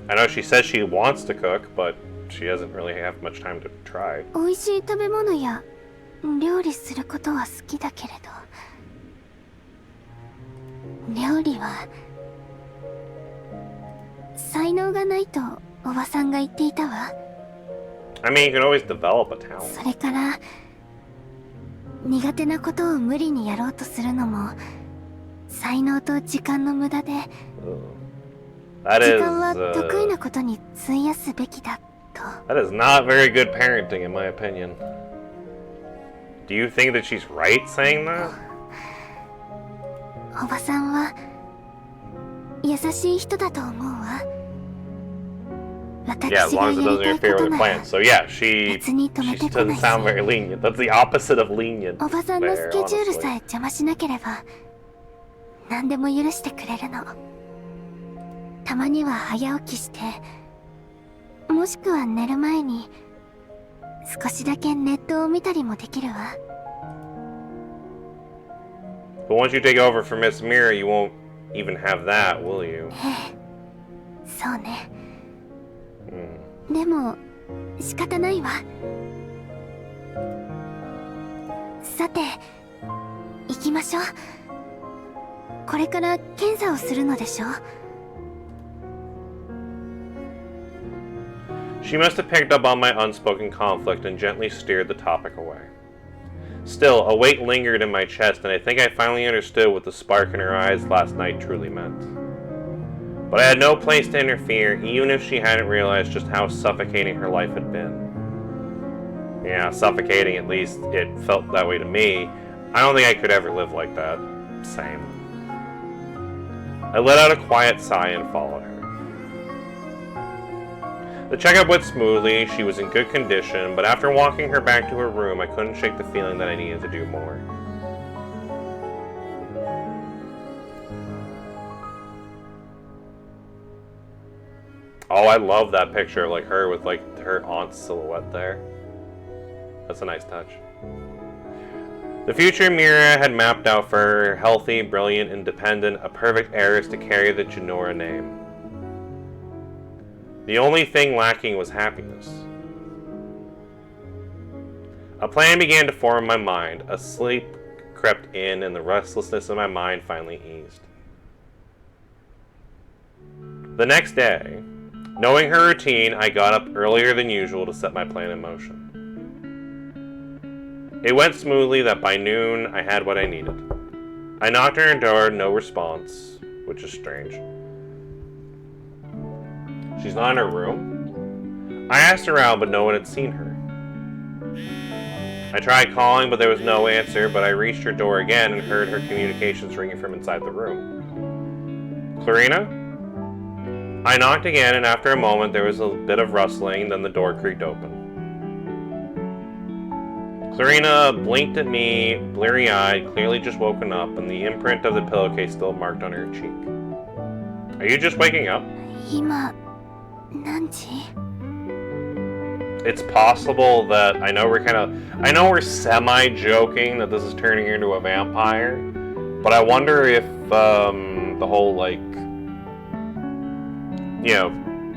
I know she says she wants to cook, but she doesn't really have much time to try. 美味しい食べ物や料理することは好きだけれど、料理は才能がないとおばさんが言っていたわ。 I mean, you can always develop a talent. それから苦手なことを無理にやろうとするのも才能と時間の無駄で、 That 時 is, 間は得意なことに費やすべきだと。 that is not very good parenting, in my opinion. Do you think that she's right saying that? おばさんは優しい人だと思うわ。 Yeah, as 私が long as it や doesn't りたいこ interfere と with the な plan. ら So yeah, she 別に止めてこな doesn't いし、 sound very lenient. That's the opposite of lenient. おばさんのス there, ケジュールさえ honestly. 邪魔しなければ何でも許してくれるの。たまには早起きして、もしくは寝る前に少しだけネットを見たりもできるわ。 But once you take over for Miss Mira, you won't even have that, will you? ええ、そうね。でも仕方ないわ。さて、行きましょう。これから検査をするのでしょう。She must have picked up on my unspoken conflict and gently steered the topic away. Still, a weight lingered in my chest, and I think I finally understood what the spark in her eyes last night truly meant. But I had no place to interfere, even if she hadn't realized just how suffocating her life had been. Yeah, suffocating, at least it felt that way to me. I don't think I could ever live like that. Same. I let out a quiet sigh and followed her. The checkup went smoothly, she was in good condition, but after walking her back to her room, I couldn't shake the feeling that I needed to do more. Oh, I love that picture of like her with like her aunt's silhouette there. That's a nice touch. The future Mira had mapped out for her, healthy, brilliant, independent, a perfect heiress to carry the Jinora name. The only thing lacking was happiness. A plan began to form in my mind. A sleep crept in, and the restlessness of my mind finally eased. The next day, knowing her routine, I got up earlier than usual to set my plan in motion. It went smoothly that by noon I had what I needed. I knocked on her door, no response, which is strange. She's not in her room? I asked around, but no one had seen her. I tried calling, but there was no answer, but I reached her door again and heard her communications ringing from inside the room. Clarina? I knocked again, and after a moment there was a bit of rustling, then the door creaked open. Clarina blinked at me, bleary-eyed, clearly just woken up, and the imprint of the pillowcase still marked on her cheek. Are you just waking up? 今、何時? It's possible that I know we're semi-joking that this is turning her into a vampire, but I wonder if the whole like, you know,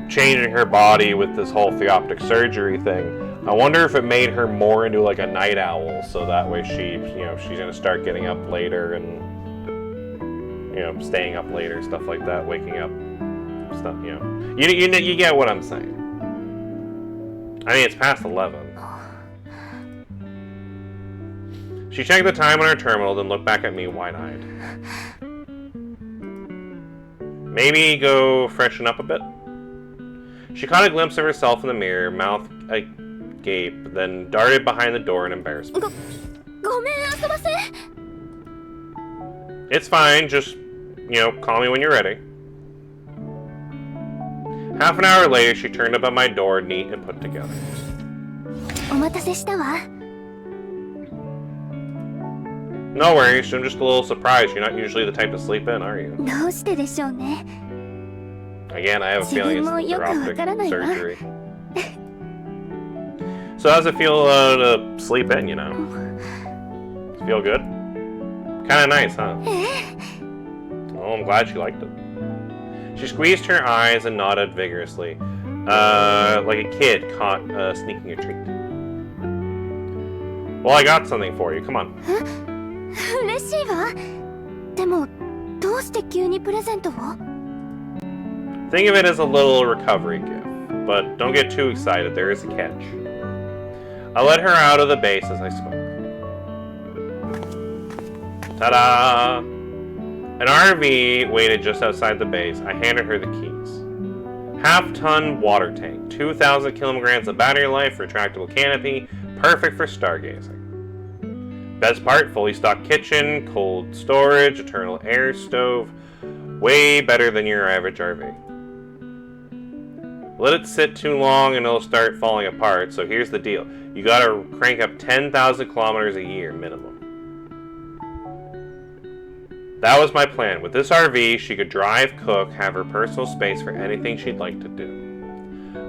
changing her body with this whole theoptic surgery thing, I wonder if it made her more into like a night owl, so that way she's gonna start getting up later and, staying up later, stuff like that, waking up, stuff, you get what I'm saying. I mean, it's past 11. She checked the time on her terminal, then looked back at me wide-eyed. Maybe go freshen up a bit? She caught a glimpse of herself in the mirror, mouth agape, then darted behind the door in embarrassment. ごめん、遊ばせ。 It's fine, just, call me when you're ready. Half an hour later, she turned up at my door, neat and put together. お待たせしたわ。 No worries, I'm just a little surprised. You're not usually the type to sleep in, are you? どうしてでしょうね。 Again, I have a feeling it's 自分もよくわからないわ。 theoptic surgery. So how's it feel to sleep in, Feel good? Kinda nice, huh? Oh, I'm glad she liked it. She squeezed her eyes and nodded vigorously, like a kid caught sneaking a treat. Well, I got something for you. Come on. 嬉しいわ。でも、どうして急にプレゼントを? Think of it as a little recovery gift, but don't get too excited. There is a catch. I let her out of the base as I spoke. Ta-da! An RV waited just outside the base. I handed her the keys. Half-ton water tank, 2,000 kilograms of battery life, retractable canopy, perfect for stargazing. Best part, fully stocked kitchen, cold storage, eternal air stove, way better than your average RV. Let it sit too long and it'll start falling apart, so here's the deal. You gotta crank up 10,000 kilometers a year minimum. That was my plan. With this RV, she could drive, cook, have her personal space for anything she'd like to do.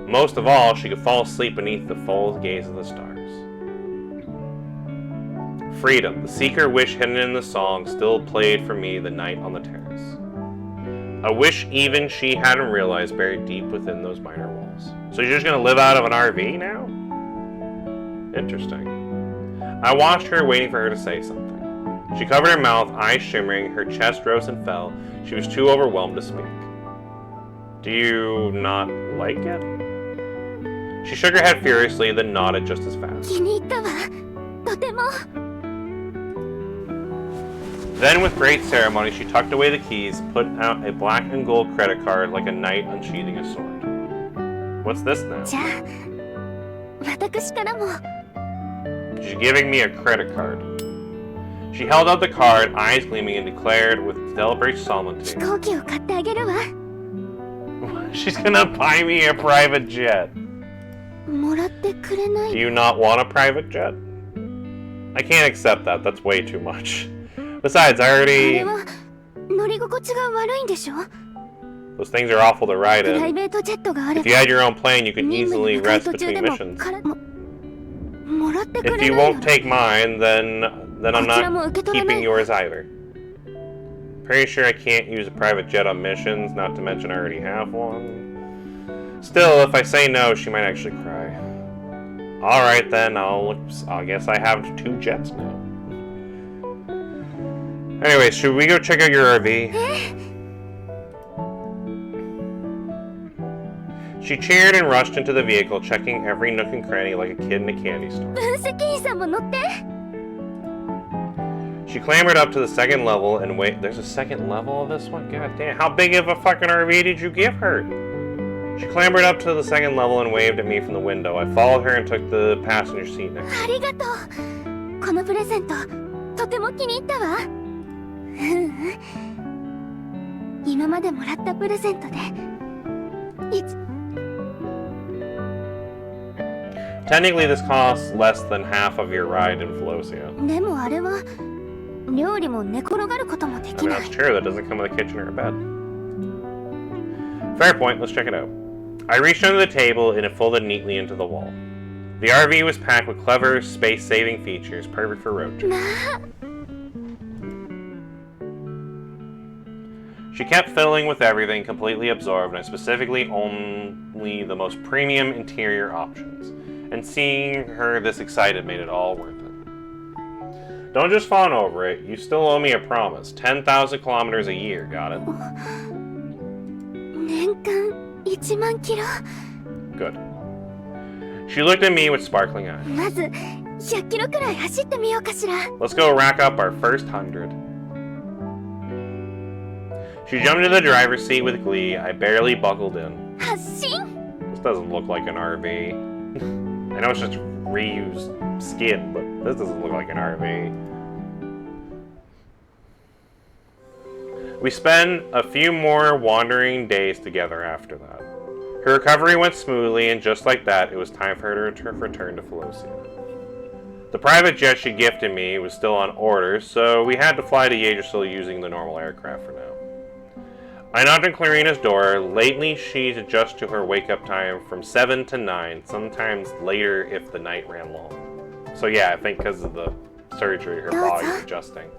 Most of all, she could fall asleep beneath the full gaze of the stars. Freedom, the secret wish hidden in the song, still played for me the night on the terrace. A wish even she hadn't realized buried deep within those minor walls. So you're just gonna live out of an RV now? Interesting. I watched her, waiting for her to say something. She covered her mouth, eyes shimmering, her chest rose and fell. She was too overwhelmed to speak. Do you not like it? She shook her head furiously, then nodded just as fast. 気に入ったわ。とても。 Then, with great ceremony, she tucked away the keys, put out a black and gold credit card like a knight unsheathing a sword. What's this now? じゃあ、私からも。 She's giving me a credit card. She held out the card, eyes gleaming, and declared with deliberate 飛 solemnity, 行機を買ってあげるわ。 She's gonna buy me a private jet. もらってくれない Do you not want a private jet? I can't accept that. That's way too much. Besides, I あれ already... は乗り心地が悪いんでしょ Those things are awful to ride プライ in. ベートジェットがあれ If ば you had your own plane, you could 任務 easily に向かう rest 途中 between でも missions. からもらってくれ If ない you の won't take mine, then I'm こちらも not 受け取れな keeping い yours either. Pretty sure I can't use a private jet on missions, not to mention I already have one. Still, if I say no, she might actually cry. Alright then, I guess I have 2 jets now. Anyway, should we go check out your RV? She cheered and rushed into the vehicle, checking every nook and cranny like a kid in a candy store. 分析員さんも乗って She clambered up to the second level and wait. There's a second level of this one? God damn. How big of a fucking RV did you give her? She clambered up to the second level and waved at me from the window. I followed her and took the passenger seat next. ありがとうこのプレゼントとても気に入ったわ今までもらったプレゼントで Technically, this costs less than half of your ride in Felocia. でもあれは料理も寝転がることもで I き mean, ない that's true. That doesn't come with a kitchen or a bed. Fair point. Let's check it out. I reached under the table and it folded neatly into the wall. The RV was packed with clever, space-saving features, perfect for road trips. まあ She kept fiddling with everything, completely absorbed, and specifically only the most premium interior options. And seeing her this excited made it all worth it. Don't just fawn over it. You still owe me a promise. 10,000 kilometers a year, got it? 年間1万キロ Good. She looked at me with sparkling eyes. まず100キロくらい走ってみようかしら Let's go rack up our first 100. She jumped into the driver's seat with glee. I barely buckled in. 発進 This doesn't look like an RV. I know it's just reused skin, but this doesn't look like an RV. We spent a few more wandering days together after that. Her recovery went smoothly, and just like that, it was time for her to return to Felocia. The private jet she gifted me was still on order, so we had to fly to Yggdrasil using the normal aircraft for now. I knocked on Clarina's door. Lately, she'd adjust to her wake-up time from 7 to 9, sometimes later if the night ran long. So yeah, I think because of the surgery, her body's adjusting.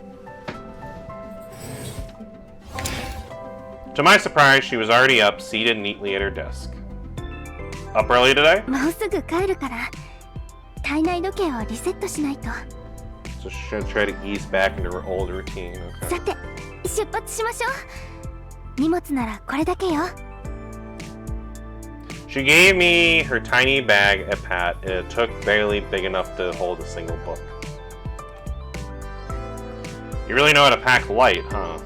To my surprise, she was already up, seated neatly at her desk. Up early today? もうすぐ帰るから体内時計をリセットしないと So she should try to ease back into her old routine. Okay. さて出発しましょう荷物ならこれだけよ She gave me her tiny bag at pat, and it took barely big enough to hold a single book. You really know how to pack light, huh?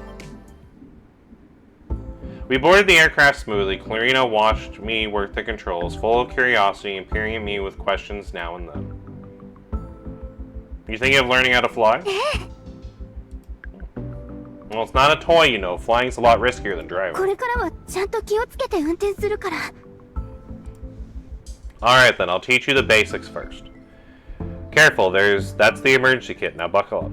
We boarded the aircraft smoothly. Clarina watched me work the controls, full of curiosity and peering at me with questions now and then. You thinking of learning how to fly? Well, it's not a toy, you know. Flying's a lot riskier than こ driving. れからはちゃんと気をつけて運転するから Alright then, I'll teach you the basics first. Careful, that's the emergency kit. Now buckle up.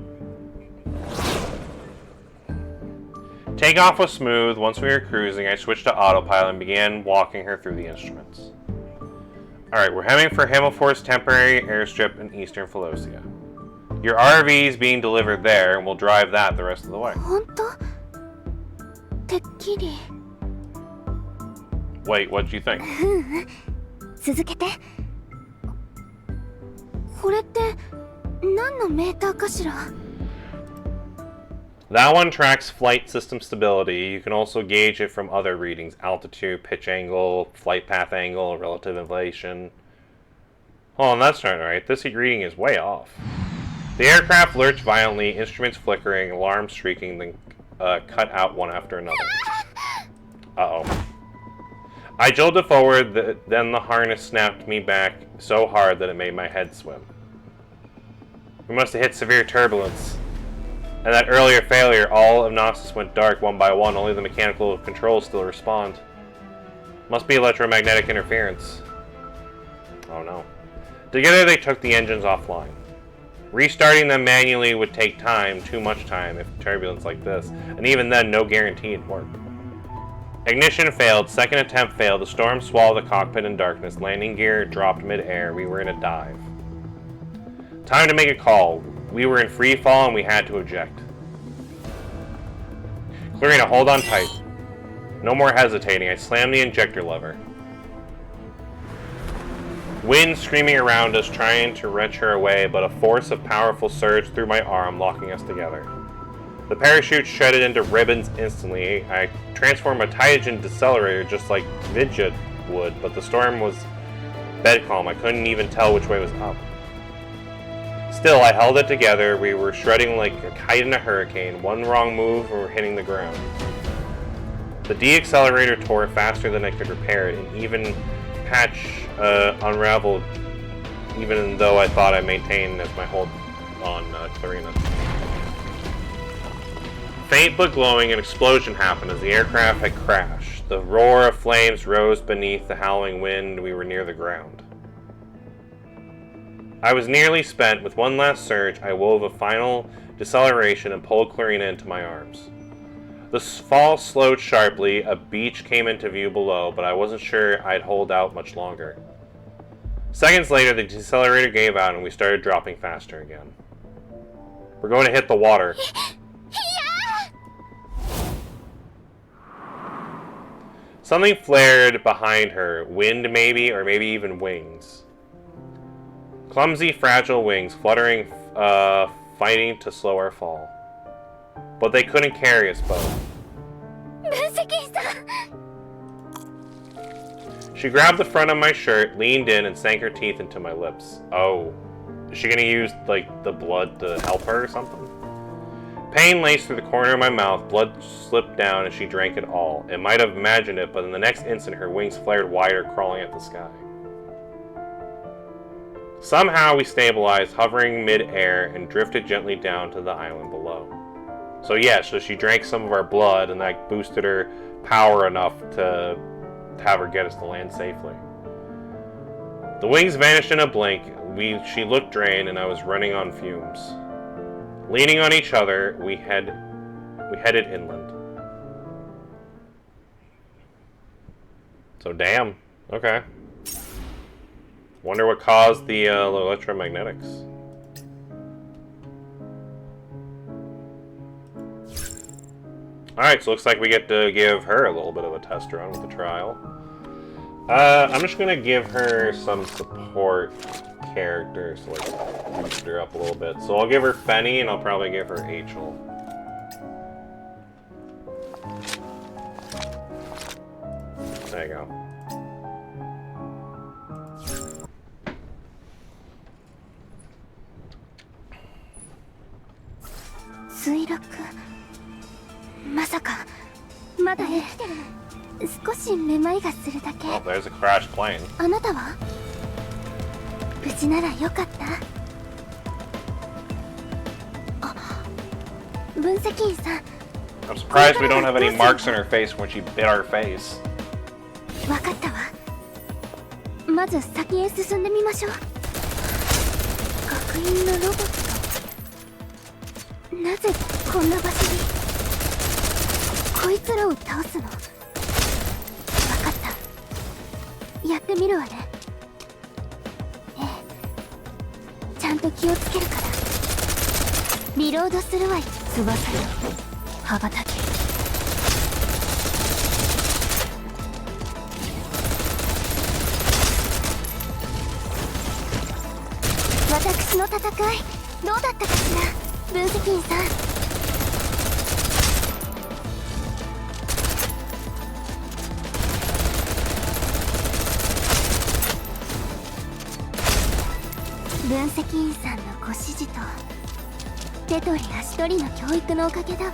Takeoff was smooth. Once we were cruising, I switched to autopilot and began walking her through the instruments. Alright, we're heading for Himmelforce Temporary Airstrip in Eastern Felocia. Your RV is being delivered there, and we'll drive that the rest of the way. 本当てっきり Wait, what'd you think? 続けてこれって何のメーターかしら？ That one tracks flight system stability. You can also gauge it from other readings: altitude, pitch angle, flight path angle, relative inflation. Oh, that's not right. This reading is way off. The aircraft lurched violently, instruments flickering, alarms streaking, then cut out one after another. Uh-oh. I jolted forward, then the harness snapped me back so hard that it made my head swim. We must have hit severe turbulence. And that earlier failure, all of Gnosis went dark one by one, only the mechanical controls still respond. Must be electromagnetic interference. Oh no. Together they took the engines offline. Restarting them manually would take time, too much time, if turbulence like this, and even then no guarantee it'd work. Ignition failed, second attempt failed, the storm swallowed the cockpit in darkness, landing gear dropped mid-air, we were in a dive. Time to make a call. We were in free fall and we had to eject. Clarina, hold on tight. No more hesitating, I slammed the injector lever. Wind screaming around us, trying to wrench her away, but a force of powerful surge through my arm, locking us together. The parachute shredded into ribbons instantly. I transformed a hydrogen decelerator just like Vidya would, but the storm was bed calm. I couldn't even tell which way was up. Still, I held it together. We were shredding like a kite in a hurricane. One wrong move and we're hitting the ground. The deaccelerator tore faster than I could repair it, and even patch unraveled, even though I thought I maintained as my hold on Clarina. Faint but glowing, an explosion happened as the aircraft had crashed. The roar of flames rose beneath the howling wind. We were near the ground. I was nearly spent. With one last surge, I wove a final deceleration and pulled Clarina into my arms. The fall slowed sharply. A beach came into view below, but I wasn't sure I'd hold out much longer. Seconds later, the decelerator gave out and we started dropping faster again. We're going to hit the water. Something flared behind her. Wind maybe, or maybe even wings. Clumsy, fragile wings, fluttering, fighting to slow our fall. But they couldn't carry us both. She grabbed the front of my shirt, leaned in, and sank her teeth into my lips. Oh. Is she gonna use, like, the blood to help her or something? Pain laced through the corner of my mouth, blood slipped down, and she drank it all. It might have imagined it, but in the next instant her wings flared wider, crawling at the sky. Somehow we stabilized, hovering mid-air, and drifted gently down to the island below. So yeah, so she drank some of our blood, and that boosted her power enough to have her get us to land safely. The wings vanished in a blink. She looked drained, and I was running on fumes. Leaning on each other, we headed inland. So damn. Okay. Wonder what caused the electromagnetics. Alright, so looks like we get to give her a little bit of a test run with the trial. I'm just gonna give her some support characters to like boost her up a little bit. So I'll give her Fenny and I'll probably give her Achel. There you go. Oh, there's a crashed plane. あなたは無事ならよかった。あ、分析員さん。 I'm surprised we don't have any marks in her face when she bit our face. わかったわ。まず先へ進んでみましょう。学院のロボット。なぜこんな場所に。こいつらを倒すの。わかった。やってみるわね。ええ。ちゃんと気をつけるから。リロードするわよ。翼よ。羽ばたけ。私の戦いどうだったかしら、分析員さん。分析員さんのご指示と手取り足取りの教育のおかげだわ。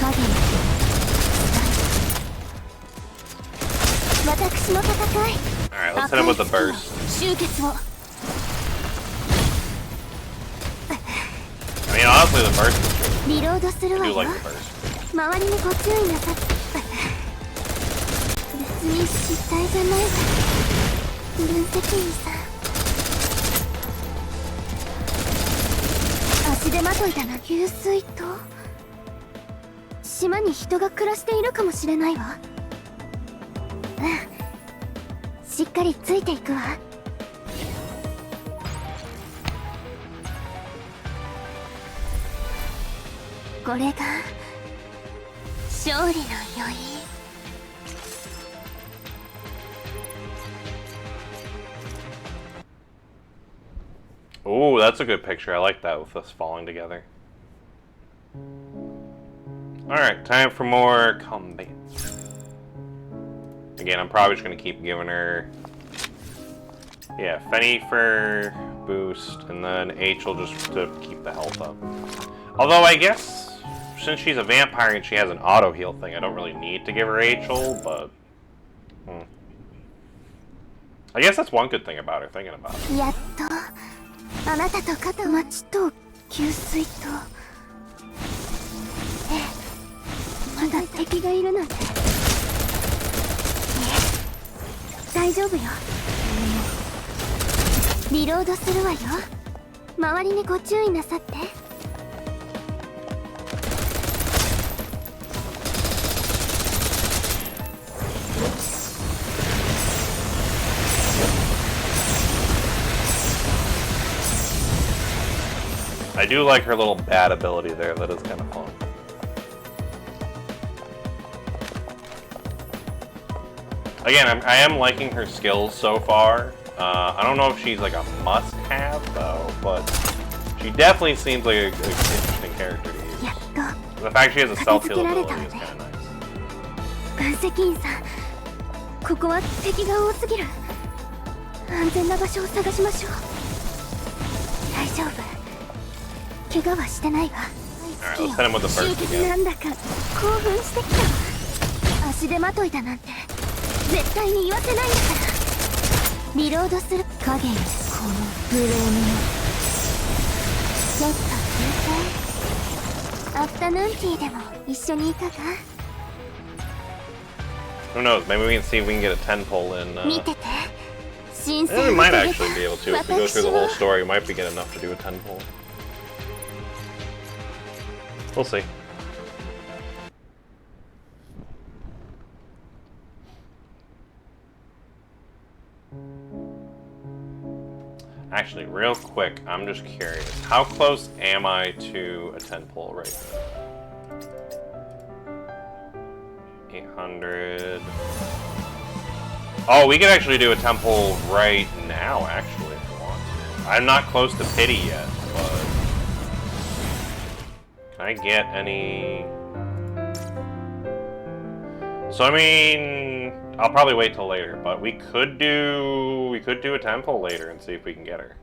影の私の戦い。 Alright, let's hit him with the burst. 終結を。 I mean, honestly, the burst is good. リロードする I わ do よ。 like the burst. 周りにご注意なさって。別に失態じゃないわ。分析員さん。足手まといだな。給水塔。島に人が暮らしているかもしれないわ。うん。しっかりついていくわ。これが勝利の余韻。Ooh, that's a good picture. I like that with us falling together. Alright, time for more combat. Again, I'm probably just going to keep giving her... Yeah, Fenny for boost, and then H will just to keep the health up. Although, I guess, since she's a vampire and she has an auto-heal thing, I don't really need to give her H-ul, but... I guess that's one good thing about her, thinking about it. やっとあなたと肩町と給水と。ええ、まだ敵がいるなんて。大丈夫よ。リロードするわよ。周りにご注意なさって。I do like her little bat ability there. That is kind of fun. Again, I am liking her skills so far. I don't know if she's like a must-have though, but she definitely seems like an interesting character to use. The fact she has a self-heal ability is kind of nice. 分析員さん、ここは敵が多すぎる。安全な場所を探しましょう。大丈夫。怪我はしてないわ。Alright, let's hit him with the burst 終結 again. なんだか興奮してきたわ。足手まといだなんて絶対に言わせないんだから。リロードする。影よ、このブレームをちょっと聞いて。アフタヌーンティーでも一緒にいかが？ Who knows? Maybe we can see if we can get a 10 pull in. 見てて。新 We 鮮 might な actually be able to. If we go through the whole story, we might be get enough to do a 10 pull. We'll see. Actually, real quick, I'm just curious. How close am I to a 10 pull right now? 800. Oh, we could actually do a 10 pull right now, actually, if we want to. I'm not close to pity yet, but... Can I get any... So, I mean... I'll probably wait till later, but we could do a 10 pull later and see if we can get her.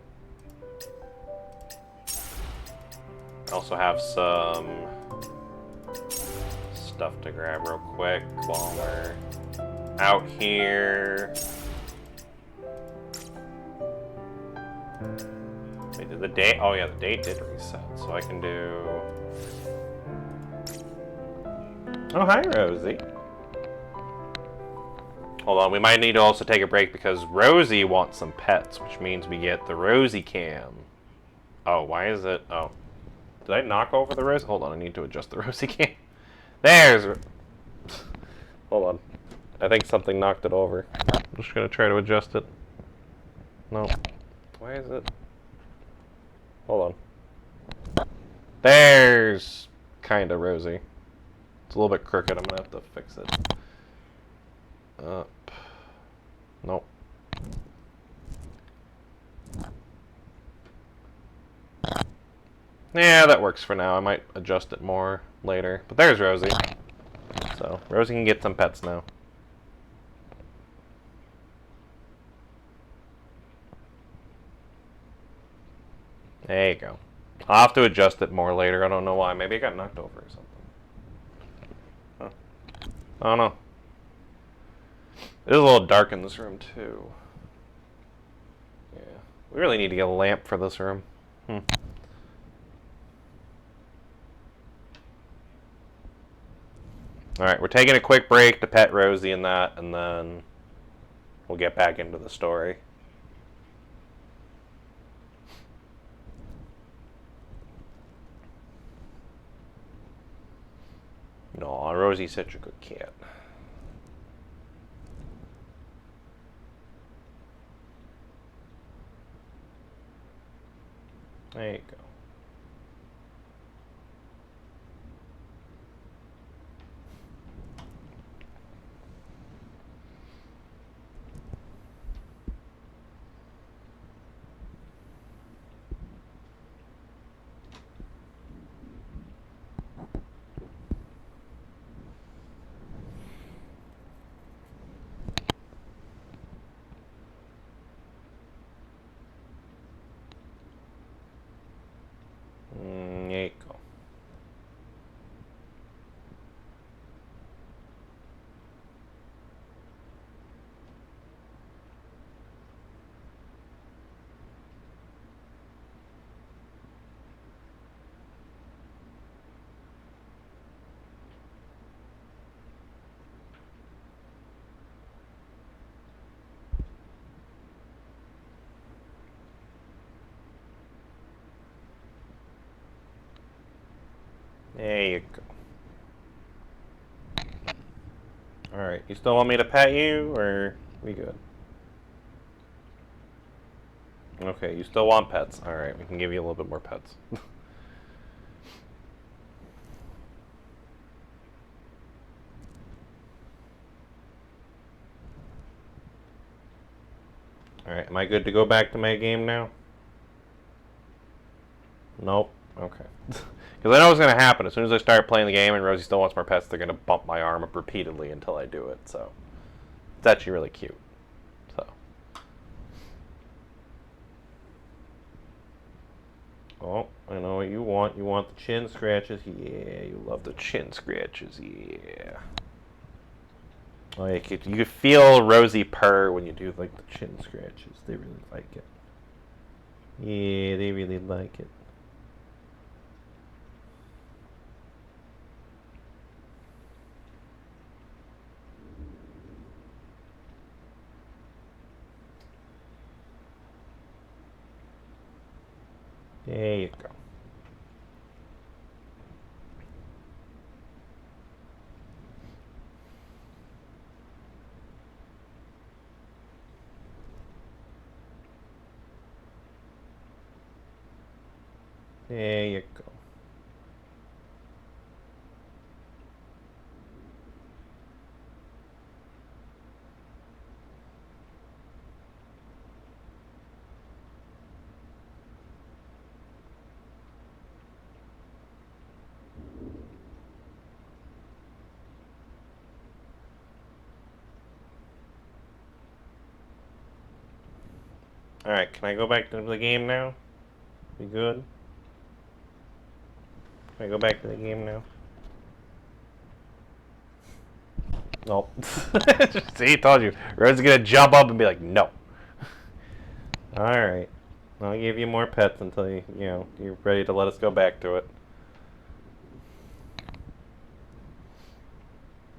I also have some stuff to grab real quick while we're out here. Wait, did the date? Oh yeah, the date did reset, so I can do... Oh, hi, Rosie. Hold on, we might need to also take a break because Rosie wants some pets, which means we get the Rosie cam. Oh, why is it? Oh. Did I knock over the Rosie? Hold on, I need to adjust the Rosie cam. There's... Hold on. I think something knocked it over. I'm just gonna try to adjust it. No. Why is it? Hold on. There's... kinda Rosie. It's a little bit crooked. I'm gonna have to fix it. Up. Nope. Yeah, that works for now. I might adjust it more later. But there's Rosie. So, Rosie can get some pets now. There you go. I'll have to adjust it more later. I don't know why. Maybe it got knocked over or something. Huh. I don't know. It is a little dark in this room, too. Yeah. We really need to get a lamp for this room. Alright, we're taking a quick break to pet Rosie and that, and then we'll get back into the story. No, Rosie's such a good cat. There you go. There you go. There you go. Alright, you still want me to pet you, or we good? Okay, you still want pets. Alright, we can give you a little bit more pets. Alright, am I good to go back to my game now? Nope. Okay. Because I know what's going to happen. As soon as I start playing the game and Rosie still wants more pets, they're going to bump my arm up repeatedly until I do it. So, it's actually really cute. So. Oh, I know what you want. You want the chin scratches? Yeah, you love the chin scratches. Yeah. Oh, you could feel Rosie purr when you do, like, the chin scratches. They really like it. Yeah, they really like it. There you go. There you go. Alright, can I go back to the game now? We good? Can I go back to the game now? Nope. See, I told you. Rose's gonna jump up and be like, no. Alright. I'll give you more pets until you're ready to let us go back to it.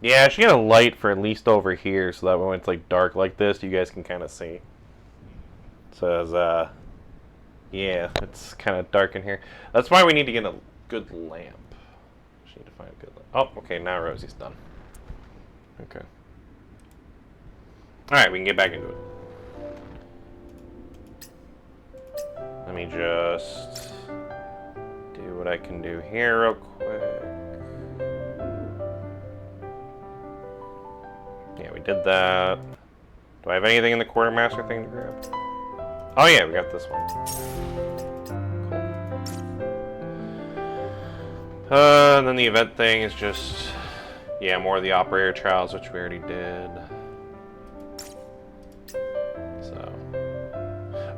Yeah, I should get a light for at least over here so that when it's like dark like this, you guys can kind of see. So, yeah, it's kind of dark in here. That's why we need to get a good lamp. Just need to find a good lamp. Oh, okay, now Rosie's done. Okay. Alright, we can get back into it. Let me just do what I can do here real quick. did that. Do I have anything in the quartermaster thing to grab? Oh yeah, we got this one. Cool. And then the event thing is just, yeah, more of the operator trials, which we already did. So.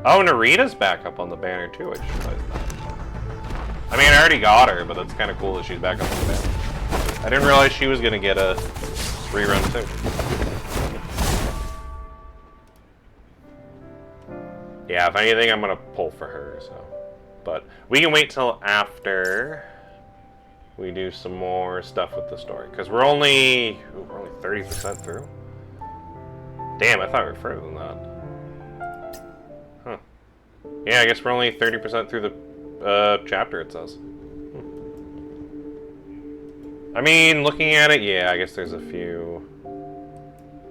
Oh, Narita's back up on the banner too, I just realized that. I mean, I already got her, but that's kind of cool that she's back up on the banner. I didn't realize she was gonna get a rerun too. Yeah, if anything, I'm gonna pull for her, so. But we can wait till after we do some more stuff with the story, because we're only 30% through. Damn, I thought we were further than that. Huh. Yeah, I guess we're only 30% through the chapter, it says. I mean, looking at it, yeah, I guess there's a few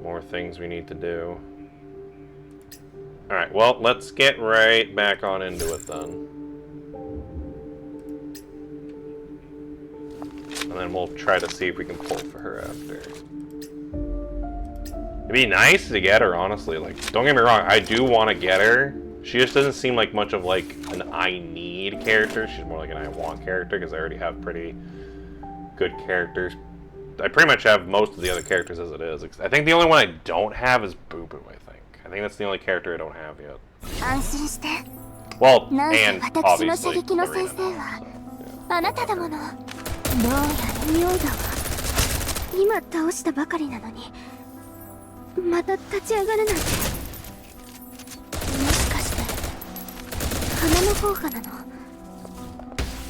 more things we need to do. Alright, well, let's get right back on into it then. And then we'll try to see if we can pull for her after. It'd be nice to get her, honestly. Like, don't get me wrong, I do want to get her. She just doesn't seem like much of like an I need character. She's more like an I want character, because I already have pretty good characters. I pretty much have most of the other characters as it is. I think the only one I don't have is Boo Boo, I think. I think that's the only character I don't have yet. Well, and obviously Lorena. So, yeah. あなただもの。どうやら妙だわ。今倒したばかりなのに、また立ち上がるなんて。もしかして、花の効果なの？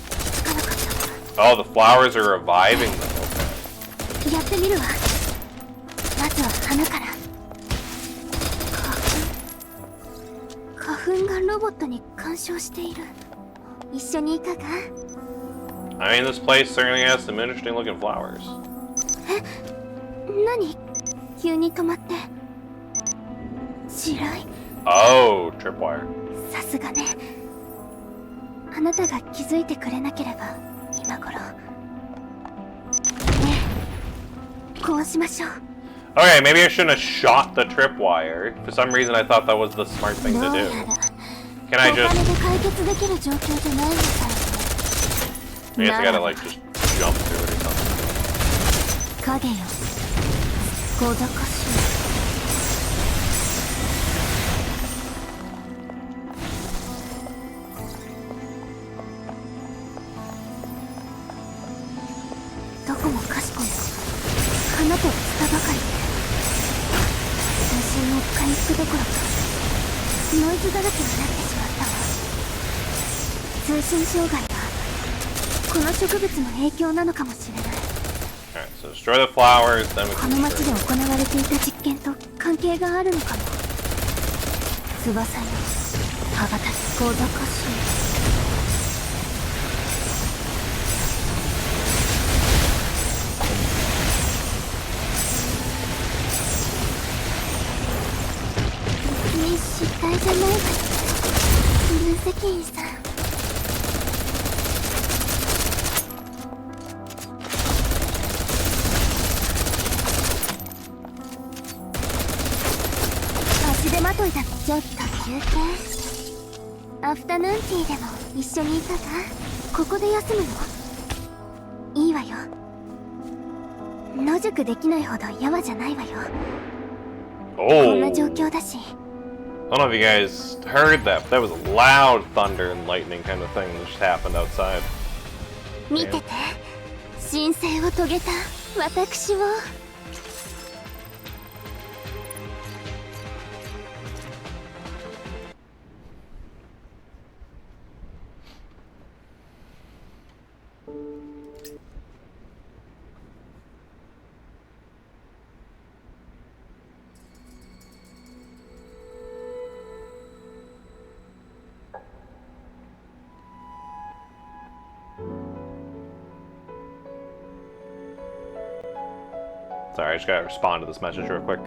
つかなかったわ。Oh, the flowers are reviving them. Okay. やってみるわ。まずは花から。花粉がロボットに干渉している。一緒にいかが？ I mean, this place certainly has some interesting looking flowers. え、何？急に止まって。地雷？ Oh, tripwire. さすがね。あなたが気づいてくれなければ今頃。ねえ、こうしましょう。 Okay, maybe I shouldn't have shot the tripwire. For some reason, I thought that was the smart thing to do. Can I just? I guess I gotta like just jump through it or something. どこもかしこも花とツタばかりで通信の回復どころかノイズだらけになってしまったわ。通信障害はこの植物の影響なのかもしれない。 Alright, so destroy the flowers, then we こ can の町で destroy 行われていた実験と関係があるのかも。翼よ羽ばたき小賢しい。 失態じゃないわよ。分析員さん。足手まといだ。ちょっと休憩。アフタヌーンティーでも一緒にいたか？ここで休むの？いいわよ。野宿できないほどやわじゃないわよ。こんな状況だし。 I don't know if you guys heard that, but that was a loud thunder and lightning kind of thing that just happened outside. 見てて、神聖を遂げた私を。Sorry, I just gotta respond to this message real quick.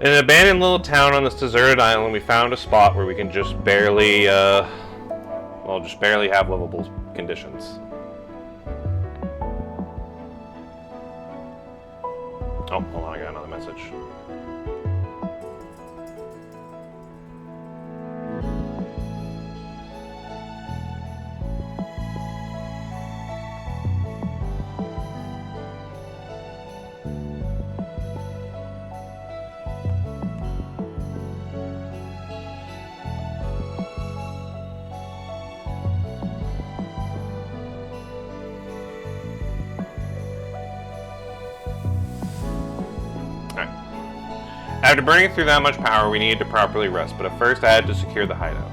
In an abandoned little town on this deserted island, we found a spot where we can just barely, have livable conditions. Oh, hold on, I got another message. After burning through that much power, we needed to properly rest, but at first I had to secure the hideout.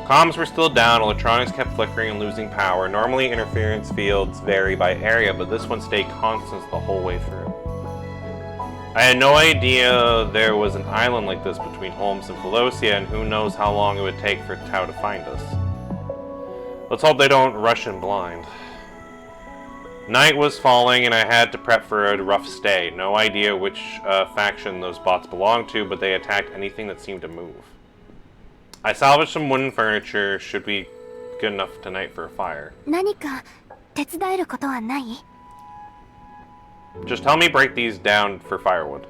Comms were still down, electronics kept flickering and losing power. Normally interference fields vary by area, but this one stayed constant the whole way through. I had no idea there was an island like this between Holmes and Pelosia, and who knows how long it would take for Tau to find us. Let's hope they don't rush in blind. Night was falling, and I had to prep for a rough stay. No idea which faction those bots belonged to, but they attacked anything that seemed to move. I salvaged some wooden furniture. Should be good enough tonight for a fire. 何か手伝えることはない？ Just help me break these down for firewood.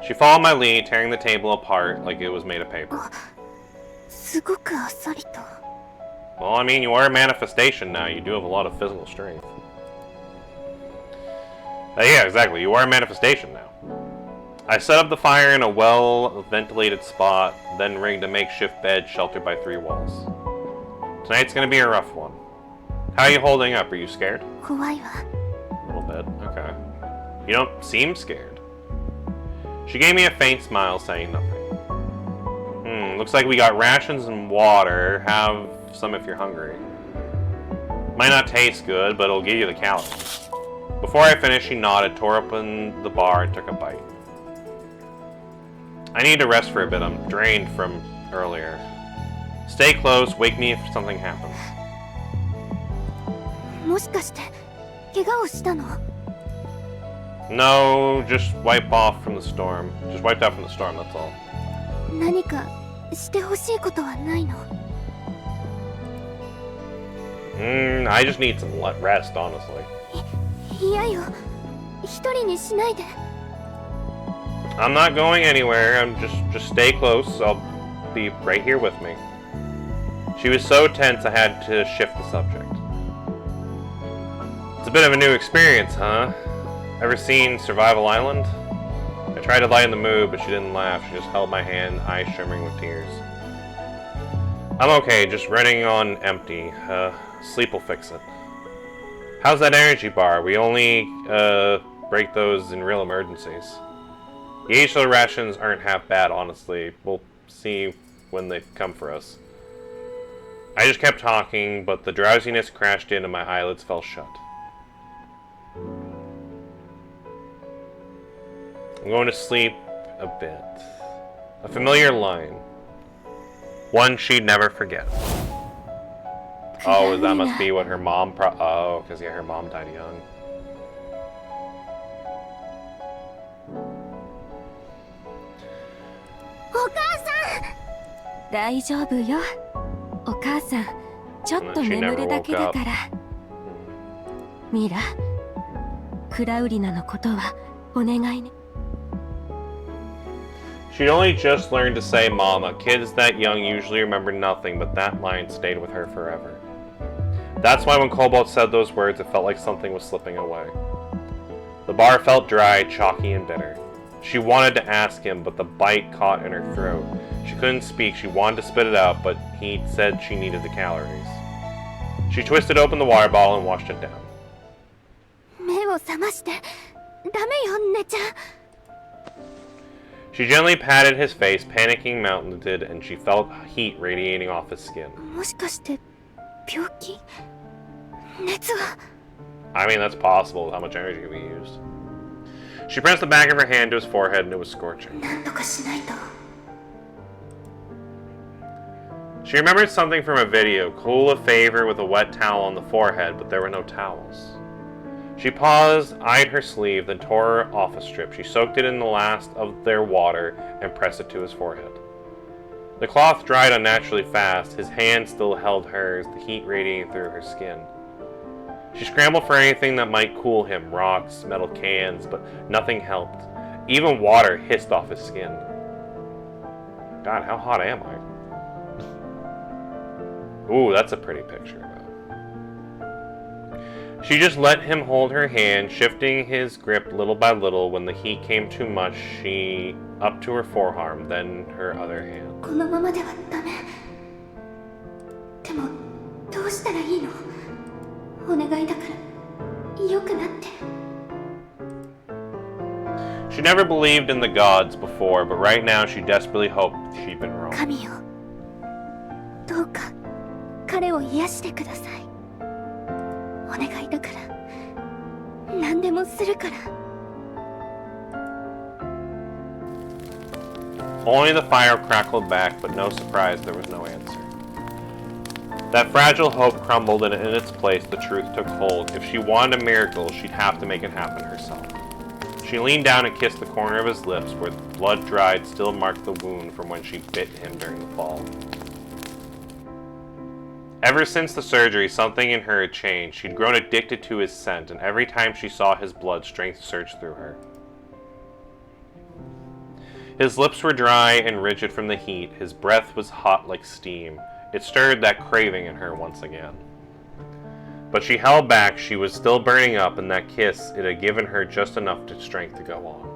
She followed my lead, tearing the table apart like it was made of paper. すごくあっさりと。 Well, I mean, you are a manifestation now. You do have a lot of physical strength. Yeah, exactly. You are a manifestation now. I set up the fire in a well-ventilated spot, then rigged a makeshift bed sheltered by 3 walls. Tonight's gonna be a rough one. How are you holding up? Are you scared? 怖いわ。 A little bit. Okay. You don't seem scared. She gave me a faint smile, saying nothing. Looks like we got rations and water. Have some if you're hungry. Might not taste good, but it'll give you the calories. Before I finished, she nodded, tore open the bar, and took a bite. I need to rest for a bit. I'm drained from earlier. Stay close. Wake me if something happens. もしかして怪我をしたの？ No, just wipe off from the storm. Just wiped out from the storm, that's all. 何かしてほしいことはないの？ I just need some rest, honestly. いやよ、一人にしないで。 I'm not going anywhere. I'm just stay close. I'll be right here with me. She was so tense I had to shift the subject. It's a bit of a new experience, huh? Ever seen Survival Island? I tried to lighten the mood, but she didn't laugh. She just held my hand, eyes shimmering with tears. I'm okay, just running on empty. Sleep will fix it. How's that energy bar? We only break those in real emergencies. The HL rations aren't half bad, honestly. We'll see when they come for us. I just kept talking, but the drowsiness crashed in and my eyelids fell shut. I'm going to sleep a bit. A familiar line. One she'd never forget. Oh, that must be what her mom oh, because yeah, her mom died young. お母さん。大丈夫よ。お母さん、ちょっと眠るだけだから。ミラ、クラウリナのことはお願いね。 She'd only just learned to say mama. Kids that young usually remember nothing, but that line stayed with her forever. That's why when Cobalt said those words, it felt like something was slipping away. The bar felt dry, chalky, and bitter. She wanted to ask him, but the bite caught in her throat. She couldn't speak. She wanted to spit it out, but he said she needed the calories. She twisted open the water bottle and washed it down. 目を覚まして。ダメよ、寝ちゃう。 She gently patted his face, panicking mounted, and she felt heat radiating off his skin. もしかして病気？熱は？ I mean, that's possible with how much energy we used. She pressed the back of her hand to his forehead and it was scorching. なんとかしないと。 She remembered something from a video. Cool a favor with a wet towel on the forehead, but there were no towels. She paused, eyed her sleeve, then tore off a strip. She soaked it in the last of their water and pressed it to his forehead. The cloth dried unnaturally fast. His hand still held hers, the heat radiating through her skin. She scrambled for anything that might cool him, rocks, metal cans, but nothing helped. Even water hissed off his skin. God, how hot am I? Ooh, that's a pretty picture. She just let him hold her hand, shifting his grip little by little. When the heat came too much, she up to her forearm, then her other hand. このままではダメ。でもどうしたらいいの？お願いだから良くなって。She never believed in the gods before, but right now she desperately hoped she'd been wrong. 神よ、どうか彼を癒してください。お願いだから何でもするから。 Only the fire crackled back, but no surprise, there was no answer. That fragile hope crumbled, and in its place the truth took hold. If she wanted a miracle, she'd have to make it happen herself. She leaned down and kissed the corner of his lips, where blood dried still marked the wound from when she bit him during the fall. Ever since the surgery, something in her had changed. She'd grown addicted to his scent, and every time she saw his blood, strength surged through her. His lips were dry and rigid from the heat. His breath was hot like steam. It stirred that craving in her once again. But she held back. She was still burning up, and that kiss, it had given her just enough strength to go on.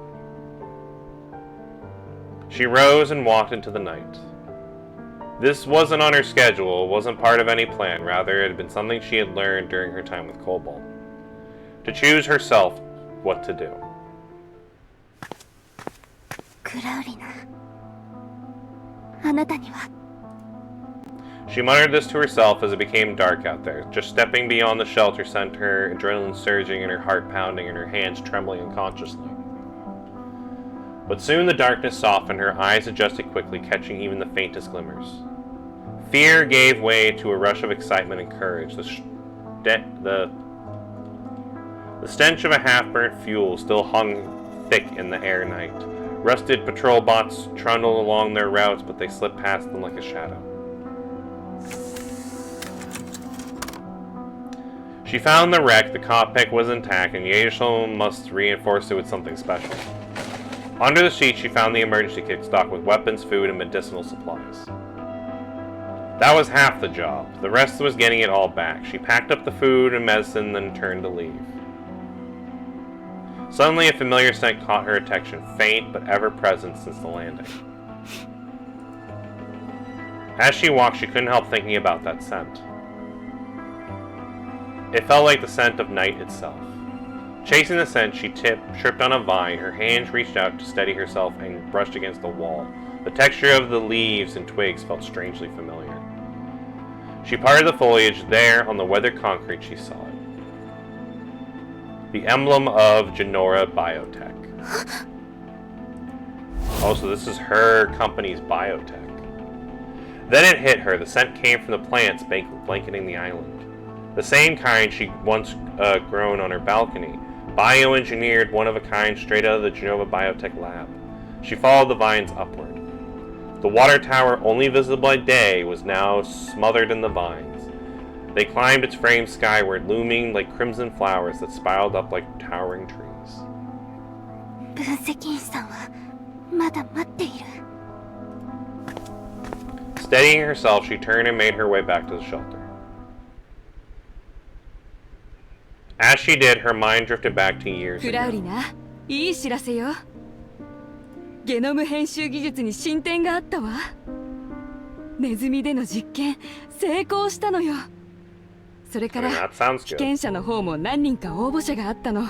She rose and walked into the night. This wasn't on her schedule, wasn't part of any plan. Rather, it had been something she had learned during her time with Cobalt. To choose herself what to do. クラウリナ、あなたには。 She muttered this to herself as it became dark out there. Just stepping beyond the shelter sent her adrenaline surging and her heart pounding and her hands trembling unconsciously. But soon the darkness softened, her eyes adjusted quickly, catching even the faintest glimmers. Fear gave way to a rush of excitement and courage. The stench of a half-burnt fuel still hung thick in the air night. Rusted patrol bots trundled along their routes, but they slipped past them like a shadow. She found the wreck. The cockpit was intact, and Yaeso must reinforce it with something special. Under the seat, she found the emergency kit stocked with weapons, food, and medicinal supplies. That was half the job. The rest was getting it all back. She packed up the food and medicine, then turned to leave. Suddenly, a familiar scent caught her attention, faint but ever present since the landing. As she walked, she couldn't help thinking about that scent. It felt like the scent of night itself. Chasing the scent, she tripped on a vine. Her hands reached out to steady herself and brushed against the wall. The texture of the leaves and twigs felt strangely familiar. She parted the foliage. There, on the weathered concrete, she saw it. The emblem of Genora Biotech. Oh, so this is her company's biotech. Then it hit her. The scent came from the plants blanketing the island. The same kind she'd once grown on her balcony. Bioengineered, one of a kind, straight out of the Genova Biotech lab. She followed the vines upward. The water tower, only visible by day, was now smothered in the vines. They climbed its frame skyward, looming like crimson flowers that spiraled up like towering trees. 分析員さんはまだ待っている。 Steadying herself, she turned and made her way back to the shelter. As she did, her mind drifted back to years クラウリ ago. ナ、いい知らせよ。ゲノム編集技術に進展があったわ。ネズミでの実験成功したのよ。それか I mean, ら that sounds 被 good. 験者の方も何人か応募者があったの。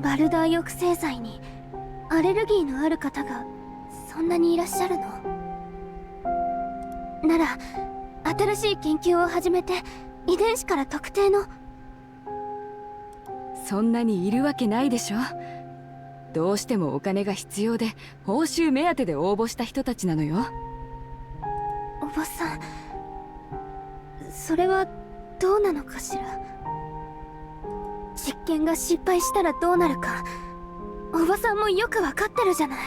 バルダー抑制剤にアレルギーのある方がそんなにいらっしゃるの？なら新しい研究を始めて遺伝子から特定の。そんなにいるわけないでしょ。どうしてもお金が必要で報酬目当てで応募した人たちなのよ。おばさん、それはどうなのかしら。実験が失敗したらどうなるかおばさんもよくわかってるじゃない。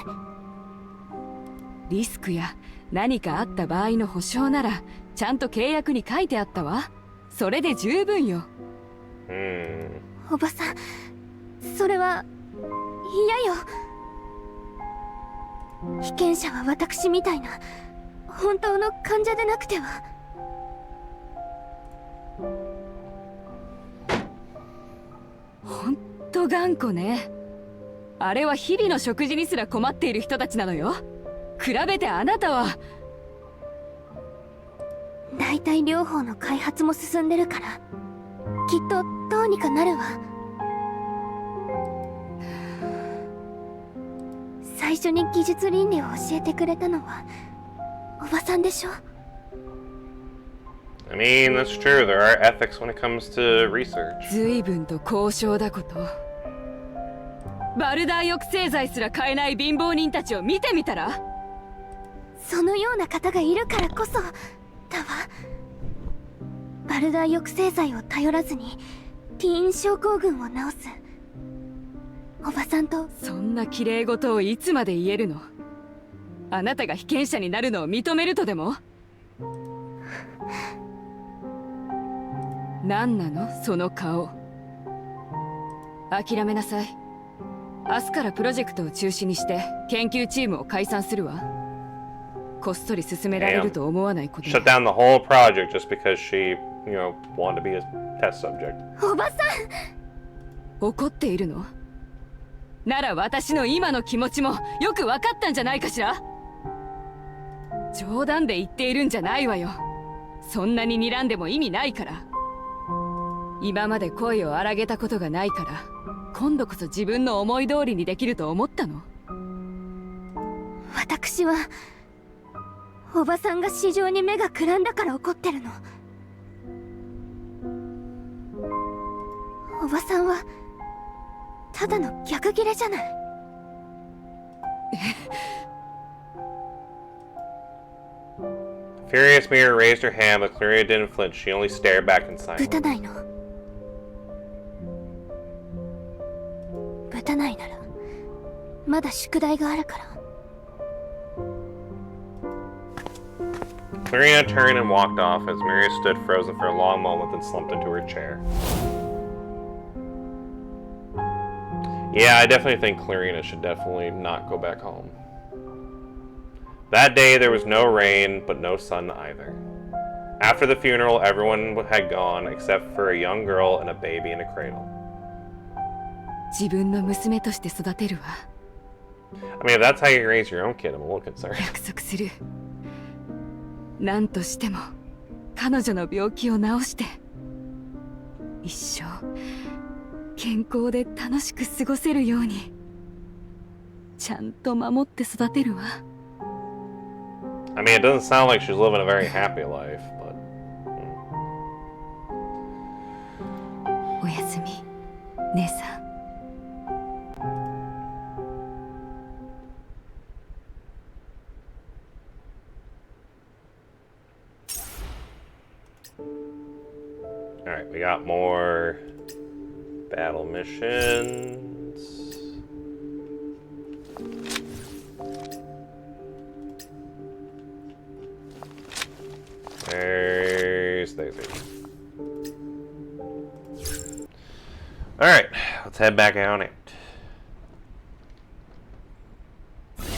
リスクや何かあった場合の保証ならちゃんと契約に書いてあったわ。それで十分よ。おばさん、それは嫌よ。被験者は私みたいな本当の患者でなくては。ほんと頑固ね。あれは日々の食事にすら困っている人たちなのよ。比べてあなたは。代替療法の開発も進んでるからきっとどうにかなるわ。最初に技術倫理を教えてくれたのはおばさんでしょ。 I mean, that's true. There are ethics when it comes to research. 随分と高尚だこと。バルダー抑制剤すら買えない貧乏人たちを見てみたら。そのような方がいるからこそだわ。バルダー抑制剤を頼らずにティーン症候群を治すおばさんと。そんな綺麗事をいつまで言えるの。あなたが被験者になるのを認めるとでも。何なのその顔。諦めなさい。明日からプロジェクトを中止にして研究チームを解散するわ。こっそり進められると思わないこと。 Shut down the whole project just because she, wanted to be a test subject. おばさん、怒っているのなら私の今の気持ちもよく分かったんじゃないかしら。冗談で言っているんじゃないわよ。そんなに睨んでも意味ないから。今まで声を荒げたことがないから今度こそ自分の思い通りにできると思ったの。私はおばさんが市場に目がくらんだから怒ってるの。おばさんはただの逆ギレじゃない。Furious Mirror raised her hand, but Claria didn't flinch. She only stared back in ぶ silence. たないの。ぶたないならまだ宿題があるから。 Claria turned and walked off as Miria stood frozen for a long moment, then slumped into her chair. Yeah, I definitely think Clarina should definitely not go back home. That day there was no rain, but no sun either. After the funeral, everyone had gone except for a young girl and a baby in a cradle. 自分の娘として育てるわ。 I mean, if that's how you raise your own kid, I'm a little concerned. 約束する。何としても彼女の病気を治して一生健康で楽しく過ごせるようにちゃんと守って育てるわ。 I mean, it doesn't sound like she's living a very happy life, but... おやすみ、姉さん。 Alright, we got more battle missions. There's Daisy. Alright, let's head back on it.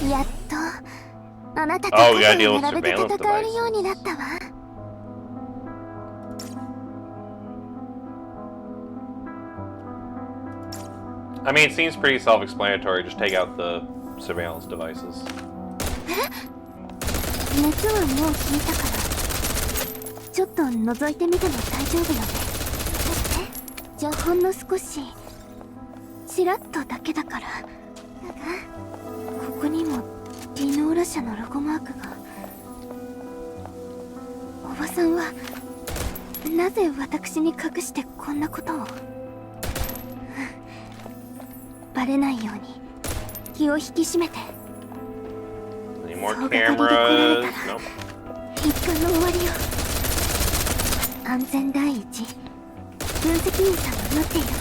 やっとあなたと Oh, we gotta 肩 deal を with 並べて surveillance 戦えるようにな devices. ったわ。 I mean, it seems pretty self-explanatory. Just take out the surveillance devices. 熱はもう引いたからちょっと覗いてみても大丈夫よね。じゃあほんの少しちらっとだけだから。ここにもディノーラ社のロゴマークが。おばさんはなぜ私に隠してこんなことを。バレないように気を引き締めて。 Any more cameras? Nope. 一巻の終わりよ。安全第一。分析員さんが待っているわ。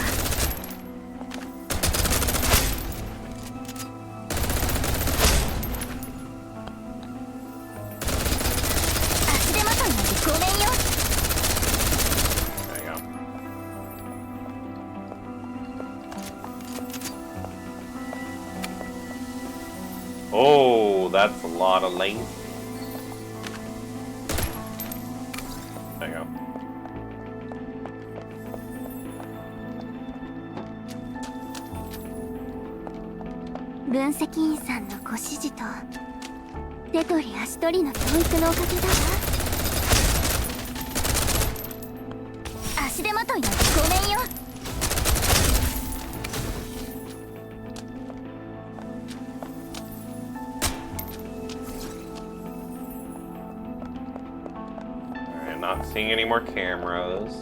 Oh, that's a lot of length. There you go. 分析員さんのご指示と手取り足取りの教育のおかげだわ。足手まといなんてごめんよ。Alright, not seeing any more cameras.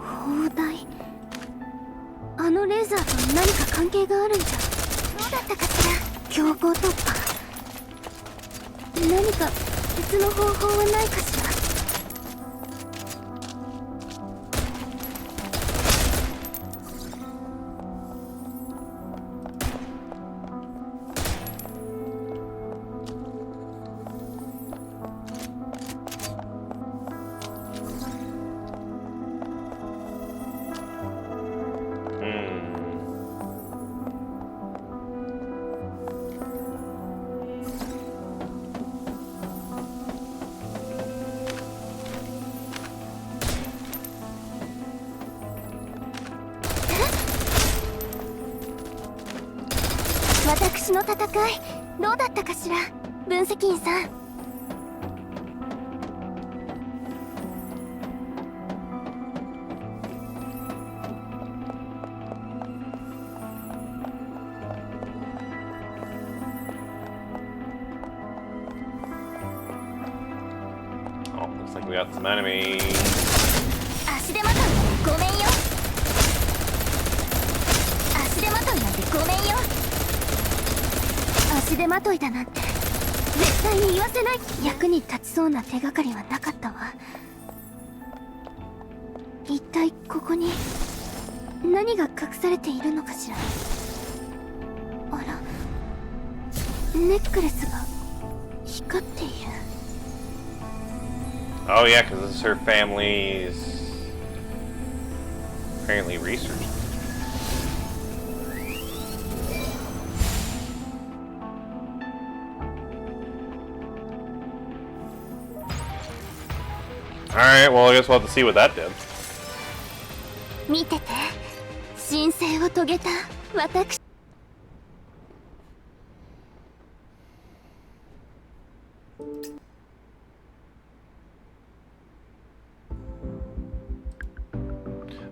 砲台、あのレーザーと何か関係があるんじゃ。どうだったかしら。強行突破、何か別の方法はないかしら。私の戦いどうだったかしら、分析員さん。Oh, looks like we got some enemies. 足手まといなんてごめんよ。足手まといなんてごめんよ。足手まといだなんて絶対に言わせない。役に立ちそうな手がかりはなかったわ。一体ここに何が隠されているのかしら。あら、ネックレスが光っている。 Oh yeah, because this is her family's apparently research. Alright, well I guess we'll have to see what that did. 見てて、神聖を遂げた私。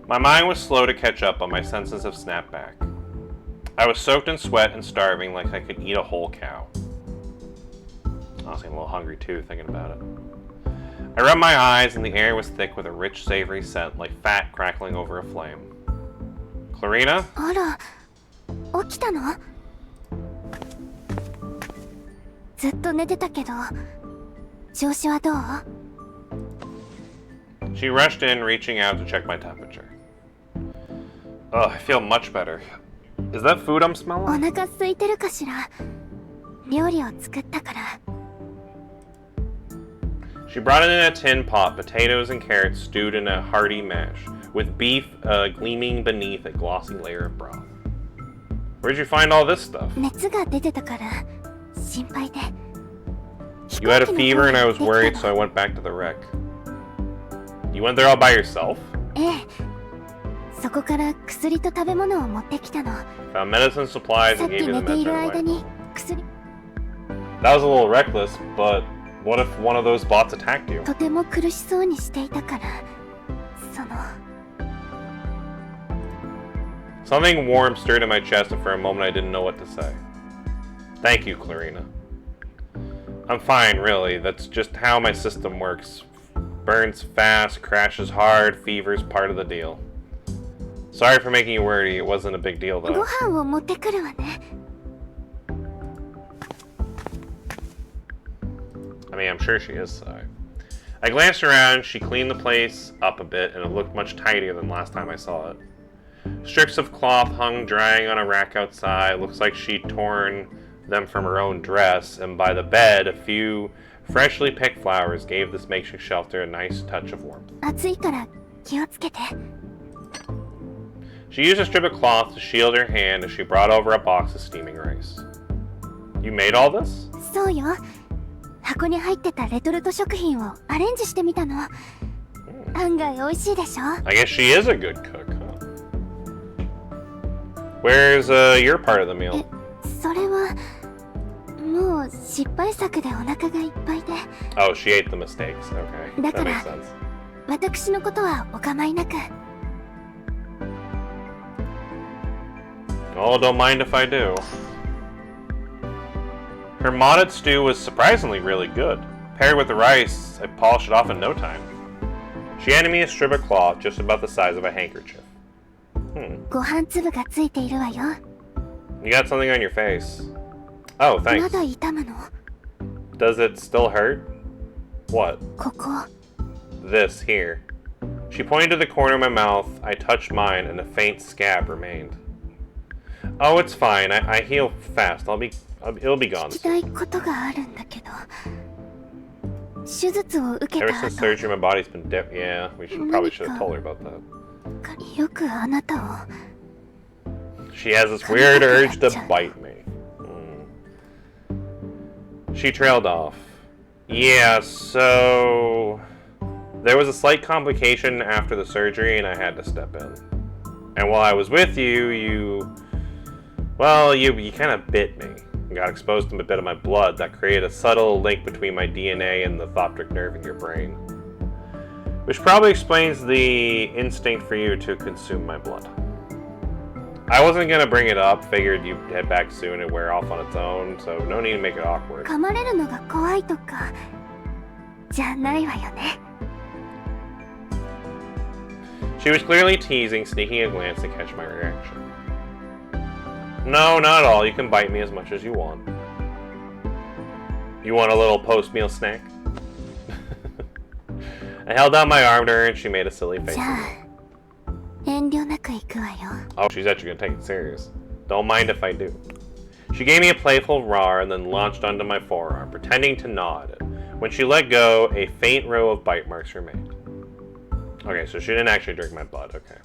My mind was slow to catch up, but my senses have snapped back. I was soaked in sweat and starving like I could eat a whole cow. Honestly, I'm a little hungry too, thinking about it. I rubbed my eyes and the air was thick with a rich, savory scent like fat crackling over a flame. Clarina? あら、起きたの？ずっと寝てたけど、調子はどう？ She rushed in, reaching out to check my temperature. Oh, I feel much better. Is that food I'm お smelling? 腹空いてるかしら。料理を作ったから。 She brought in a tin pot, potatoes and carrots stewed in a hearty mash, with beef gleaming beneath a glossy layer of broth. Where'd you find all this stuff? 熱が出てたから心配で。 You had a fever and I was worried, so I went back to the wreck. You went there all by yourself? ええ。そこから薬と食べ物を持ってきたの。 Found medicine supplies さっ and き gave you 寝 the ている medicine 間 away. に薬。 That was a little reckless, but what if one of those bots attacked you? とても苦しそうにしていたから、その。 Something warm stirred in my chest, and for a moment I didn't know what to say. Thank you, Clarina. I'm fine, really. That's just how my system works. Burns fast, crashes hard, fever's part of the deal. Sorry for making you worry. It wasn't a big deal, ご though. 飯を持ってくるわね。 I mean, I'm sure she is, so. I glanced around. She cleaned the place up a bit, and it looked much tidier than last time I saw it. Strips of cloth hung drying on a rack outside. Looks like she'd torn them from her own dress, and by the bed, a few freshly picked flowers gave this makeshift shelter a nice touch of warmth. 暑いから気をつけて。 She used a strip of cloth to shield her hand as she brought over a box of steaming rice. You made all this? そうよ。箱に入ってたレトルト食品をアレンジしてみたの。案外美味しいでしょ。 I guess she is a good cook, huh? Where's your part of the meal? それはもう失敗作でお腹がいっぱいで。 Oh, she ate the mistakes. Okay, だ that から makes sense. 私のことはお構いなく。 Oh, don't mind if I do. Her modded stew was surprisingly really good. Paired with the rice, I polished it off in no time. She handed me a strip of cloth just about the size of a handkerchief. ご飯粒がついているわよ。 You got something on your face. Oh, ま thanks. だ痛むの？ Does it still hurt? What? ここ。 This here. She pointed to the corner of my mouth. I touched mine, and a faint scab remained. Oh, it's fine. I heal fast. It'll be gone. 聞きたいことがあるんだけど。手術を受け Ever た since 後、 surgery, my body's been Yeah, we probably should have told her about that. よくあなたを。 She has this weird urge to bite me. She trailed off. Yeah, so there was a slight complication after the surgery, and I had to step in. And while I was with you, you kind of bit me. And got exposed to a bit of my blood that created a subtle link between my DNA and the optic nerve in your brain. Which probably explains the instinct for you to consume my blood. I wasn't gonna bring it up, figured you'd head back soon and wear off on its own, so no need to make it awkward. 噛まれるのが怖いとかじゃないわよね。 She was clearly teasing, sneaking a glance to catch my reaction. No, not at all. You can bite me as much as you want. You want a little post-meal snack? I held out my arm to her and she made a silly face. じゃあ遠慮なく行くわよ。 Oh, she's actually gonna take it serious. Don't mind if I do. She gave me a playful roar and then launched onto my forearm, pretending to gnaw at it. When she let go, a faint row of bite marks remained. Okay, so she didn't actually drink my blood, okay.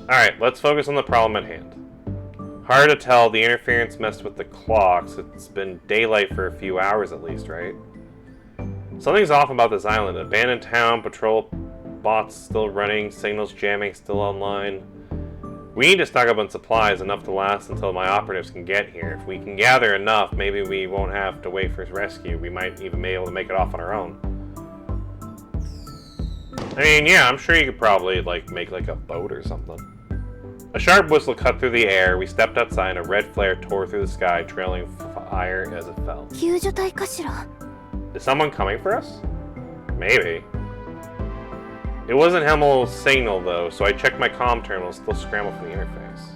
Alright, let's focus on the problem at hand. Hard to tell, the interference messed with the clocks. It's been daylight for a few hours at least, right? Something's off about this island. Abandoned town, patrol bots still running, signals jamming, still online. We need to stock up on supplies, enough to last until my operatives can get here. If we can gather enough, maybe we won't have to wait for his rescue. We might even be able to make it off on our own. I mean, yeah, I'm sure you could probably, make, a boat or something. A sharp whistle cut through the air. We stepped outside and a red flare tore through the sky, trailing fire as it fell. 救助隊かしら。 Is someone coming for us? Maybe. It wasn't Hemmel's signal, though, so I checked my comm terminal, still scrambled from the interface.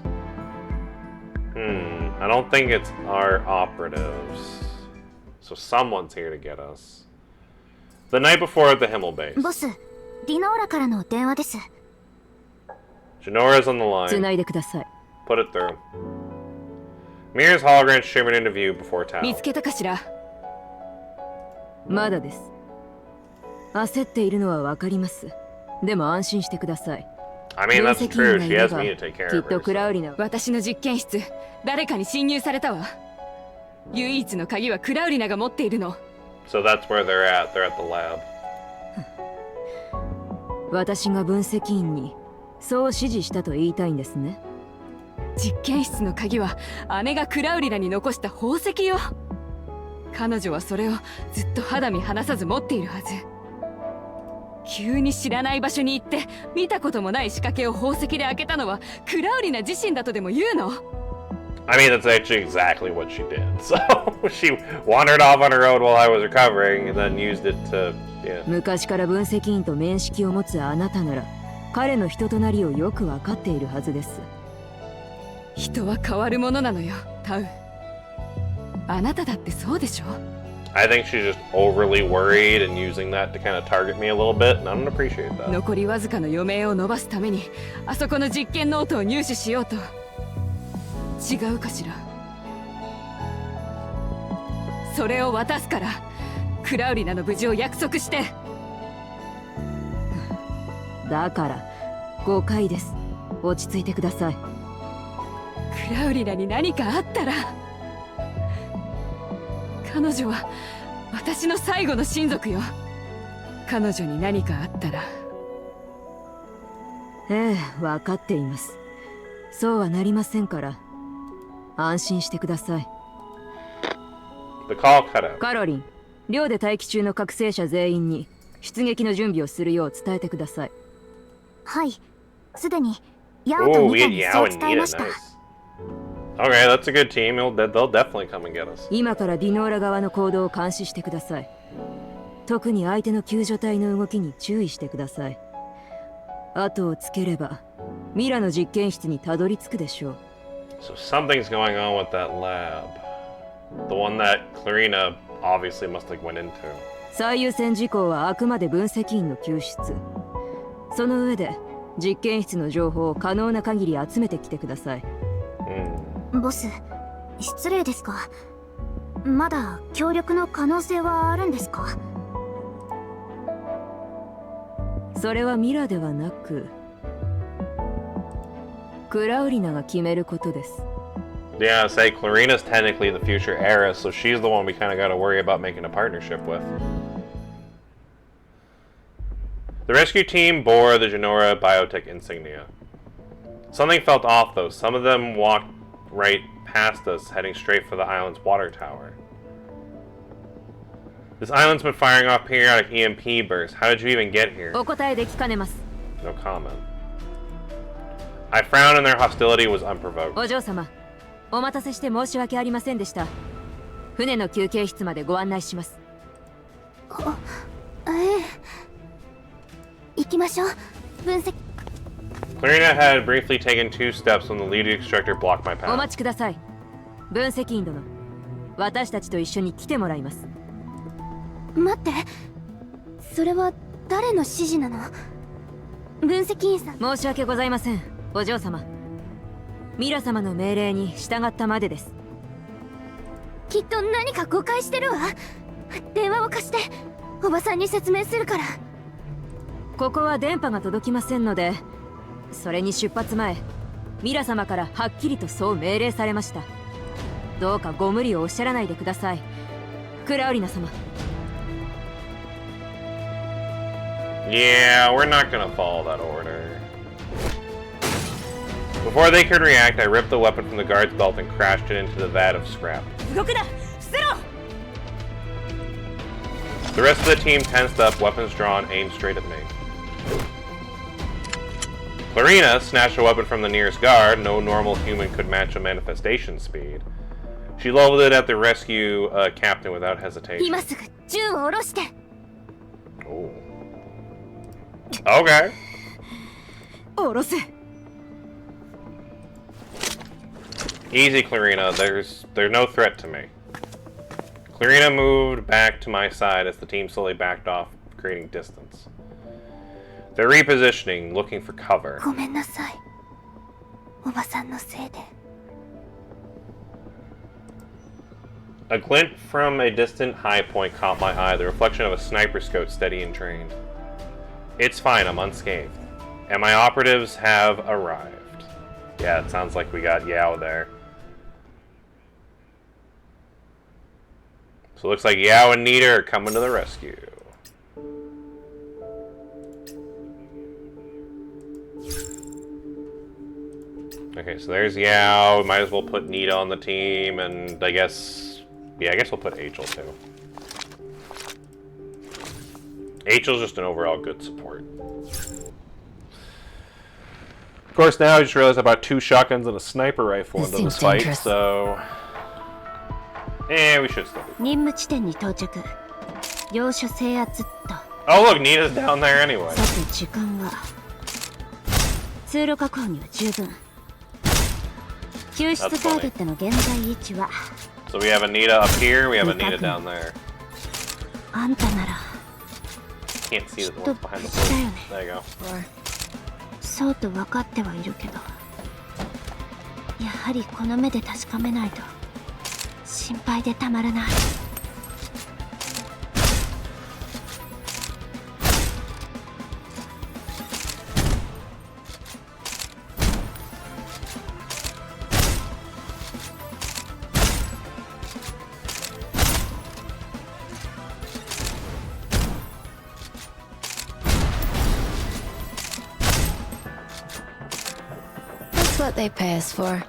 I don't think it's our operatives. So someone's here to get us. The night before at the Himmel base. ボス、ディノーラからの電話です。 Janora's on the line. 繋いでください。 Put it through. Mira's hologram shimmered into view before Tao. 見つけたかしら。まだです。焦っているのはわかります。でも安心してください。 I mean, that's true. She has me to take care きっ of と her. クラ So. ウリナは私の実験室、誰かに侵入されたわ。唯一の鍵はクラウリナが持っているの。So that's where they're at. They're at the lab. 私が分析員にそう指示したと言いたいんですね。実験室の鍵は姉がクラウリナに残した宝石よ。彼女はそれをずっと肌身離さず持っているはず。急に知らない場所に行って見たこともない仕掛けを宝石で開けたのはクラウリナ自身だとでも言うの？ I mean, that's actually exactly what she did. So she wandered off on her own while I was recovering and then used it to, yeah. 昔から分析員と面識を持つあなたなら彼の人となりをよく分かっているはずです。人は変わるものなのよ、タウ。あなただってそうでしょ？ I think she's just overly worried and using that to kind of target me a little bit, and I don't appreciate that. 残りわずかの余命を伸ばすためにあそこの実験ノートを入手しようと。違うかしら？それを渡すからクラウリナの無事を約束して。だから誤解です。落ち着いてください。クラウリナに何かあったら彼女は私の最後の親族よ。彼女に何かあったら。ええ、分かっています。そうはなりませんから。安心してください。 The call cut out. カロリン、寮で待機中の覚醒者全員に出撃の準備をするよう伝えてください。はい、すでにヤオと Oh, ニ we カ get に Yao そう and 伝え Nita. ました。 Nice. Okay, that's a good team. They'll definitely come and get us. 今からディノーラ側の行動を監視してください。特に相手の救助隊の動きに注意してください。後をつければミラの実験室にたどり着くでしょう。 So something's going on with that lab. The one that Clarina obviously must have went into. 最優先事項はあくまで分析員の救出。その上で実験室の情報を可能な限り集めてきてください。ボス、失礼ですが、まだ協力の可能性はあるんですか？それはミラではなくクラウリナが決めることです。 Yeah, say Clarina's technically the future heiress, so she's the one we kind of got to worry about making a partnership with. The rescue team bore the Genora biotech insignia. Something felt off though. Some of them walked right past us, heading straight for the island's water tower. This island's been firing off periodic EMP bursts. How did you even get here? お答えできかねます。 No comment. I frowned and their hostility was unprovoked. お嬢様、お待たせして申し訳ありませんでした。船の休憩室までご案内します。ええ、行きましょう。分析。 Clarina had briefly taken 2 steps when the lead extractor blocked my お path. 待ちください。分析員殿、私たちと一緒に来てもらいます。待って、それは誰の指示なの？分析員さん。申し訳ございません、お嬢様。ミラ様の命令に従ったまでです。きっと何か誤解してるわ。電話を貸して、おばさんに説明するから。ここは電波が届きませんので、それに出発前、ミラ様からはっきりとそう命令されました。どうかご無理をおっしゃらないでください、クラウリナ様。 Yeah, we're not gonna follow that order. Before they could react, I ripped the weapon from the guard's belt and crashed it into the vat of scrap. 動くな、捨てろ。 The rest of the team tensed up, weapons drawn, aimed straight at me. Clarina snatched a weapon from the nearest guard. No normal human could match a manifestation speed. She leveled it at the rescue captain without hesitation. 今すぐ銃を下ろして。 Oh. Okay. 下ろせ。 Easy, Clarina. There's no threat to me. Clarina moved back to my side as the team slowly backed off, creating distance. They're repositioning, looking for cover. ごめんなさい。おばさんのせいで。 A glint from a distant high point caught my eye, the reflection of a sniper scope steady and trained. It's fine, I'm unscathed. And my operatives have arrived. Yeah, it sounds like we got Yao there. So it looks like Yao and Nita are coming to the rescue. Okay, so there's Yao. Might as well put Nita on the team, and I guess... Yeah, I guess we'll put Angel too. Angel's just an overall good support. Of course, now I just realized I bought 2 shotguns and a sniper rifle into this fight, so... we should still be. 任務地点に到着。要所制圧っと。 Oh, look, Nita's down there anyway. さて時間は。通路確保には十分。救出ターゲットの現在位置は。 So we have Anita up here, we have Anita down there. あんたなら。 Can't see the ones behind the building. There you go. そうと分かってはいるけど。やはりこの目で確かめないと。心配でたまらない。 Okay, they pay us for.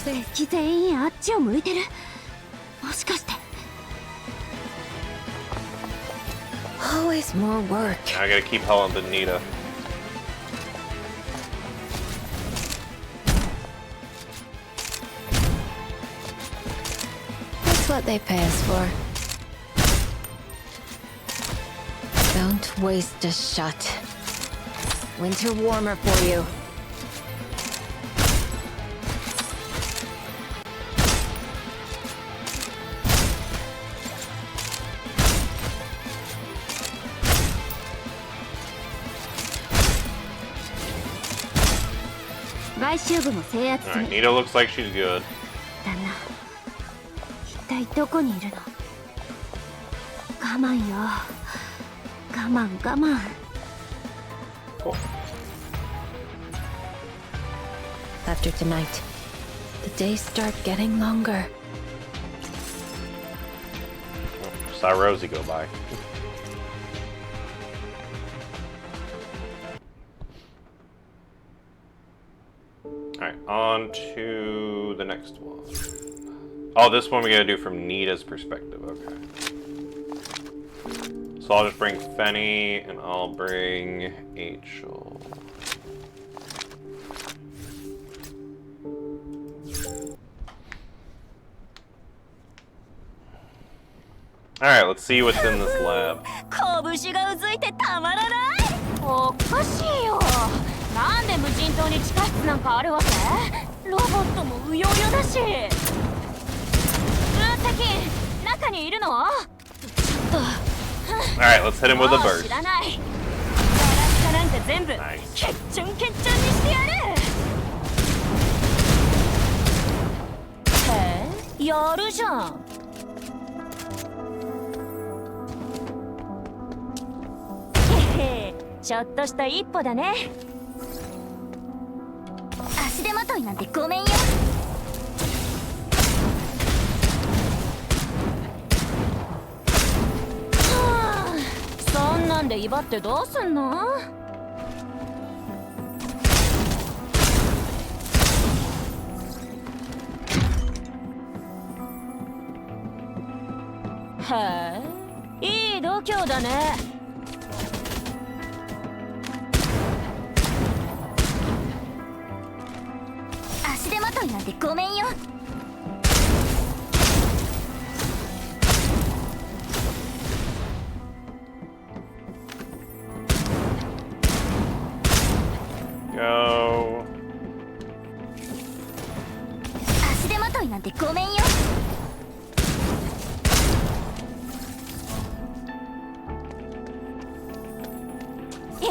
敵全員あっちを向いてる。もしかして。Always more work. I gotta keep hauling the Nita. That's what they pay us for. Don't waste a shot. Winter warmer for you. Alright, Nita looks like she's good. 旦那、一体どこにいるの？我慢よ。我慢我慢。Cool. After tonight, the days start getting longer. Saw Rosie go by. Alright, on to the next one. Oh, this one we gotta do from Nita's perspective, okay. So I'll just bring Fenny, and I'll bring Achel. Alright, let's see what's in this lab. 拳がうずいてたまらない。おかしいよ。なんで無人島に地下室なんかあるわけ？ロボットもうようよだし。分析、中にいるの？ちょっと。Alright, let's hit him with a もう burst. 知らない。ガラスかなんか全部、ケッチョンケッチョンにしてやる。へえ、やるじゃん。へへ、ちょっとした一歩だね。足手まといなんてごめんよ。はあ、そんなんで威張ってどうすんの？へえ、いい度胸だね。足手まといなんてごめんよ。Go. 足手まといなんてごめんよ。へ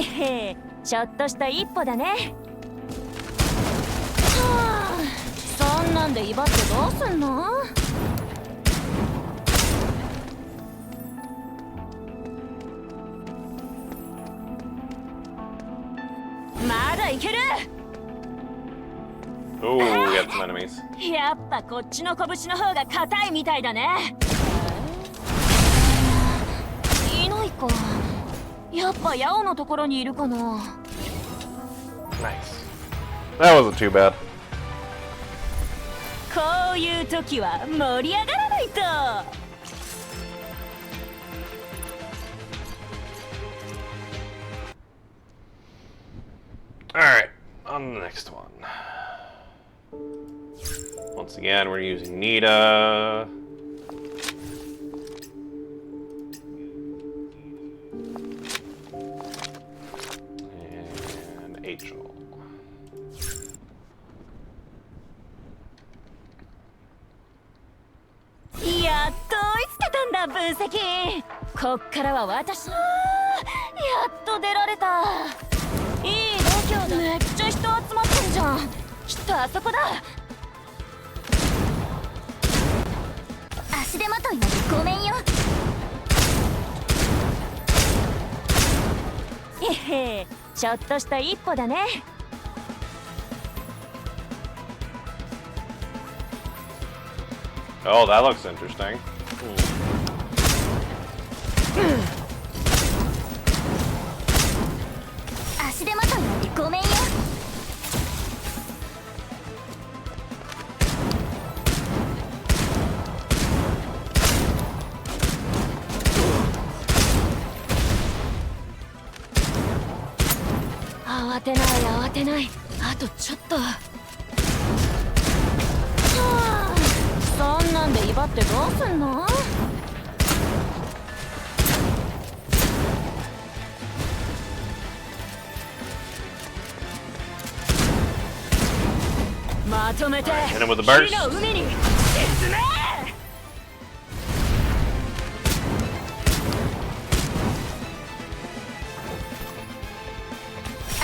へ、ちょっとした一歩だね。はあ、そんなんで威張ってどうすんの？まだいける。 Ooh, we got some enemies. やっぱこっちの拳の方が硬いみたいだね。いないか。やっぱヤオのところにいるかな。 Nice. That wasn't too bad. こういう時は盛り上がらないと。Alright, on the next one. Once again, we're using Nita. And Achel. やっと追いつけたんだ、分析。こっからは私の。やっと出られた。いい度胸だ。めっちゃ人集まってんじゃん。きっとあそこだ。足手まといなんてごめんよ。へへ、ちょっとした一歩だね。Oh, that looks interesting. 慌てない慌てない。あとちょっと。そんなんで威張ってどうすんの？まとめて Hit him with a burst. 火の海に沈め！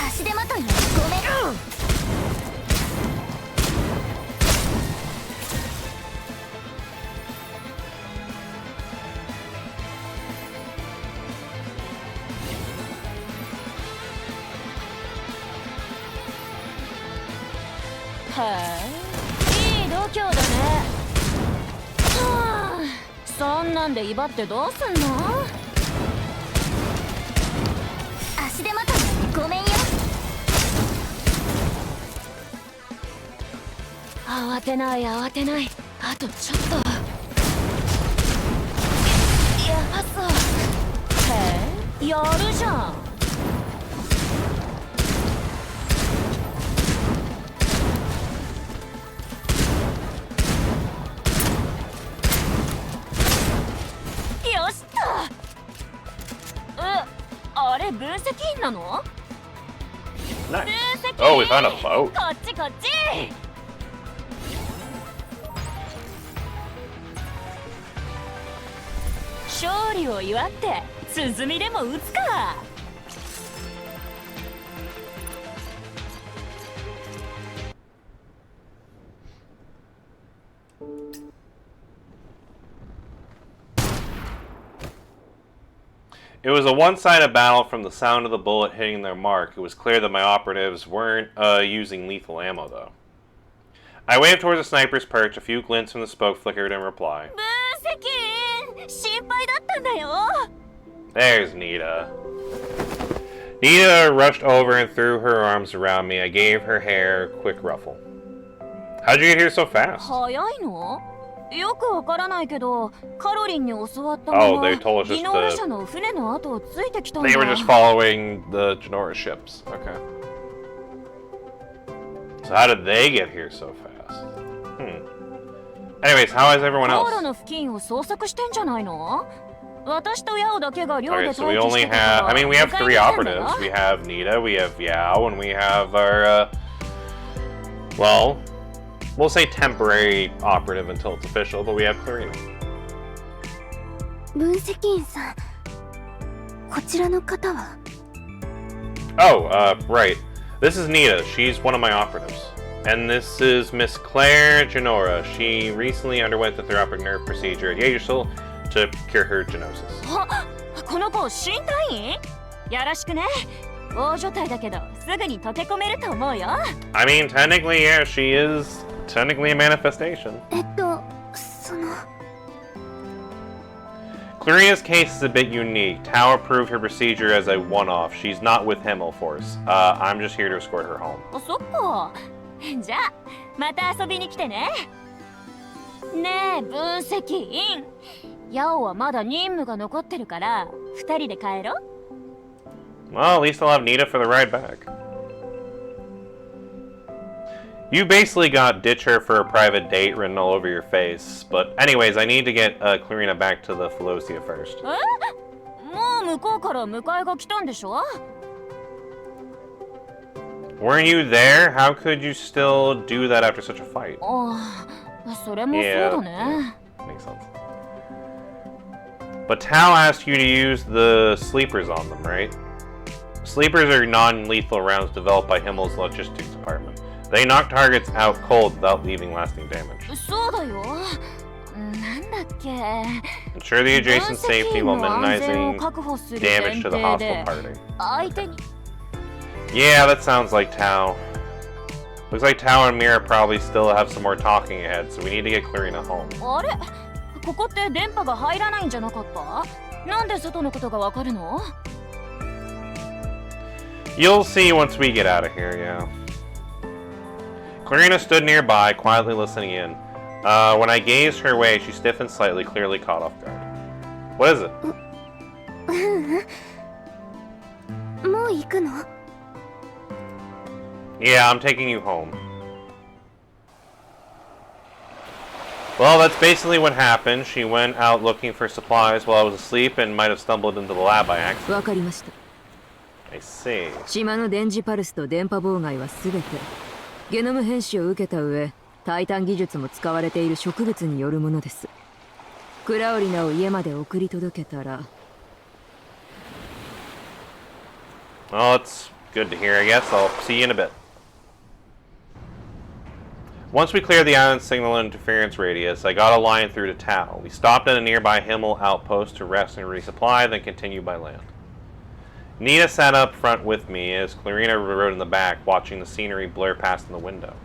足手まといにごめん。へえ、いい度胸だね。はあ、そんなんで威張ってどうすんの？足手まといにごめんよ。慌てない慌てない。あとちょっと。やばそう。へえ、やるじゃん。よしっと。あれ分析員なの？ Nice. 分析員 Oh, we found a boat. こっちこっち。勝利を祝って鼓でも打つか。It was a one-sided battle from the sound of the bullet hitting their mark. It was clear that my operatives weren't using lethal ammo, though. I waved towards the sniper's perch. A few glints from the smoke flickered in reply. 分析員心配だったんだよ。 There's Nita. Nita rushed over and threw her arms around me. I gave her hair a quick ruffle. How'd you get here so fast? 早いの？よくわからないけど、カロリンに教わったまま Oh, they told us 技 just 能列 to... 車の船の後をついてきたんだ。 They were just following the Genora ships. Okay. So how did they get here so fast? Anyways, how is everyone 航 else? 路の付近を捜索してんじゃないの？私とヤオだけが寮で Okay, 待 so we 機し only てた have... から I mean, we have 迎え three に来たんだよ。 operatives. We have Nita, we have Yao, and we have our, well, we'll say temporary operative until it's official, but we have Clarina. 分析員さん、こちらの方は？ Oh, right. This is Nita. She's one of my operatives. And this is Miss Claire Genora. She recently underwent the therapeutic nerve procedure at Yaegersil to cure her genosis. あ、この子新隊員？よろしくね。大所帯だけどすぐに溶け込めると思うよ。 I mean, technically, yeah, she is technically a manifestation. その。 Clarina's case is a bit unique. Tao approved her procedure as a one-off. She's not with Himmelforce. I'm just here to escort her home. あ、そっか。じゃあまた遊びに来てね。ねえ分析員。ヤオはまだ任務が残ってるから2人で帰ろう。 Well, at least I'll have Nita for the ride back. You basically got ditch her for a private date written all over your face. But anyways, I need to get Clarina back to the Philosia first. え？もう向こうから迎えが来たんでしょ？ Weren't you there? How could you still do that after such a fight? ああ、それもそうだね。 Makes sense. But Tao asked you to use the sleepers on them, right? Sleepers are non-lethal rounds developed by Himmel's logistics department. They knock targets out cold without leaving lasting damage. そうだよ。なんだっけ。 Ensure the adjacent safety while minimizing damage to the hostile party. 相手に。 Yeah, that sounds like Tao. Looks like Tao and Mira probably still have some more talking ahead, so we need to get Clarina home. あれ？ここって電波が入らないんじゃなかった？なんで外のことがわかるの？ You'll see once we get out of here, yeah. Clarina stood nearby, quietly listening in. When I gazed her way, she stiffened slightly, clearly caught off guard. What is it? もう行くの？ Yeah, I'm taking you home. Well, that's basically what happened. She went out looking for supplies while I was asleep and might have stumbled into the lab by accident. わかりました。 I see. 島の電磁パルスと電波妨害は全てゲノム編集を受けた上、タイタン技術も使われている植物によるものです。クラオリナを家まで送り届けたら。 Well, it's good to hear, I guess. I'll see you in a bit. Once we cleared the island's signal interference radius, I got a line through to Tau. We stopped at a nearby Himmel outpost to rest and resupply, then continued by land. Nita sat up front with me as Clarina rode in the back, watching the scenery blur past in the window.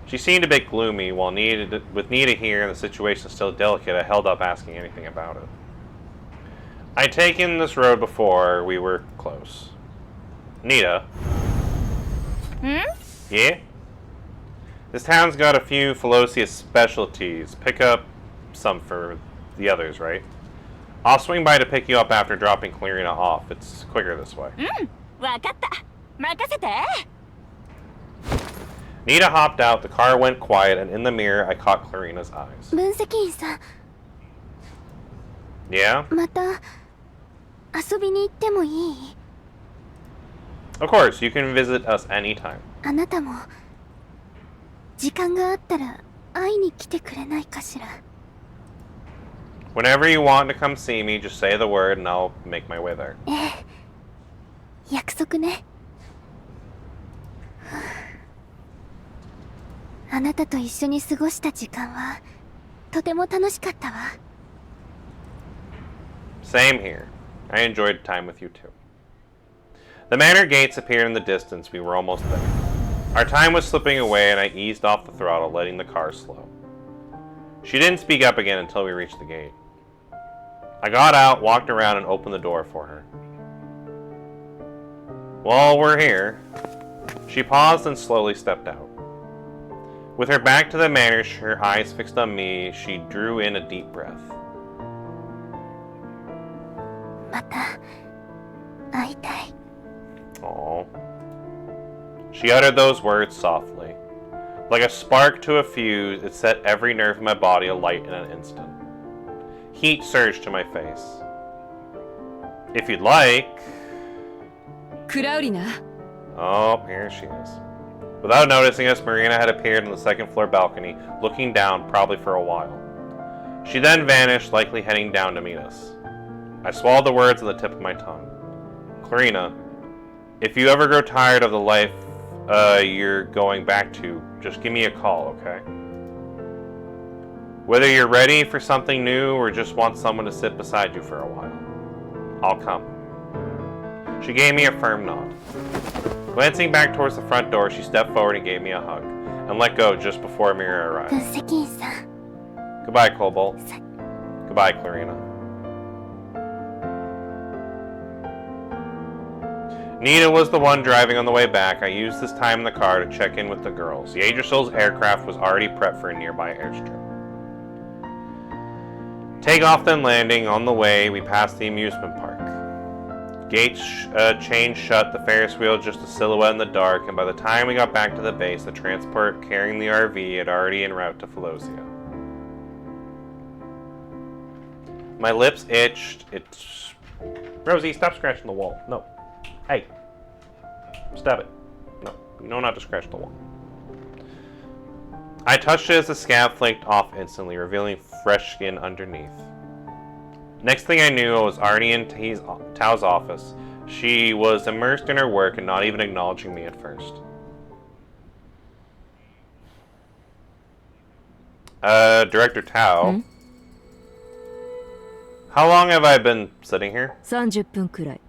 She seemed a bit gloomy, while with Nita here and the situation still delicate, I held up asking anything about it. I'd taken this road before, we were close. Nita? Yeah? This town's got a few Philosius specialties. Pick up some for the others, right? I'll swing by to pick you up after dropping Clarina off. It's quicker this way. わかった。任せて。Nita hopped out, the car went quiet, and in the mirror I caught Clarina's eyes. 分析員さん、 Yeah? また遊びに行ってもいい？ Of course, you can visit us anytime. あなたも時間があったら会いに来てくれないかしら。 Whenever you want to come see me, just say the word and I'll make my way there. ええ、約束ね。あなたと一緒に過ごした時間はとても楽しかったわ。 Same here. I enjoyed time with you too. The manor gates appeared in the distance. We were almost there. Our time was slipping away and I eased off the throttle, letting the car slow. She didn't speak up again until we reached the gate. I got out, walked around, and opened the door for her. Well, we're here. She paused and slowly stepped out. With her back to the manor, her eyes fixed on me, she drew in a deep breath. また会いたい。 Aww. She uttered those words softly. Like a spark to a fuse, it set every nerve in my body alight in an instant. Heat surged to my face. If you'd like... クラウリナ Oh, here she is. Without noticing us, Marina had appeared on the second floor balcony, looking down, probably for a while. She then vanished, likely heading down to meet us. I swallowed the words on the tip of my tongue. Clarina, if you ever grow tired of the life you're going back to, just give me a call, okay? Whether you're ready for something new or just want someone to sit beside you for a while, I'll come. She gave me a firm nod. Glancing back towards the front door, she stepped forward and gave me a hug, and let go just before Mira arrived. 分析員さん。 Goodbye, Cobalt. Goodbye, Clarina. Nita was the one driving on the way back. I used this time in the car to check in with the girls. Yggdrasil's aircraft was already prepped for a nearby airstrip. Takeoff then landing. On the way, we passed the amusement park. Gates chained shut, the Ferris wheel just a silhouette in the dark, and by the time we got back to the base, the transport carrying the RV had already en route to Philosia. My lips itched. It's... Rosie, stop scratching the wall. No. Hey. Stop it. No. You know not to scratch the wall. I touched it as the scab flaked off instantly, revealing fresh skin underneath. Next thing I knew, I was already in Tao's office. She was immersed in her work and not even acknowledging me at first. Director Tao? How long have I been sitting here? 30分くらい。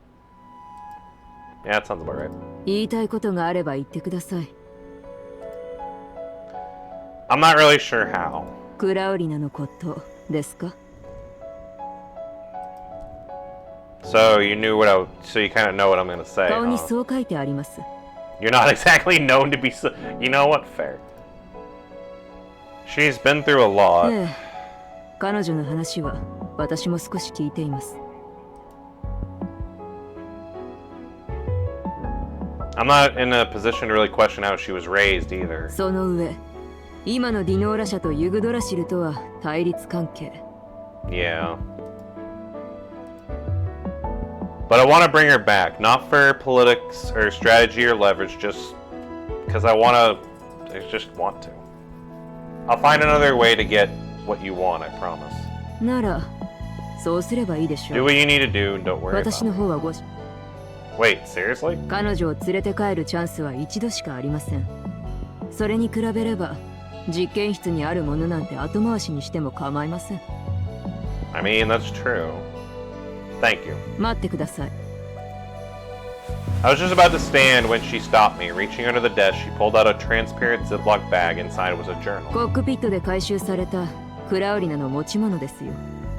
Yeah, that sounds about right. 言いたいことがあれば言ってください。 I'm not really sure how. クラウリナのことですか？ So you knew what so you kind of know what I'm gonna say. 顔に Huh? そう書いてあります。 You're not exactly known to be so. You know what? Fair. She's been through a lot. ええ、彼女の話は私も少し聞いています。I'm not in a position to really question how she was raised either. その上、今のディノーラ社とユグドラシルとは対立関係。Yeah. But I want to bring her back, not for politics or strategy or leverage, just because I just want to. I'll find another way to get what you want, I promise. なら、そうすればいいでしょ Do う。 what you need to do and don't worry 私 about の it. 方はWait, seriously? 彼女を連れて帰るチャンスは一度しかありません。それに比べれば、実験室にあるものなんて後回しにしても構いません。I mean, that's true. Thank you. 待ってください。I was just about to stand when she stopped me. Reaching under the desk, she pulled out a transparent Ziploc bag. Inside was a journal. コックピットで回収されたクラウリナの持ち物ですよ。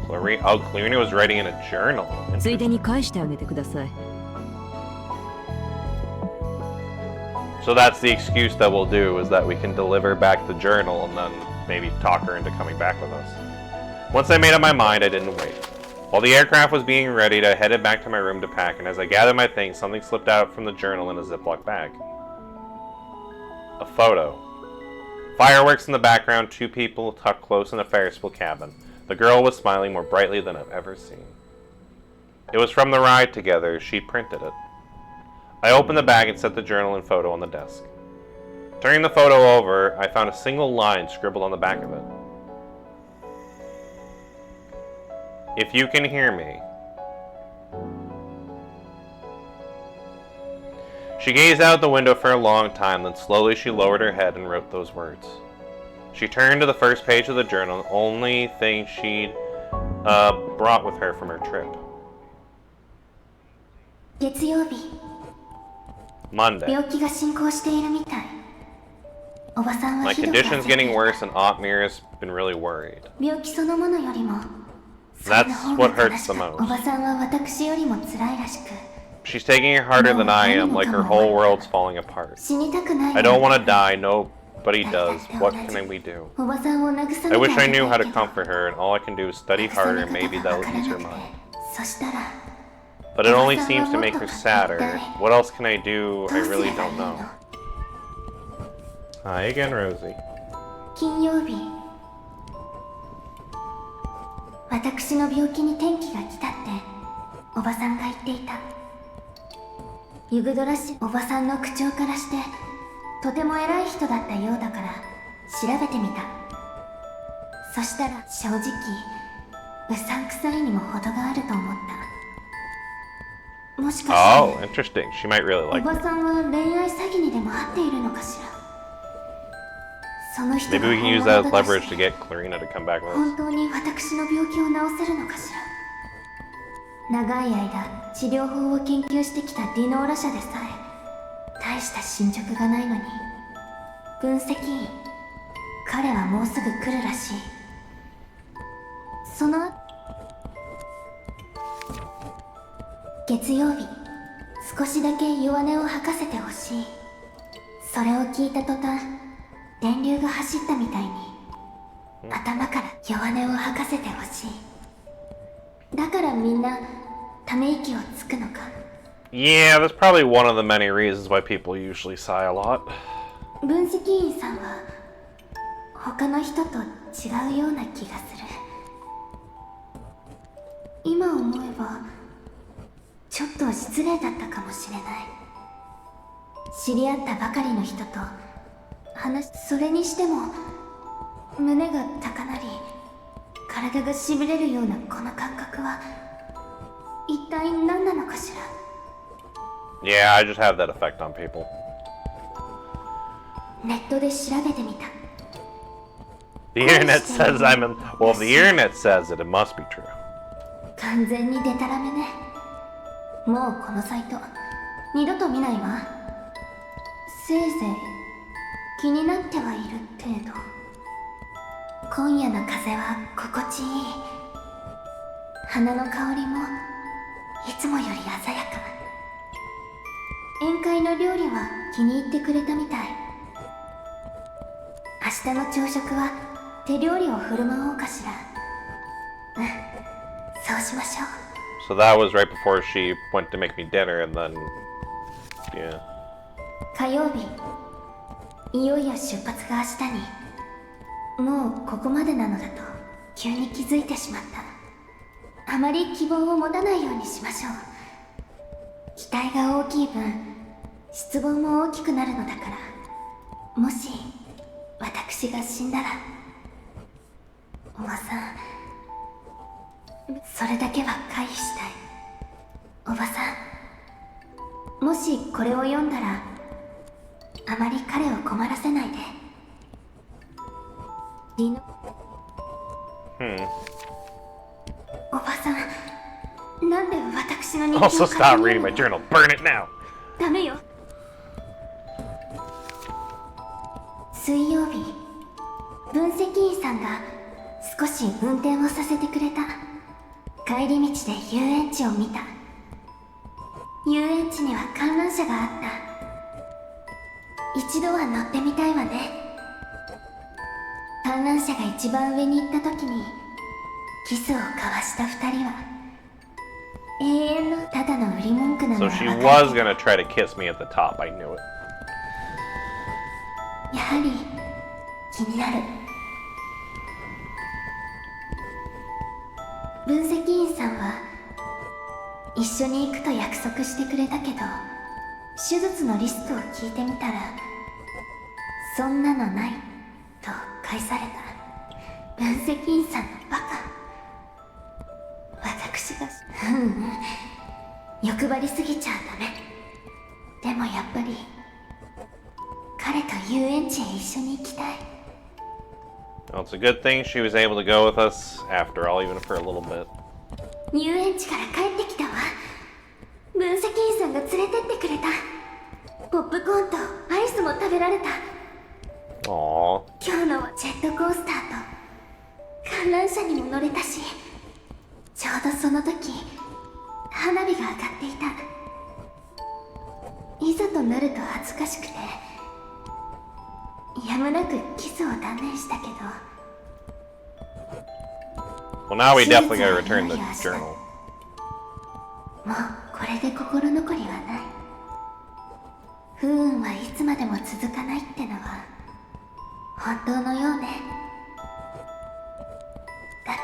Clarina was writing in a journal. ついでに返してあげてください。So that's the excuse that we'll do, is that we can deliver back the journal and then maybe talk her into coming back with us. Once I made up my mind, I didn't wait. While the aircraft was being readied, I headed back to my room to pack, and as I gathered my things, something slipped out from the journal in a Ziploc bag. A photo. Fireworks in the background, two people tucked close in a Ferris wheel cabin. The girl was smiling more brightly than I've ever seen. It was from the ride together. She printed it. I opened the bag and set the journal and photo on the desk. Turning the photo over, I found a single line scribbled on the back of it. If you can hear me. She gazed out the window for a long time, then slowly she lowered her head and wrote those words. She turned to the first page of the journal, the only thing she'd brought with her from her trip. 月曜日 Monday. 病気が進行しているみたい。おばさんは My ひどく condition's 焦って getting worse and Aunt Mira's been really worried. 病気そのものよりも That's その方 what が hurts 悲し the か most. おばさんは私よりも辛いらしく She's taking it harder than I am, like her whole world's falling apart. 死にたくない I don't want to die, nobody does. What can we do? おばさんを慰めて I wish あ I げた knew い how to けど comfort her, and all I can do is study 慰 harder, め maybe 方が that'll わから ease な her くて mind. そしたら But it only seems to make her sadder. What else can I do? ど I うす really ればい don't いの know. Hi again, Rosie. 金曜日私の病気に転機が来たっておばさんが言っていたユグドラ氏おばさんの口調からしてとても偉い人だったようだから調べてみたそしたら正直うさんくさいにも程があると思ったもしかして Oh, interesting. She might really お like ば me. さんは恋愛詐欺にでも遭っているのかしらその人 Maybe が we can 本 use 物 that だ as とし leverage て to get Clarina to come back with us. 本当に私の病気を治せるのかしら長い間治療法を研究してきたディノーラ社でさえ大した進捗がないのに分析員彼はもうすぐ来るらしいその月曜日少しだけ弱音を吐かせてほしいそれを聞いた途端電流が走ったみたいに頭から弱音を吐かせてほしいだからみんなため息をつくのか Yeah, that's probably one of the many reasons why people usually sigh a lot. 分析員さんは他の人と違うような気がする今思えばちょっと失礼だったかもしれない知り合ったばかりの人とそれにしても胸が高鳴り体がしびれるようなこの感覚は一体何なのかしら Yeah, I just have that effect on people. ネットで調べてみた The internet says I'm in. Well, if the internet says it, it must be true. 完全にデタラメねもうこのサイト二度と見ないわせいぜい気になってはいる程度今夜の風は心地いい花の香りもいつもより鮮やか宴会の料理は気に入ってくれたみたい明日の朝食は手料理を振る舞おうかしらうんそうしましょう So that was right before she went to make me dinner, and then, yeah. 火曜日、いよいよ出発が明日に。もうここまでなのだと急に気づいてしまった。あまり希望を持たないようにしましょう。期待が大きい分、失望も大きくなるのだから。もし私が死んだら、おばさん、それだけは回避したい。おばさん、もしこれを読んだら、あまり彼を困らせないで。リノ、おばさん、なんで私の日記を Also, stop reading my journal. Burn it now. ダメよ。水曜日、分析員さんが少し運転をさせてくれた。帰り道で遊園地を見た。遊園地には観覧車があった。一度は乗ってみたいわね。観覧車が一番上に行った時にキスを交わした二人は永遠のただの売り文句なの So は she 分か was るけど、 gonna try to kiss me at the top. I knew it. やはり気になる。分析員さんは一緒に行くと約束してくれたけど、手術のリスクを聞いてみたら、そんなのないと返された。分析員さんのバカ。私が欲張りすぎちゃダメ。でもやっぱり彼と遊園地へ一緒に行きたい。 Well, it's a good thing she was able to go with us after all, even for a little bit. 遊園地から帰ってきたわ。分析員さんが連れてってくれた。ポップコーンとアイスも食べられた。 Aww. 今日のはジェットコースターと観覧車にも乗れたし、ちょうどその時花火が上がっていた。いざとなると恥ずかしくてやむなくキスを断念したけど。 Well, now we definitely gotta return the journal. もうこれで心残りはない。不運はいつまでも続かないってのは本当のようね。だっ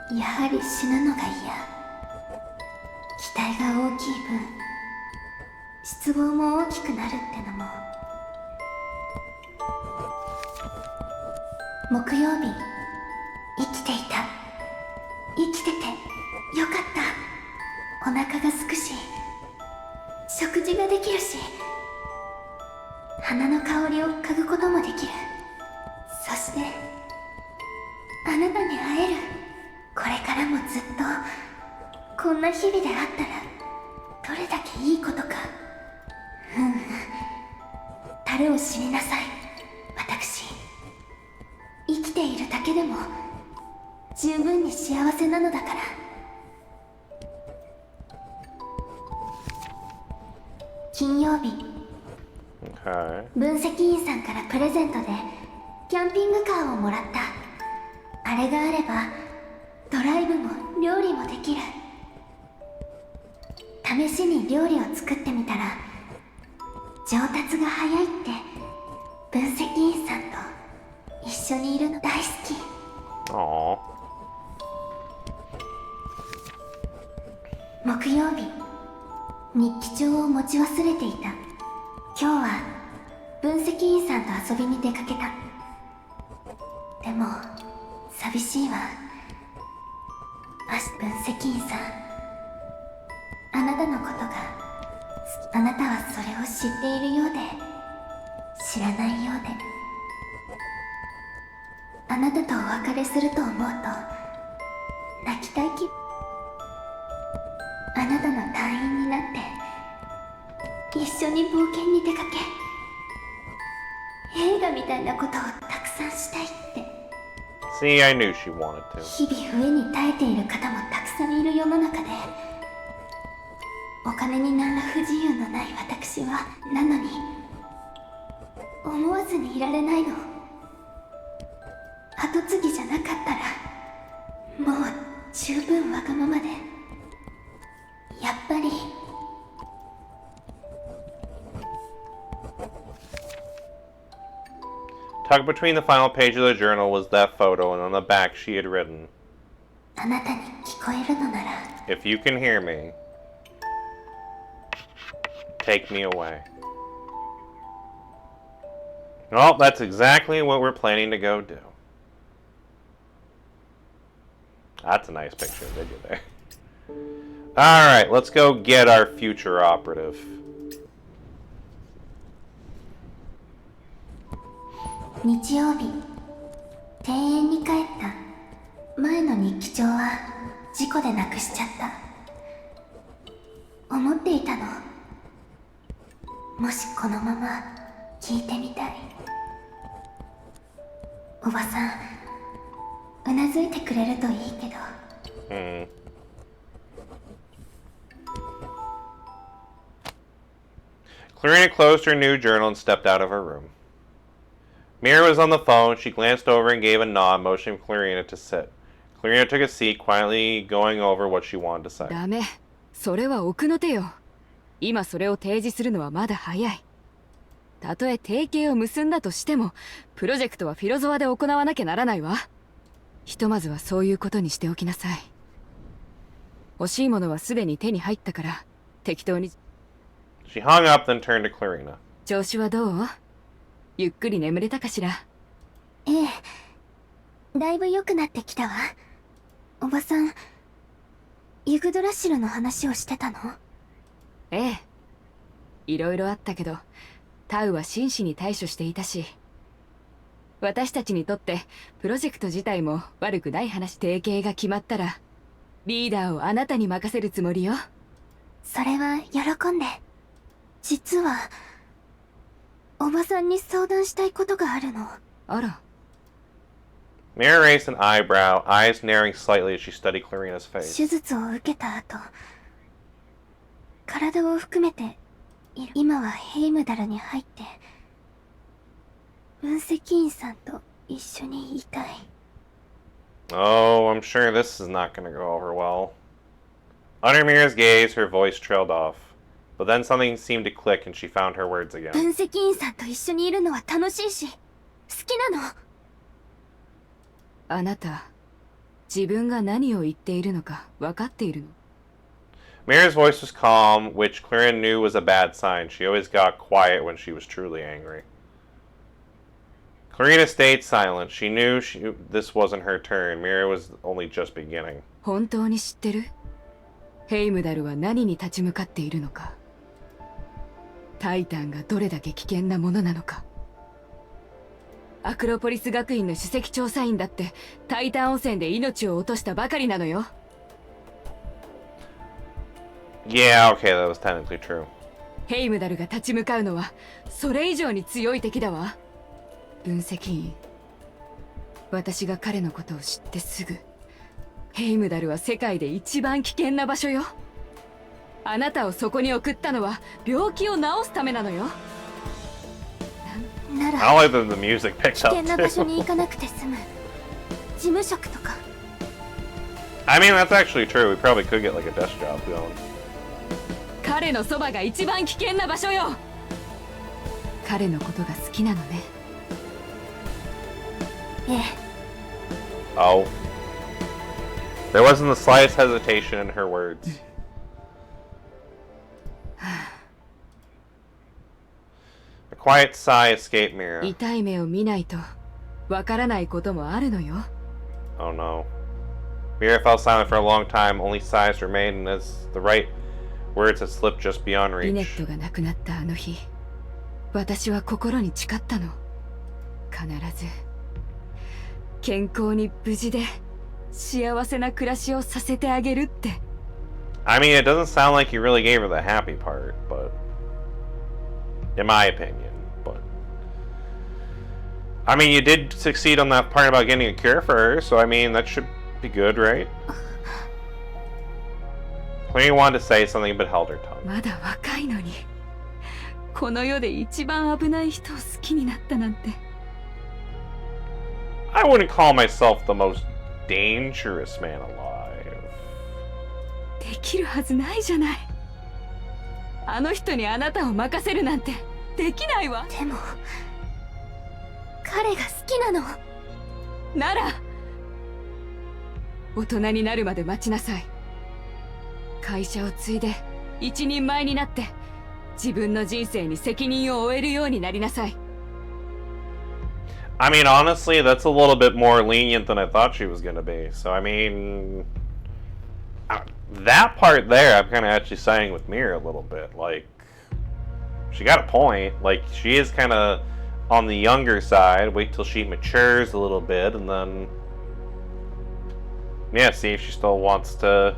て、やはり死ぬのが嫌。期待が大きい分、失望も大きくなるってのも。木曜日、生きていた。生きててよかった。お腹がすくし、食事ができるし、花の香りを嗅ぐこともできる。そしてあなたに会える。これからもずっとこんな日々であったらどれだけいいことか。樽を知りなさい。私生きているだけでも十分に幸せなのだから。金曜日、 Okay. 分析員さんからプレゼントでキャンピングカーをもらった。あれがあればドライブも料理もできる。試しに料理を作ってみたら上達が早いって分析員さんと一緒にいるの大好き。 Aww. 木曜日、日記帳を持ち忘れていた。今日は分析員さんと遊びに出かけた。でも寂しいわ。分析員さん、あなたのことがあなたはそれを知っているようで知らないようで、あなたとお別れすると思うと泣きたい気。あなたの隊員になって一緒に冒険に出かけ、映画みたいなことをたくさんしたいって。 See, I knew she wanted to. 日々飢えに耐えている方もたくさんいる世の中で、お金に何ら不自由のない私はなのに思わずにいられないの。後継ぎじゃなかったらもう十分わがままで、やっぱり Tucked between the final page of the journal was that photo, and on the back she had written, あなたに聞こえるのなら If you can hear me, take me away. Well, that's exactly what we're planning to go do. That's a nice picture of you there. Alright, let's go get our future operative. 日曜日庭園に帰った前の日記帳は事故でなくしちゃった思っていたのもしこのまま聞いてみたいおばさんうなずいてくれるといいけどClarina closed her new journal and stepped out of her room. Mira was on the phone. She glanced over and gave a nod, motioning Clarina to sit. Clarina took a seat, quietly going over what she wanted to say. ダメ。それは奥の手よ。今それを提示するのはまだ早い。たとえ提携を結んだとしても、プロジェクトはフィロゾワで行わなきゃならないわ。ひとまずはそういうことにしておきなさい。欲しいものはすでに手に入ったから、適当に。She hung up, then turned to Clarina. 調子はどう？ゆっくり眠れたかしら？ええ、だいぶ良くなってきたわ。おばさん、ユグドラッシュルの話をしてたの？ええ。いろいろあったけど、タウは真摯に対処していたし、私たちにとってプロジェクト自体も悪くない話。提携が決まったら、リーダーをあなたに任せるつもりよ。それは喜んで。実はおばさんに相談したいことがあるの。あら。Mira raised an eyebrow, eyes narrowing slightly as she studied Clarina's face. 手術を受けた後、体を含めて今はヘイムダルに入って分析員さんと一緒にいたい。Oh, I'm sure this is not going to go over well. Under Mira's gaze, her voice trailed off. But then something seemed to click and she found her words again. 分析員さんと一緒にいるのは楽しいし、好きなの。あなた、自分が何を言っているのか分かっているの？ Mira's voice was calm, which Clarina knew was a bad sign. She always got quiet when she was truly angry. Clarina stayed silent. She knew this wasn't her turn. Mira was only just beginning. 本当に知ってる？ヘイムダルは何に立ち向かっているのか。タイタンがどれだけ危険なものなのか。アクロポリス学院の首席調査員だってタイタン汚染で命を落としたばかりなのよ。Yeah, okay, that was technically true. ヘイムダルが立ち向かうのはそれ以上に強い敵だわ。分析員、私が彼のことを知ってすぐ、ヘイムダルは世界で一番危険な場所よ。あなたをそこに送ったのは病気を治すためなのよ。なら I like that the music 危 picked up 険な場所 too. に行かなくて済む。事務職とか。I mean, that's actually true. We probably could get like a desk job going. 彼のそばが一番危険な場所よ。彼のことが好きなのね。ええ。 Oh. There wasn't the slightest hesitation in her words. A quiet sigh escaped Mira. 痛い目を見ないとわからないこともあるのよ。 Oh no. Mira fell silent for a long time, only sighs remained, and as the right words had slipped just beyond リネ reach. ットが亡くなったあの日、私は心に誓ったの。必ず健康に無事で幸せな暮らしをさせてあげるって。 I mean, it doesn't sound like you really gave her the happy part, but in my opinion, but I mean, you did succeed on that part about getting a cure for her, so I mean, that should be good, right? Queenie wanted to say something but held her tongue. まだ若いのに、この世で一番危ない人を好きになったなんて。 I wouldn't call myself the most dangerous man alive. できるはずないじゃない。あの人にあなたを任せるなんてできないわ。でも彼が好きなの。なら大人になるまで待ちなさい。会社を継いで一人前になって自分の人生に責任を負えるようになりなさい。I mean, honestly, that's a little bit more lenient than I thought she was gonna be. So, I mean, that part there, I'm kind of actually siding with Mira a little bit. Like, she got a point. Like, she is kind of on the younger side. Wait till she matures a little bit, and then, yeah, see if she still wants to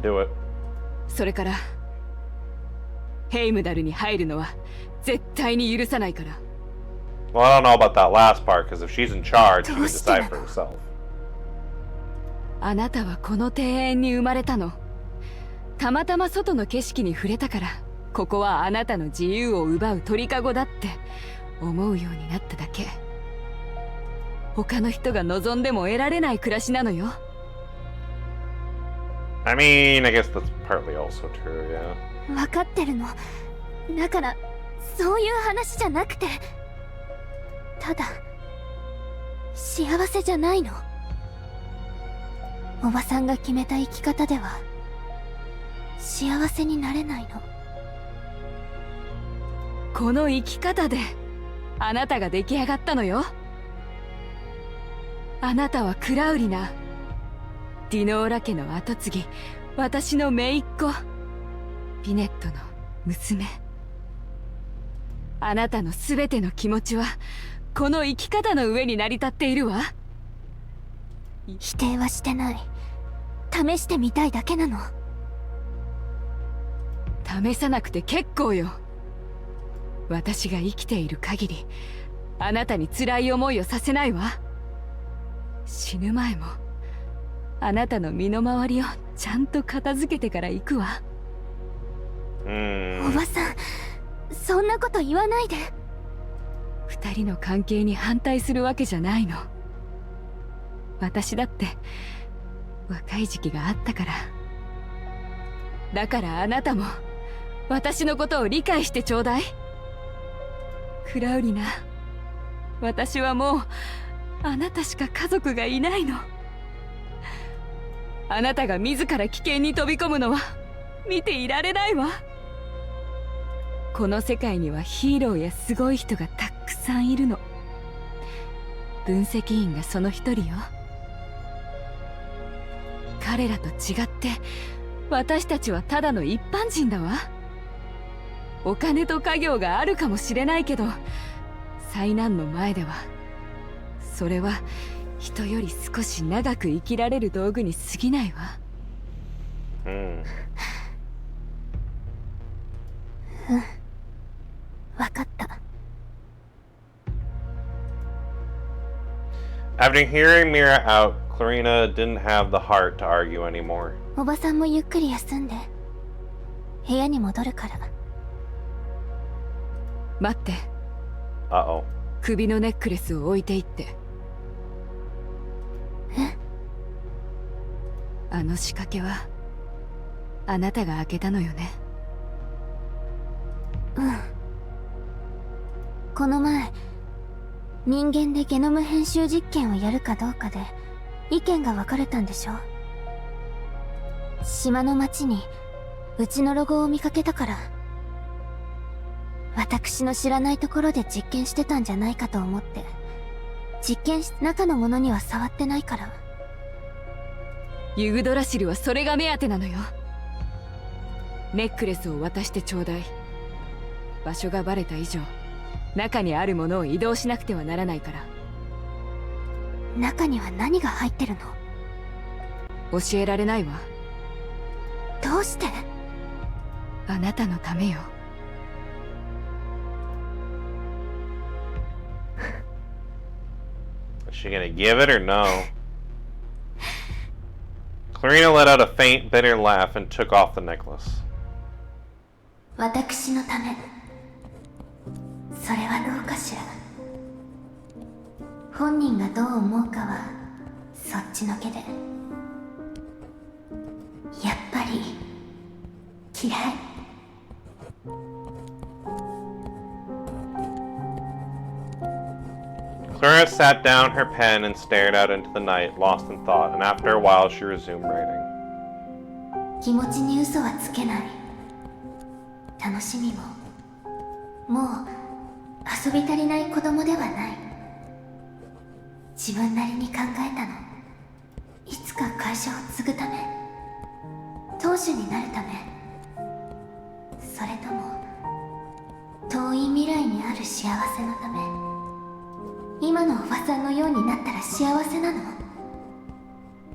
do it. それからヘイムダルに入るのは絶対に許さないから。Well, I don't know about that last part, because if she's in charge, she can decide for herself. あなたはこの庭園に生まれたの。たまたま外の景色に触れたから、ここはあなたの自由を奪う鳥かごだって思うようになっただけ。他の人が望んでも得られない暮らしなのよ。I mean, I guess that's partly also true, yeah. 分かってるの。だからそういう話じゃなくて、ただ幸せじゃないの。おばさんが決めた生き方では幸せになれないの。この生き方であなたが出来上がったのよ。あなたはクラウリナ、ディノーラ家の跡継ぎ、私の姪っ子、ビネットの娘。あなたのすべての気持ちはこの生き方の上に成り立っているわ。否定はしてない。試してみたいだけなの。試さなくて結構よ。私が生きている限りあなたに辛い思いをさせないわ。死ぬ前もあなたの身の回りをちゃんと片付けてから行くわ。おばさん、そんなこと言わないで。二人の関係に反対するわけじゃないの。私だって若い時期があったから。だからあなたも私のことを理解してちょうだい。クラウリナ、私はもうあなたしか家族がいないの。あなたが自ら危険に飛び込むのは見ていられないわ。この世界にはヒーローやすごい人がたくさんいるの。分析員がその一人よ。彼らと違って私たちはただの一般人だわ。お金と家業があるかもしれないけど、災難の前ではそれは人より少し長く生きられる道具に過ぎないわ。わかった。After hearing Mira out, Clarina didn't have the heart to argue anymore. おばさんもゆっくり休んで。部屋に戻るから。待って。Uh-oh. 首のネックレスを置いていって。あの仕掛けはあなたが開けたのよね。この前人間でゲノム編集実験をやるかどうかで意見が分かれたんでしょ。島の町にうちのロゴを見かけたから、私の知らないところで実験してたんじゃないかと思って。中のものには触ってないから。ユグドラシルはそれが目当てなのよ。ネックレスを渡してちょうだい。場所がバレた以上中にあるものを移動しなくてはならないから。中には何が入ってるの？教えられないわ。どうして？あなたのためよ。Is she gonna give it or no? Clarina let out a faint, bitter laugh and took off the necklace. 私のため。それはどうかしら。本人がどう思うかはそっちのけで。やっぱり嫌い。Clara sat down her pen and stared out into the night, lost in thought, and after a while she resumed writing. 気持ちに嘘はつけない。楽しみももう遊び足りない子供ではない。自分なりに考えたの。いつか会社を継ぐため、当主になるため、それとも遠い未来にある幸せのため。今のおばさんのようになったら幸せなの？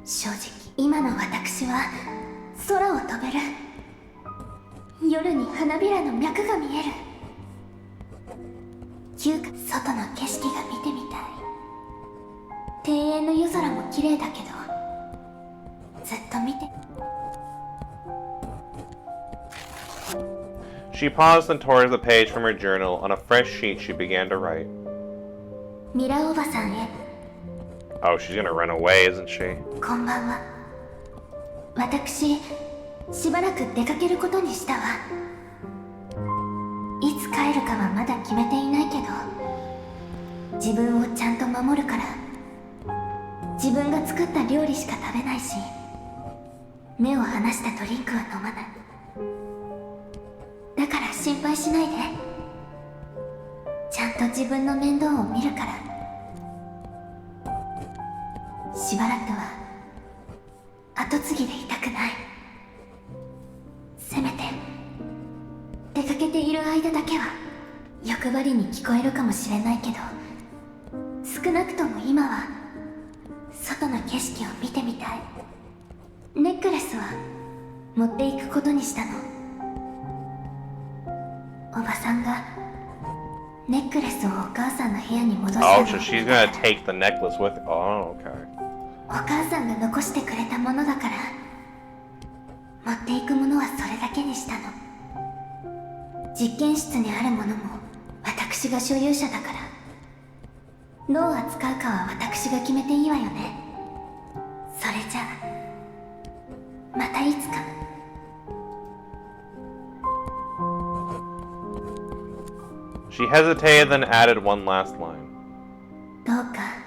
正直今の私は空を飛べる。夜に花びらの脈が見える。外の景色が見てみたい。庭園の夜空も綺麗だけど、ずっと見て。She paused and tore the page from her journal. On a fresh sheet, she began to write. ミラおばさんへ。Oh, she's gonna run away, isn't she? こんばんは。私、しばらく出かけることにしたわ。いつ帰るかはまだ決めていないけど、自分をちゃんと守るから。自分が作った料理しか食べないし、目を離したドリンクは飲まない。だから心配しないで。ちゃんと自分の面倒を見るから。しばらくは後継ぎでいたくない。せめて出かけている間だけは欲張りに聞こえるかもしれないけど、少なくとも今は外の景色を見てみたい。ネックレスは持っていくことにしたの。おばさんがネックレスをお母さんの部屋に戻したのを Oh, so she's gonna take the necklace with her. Oh, okay. お母さんが残してくれたものだから、持っていくものはそれだけにしたの。実験室にあるものも私が所有者だから、どう扱うかは私が決めていいわよね。それじゃあまたいつか。She hesitated, then added one last line. どうか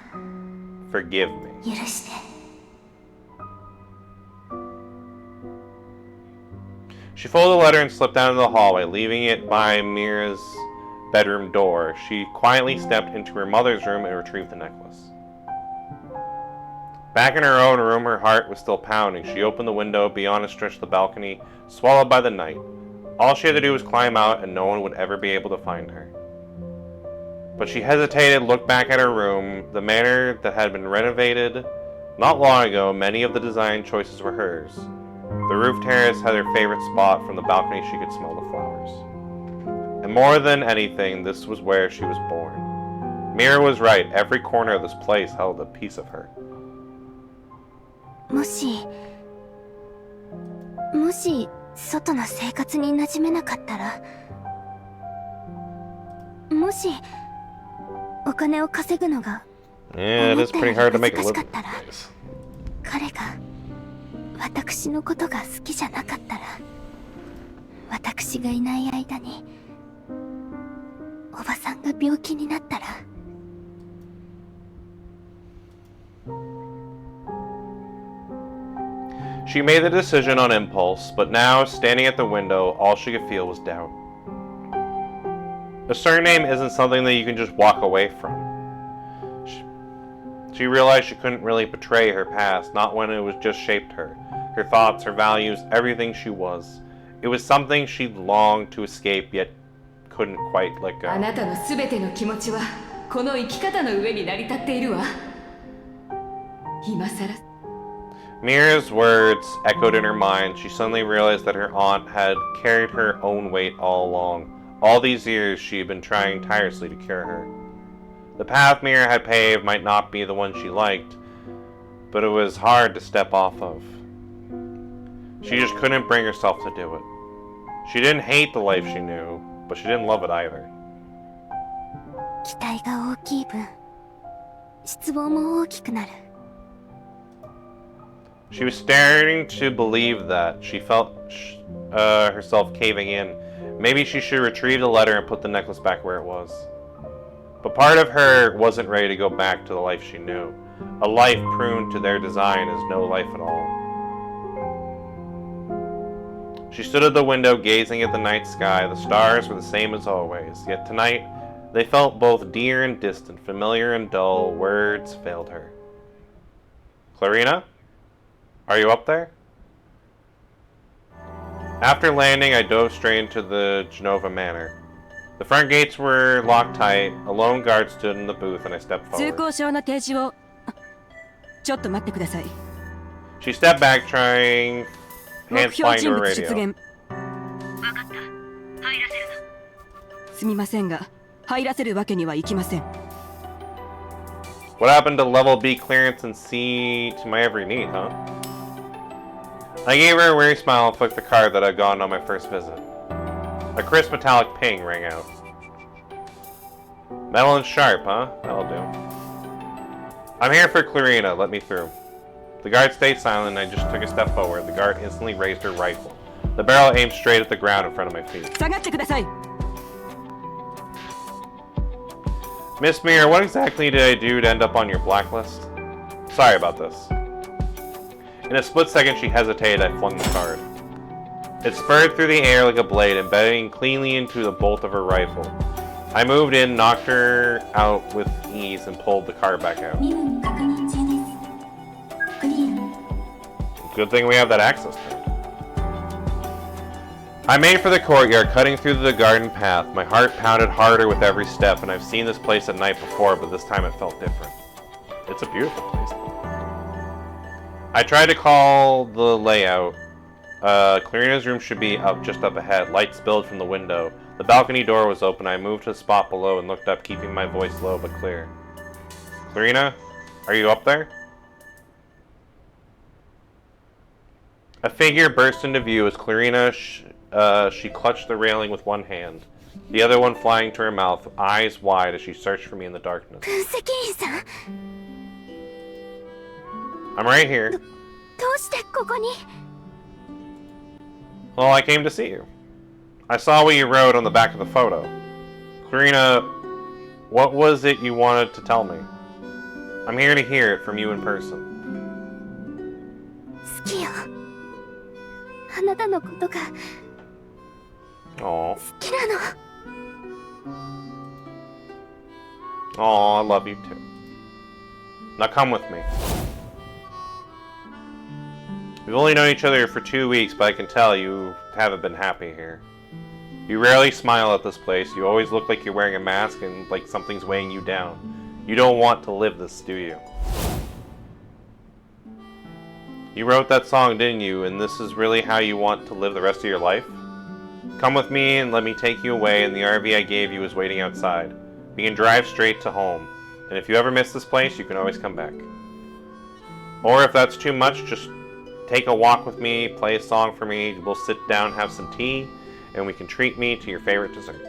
Forgive me. 許して。She folded the letter and slipped down into the hallway, leaving it by Mira's bedroom door. She quietly stepped into her mother's room and retrieved the necklace. Back in her own room, her heart was still pounding. She opened the window beyond a stretch of the balcony, swallowed by the night. All she had to do was climb out, and no one would ever be able to find her. But she hesitated, looked back at her room, the manor that had been renovated. Not long ago, many of the design choices were hers. The roof terrace had her favorite spot. From the balcony, she could smell the flowers. And more than anything, this was where she was born. Mira was right. Every corner of this place held a piece of her. もし外の生活に馴染めなかったら、もしお金を稼ぐのが Yeah, it is pretty hard to make a living. 彼が私のことが好きじゃなかったら、私がいない間におばさんが病気になったら。She made the decision on impulse, but now, standing at the window, all she could feel was doubt. A surname isn't something that you can just walk away from. She realized she couldn't really betray her past, not when it was just shaped her. Her thoughts, her values, everything she was. It was something she longed to escape, yet couldn't quite let go. あなたのすべての気持ちはこの生き方の上に成り立っているわ。今さら。Mira's words echoed in her mind. She suddenly realized that her aunt had carried her own weight all along. All these years she had been trying tirelessly to cure her. The path Mira had paved might not be the one she liked, but it was hard to step off of. She just couldn't bring herself to do it. She didn't hate the life she knew, but she didn't love it either. 期待が大きい分、失望も大きくなる。She was starting to believe that. She felt herself caving in. Maybe she should retrieve the letter and put the necklace back where it was. But part of her wasn't ready to go back to the life she knew. A life pruned to their design is no life at all. She stood at the window gazing at the night sky. The stars were the same as always, yet tonight they felt both dear and distant, familiar and dull. Words failed her. Clarina? Are you up there? After landing, I dove straight into the Genova Manor. The front gates were locked tight. A lone guard stood in the booth, and I stepped 通 forward. 行証の提示をちょっと待ってください。 She stepped back, trying 目 hands 標 flying 人 to 物 her 出 radio. 現。すみませんが入らせるわけにはいきません。 What happened to level B clearance and C to my every need, huh? I gave her a weary smile and flicked the card that I'd gotten on my first visit. A crisp metallic ping rang out. Metal and sharp, huh? That'll do. I'm here for Clarina. Let me through. The guard stayed silent and I just took a step forward. The guard instantly raised her rifle. The barrel aimed straight at the ground in front of my feet. 下がってください。 Miss Mir, what exactly did I do to end up on your blacklist? Sorry about this. In a split second she hesitated. I flung the card. It spurred through the air like a blade, embedding cleanly into the bolt of her rifle. I moved in, knocked her out with ease, and pulled the card back out. 任務確認中です。クリア。 Good thing we have that access card. I made for the courtyard, cutting through the garden path. My heart pounded harder with every step, and I've seen this place at night before, but this time it felt different. It's a beautiful place. I tried to call the layout. Clarina's room should be just up ahead. Light spilled from the window. The balcony door was open. I moved to the spot below and looked up, keeping my voice low but clear. Clarina, are you up there? A figure burst into view as Clarina, she clutched the railing with one hand, the other one flying to her mouth, eyes wide as she searched for me in the darkness. 分析員さん、 I'm right here. どうしてここに？ Well, I came to see you. I saw what you wrote on the back of the photo. Clarina, what was it you wanted to tell me? I'm here to hear it from you in person. 好きよ。あなたのことが Aw. 好きなの。 Aw, I love you too. Now come with me. We've only known each other for 2 weeks, but I can tell you haven't been happy here. You rarely smile at this place. You always look like you're wearing a mask and like something's weighing you down. You don't want to live this, do you? You wrote that song, didn't you? And this is really how you want to live the rest of your life? Come with me and let me take you away, and the RV I gave you is waiting outside. We can drive straight to home. And if you ever miss this place, you can always come back. Or if that's too much, just take a walk with me, play a song for me, we'll sit down, have some tea, and we can treat me to your favorite dessert.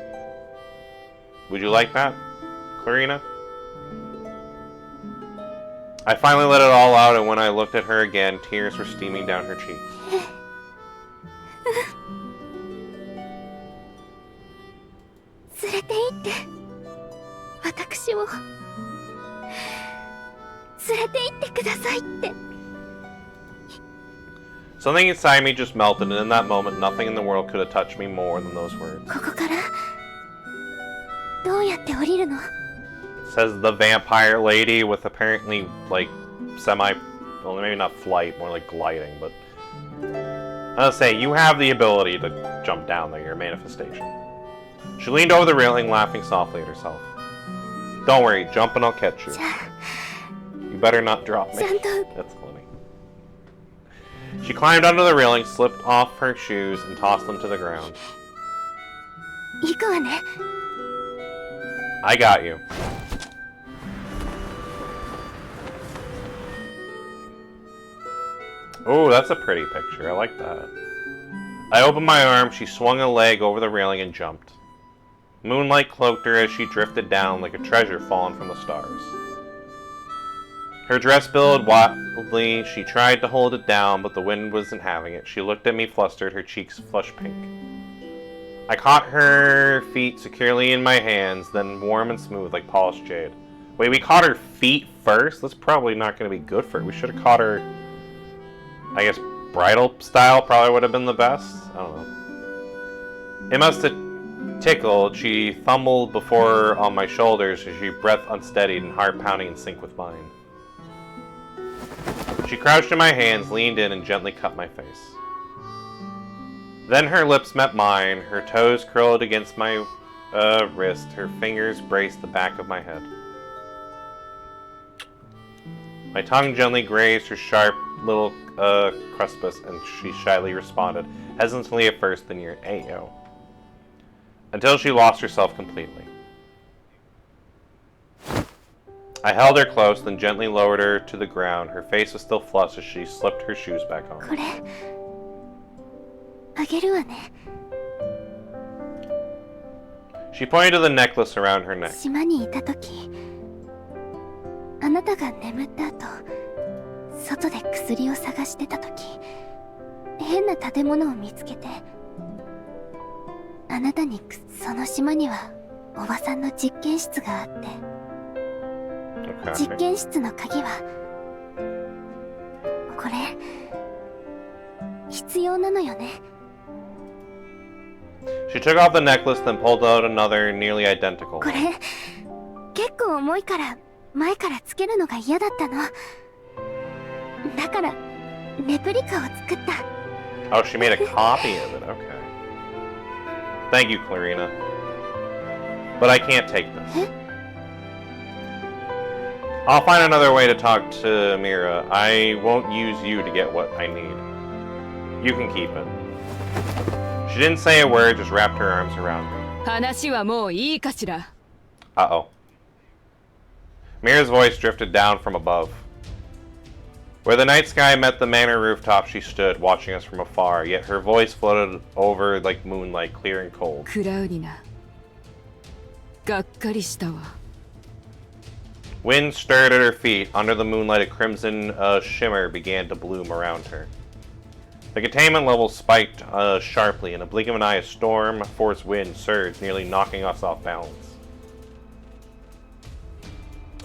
Would you like that, Clarina? I finally let it all out, and when I looked at her again, tears were steaming down her cheeks. 連れて行って。私を連れて行ってくださいって。 Something inside me just melted, and in that moment, nothing in the world could have touched me more than those words. ここからどうやって降りるの？ Says the vampire lady with apparently, like, well, maybe not flight, more like gliding, but... I'll say, you have the ability to jump down there, your manifestation. She leaned over the railing, laughing softly at herself. Don't worry, jump and I'll catch you. じゃあ You better not drop me. ちゃんと That's funny. She climbed onto the railing, slipped off her shoes, and tossed them to the ground. 行くわね。 I got you. Oh, that's a pretty picture. I like that. I opened my arm, she swung a leg over the railing and jumped. Moonlight cloaked her as she drifted down like a treasure fallen from the stars. Her dress billowed wildly. She tried to hold it down, but the wind wasn't having it. She looked at me flustered, her cheeks flushed pink. I caught her feet securely in my hands, then warm and smooth like polished jade. Wait, we caught her feet first? That's probably not going to be good for her. We should have caught her, I guess, bridal style probably would have been the best. I don't know. It must have tickled. She thumbled before on my shoulders as she breath unsteadied and heart pounding in sync with mine. She crouched in my hands, leaned in, and gently cut my face. Then her lips met mine, her toes curled against my wrist, her fingers braced the back of my head. My tongue gently grazed her sharp little cruspus, and she shyly responded, hesitantly at first, then you're Ayo, until she lost herself completely. I held her close, then gently lowered her to the ground. Her face was still flushed as she slipped her shoes back on. これあげるわね。 She pointed to the necklace around her neck. 島にいた時、あなたが眠った後、外で薬を探してた時、変な建物を見つけて、あなたにその島にはおばさんの実験室があって、実験室の鍵はこれ必要なのよね。 She took off the necklace, then pulled out another nearly identical. これ結構重いから前からつけるのが嫌だったの。だからレプリカを作った。 Oh, she made a copy of it. Okay. Thank you, Clarina. But I can't take this. I'll find another way to talk to Mira. I won't use you to get what I need. You can keep it. She didn't say a word, just wrapped her arms around me. 話はもういいかしら。 Uh-oh. Mira's voice drifted down from above. Where the night sky met the manor rooftop, she stood, watching us from afar, yet her voice floated over like moonlight, clear and cold. クラウディナ。がっかりしたわ。 Wind stirred at her feet. Under the moonlight, a crimson shimmer began to bloom around her. The containment level spiked sharply. In a blink of an eye, a storm force wind surged, nearly knocking us off balance.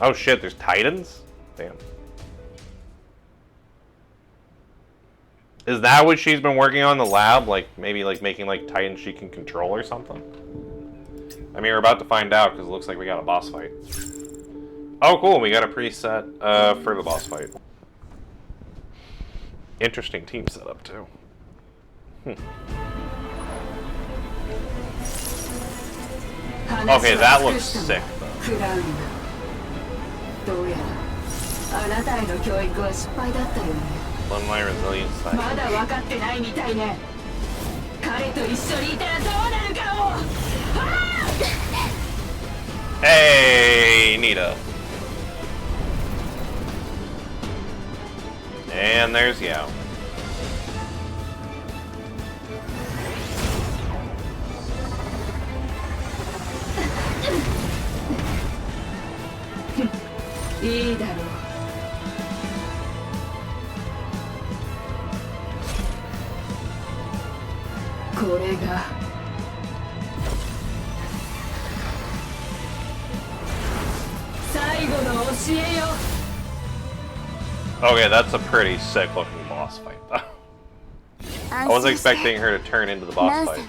Oh shit, there's titans? Damn. Is that what she's been working on in the lab? Like, maybe like making like titans she can control or something? I mean, we're about to find out because it looks like we got a boss fight. Oh, cool. We got a preset for the boss fight. Interesting team setup, too. Okay, that looks sick, though. One my resilience side. Hey, Nita. And there's Yao. Okay, that's a pretty sick looking boss fight, though. I wasn't expecting her to turn into the boss fight.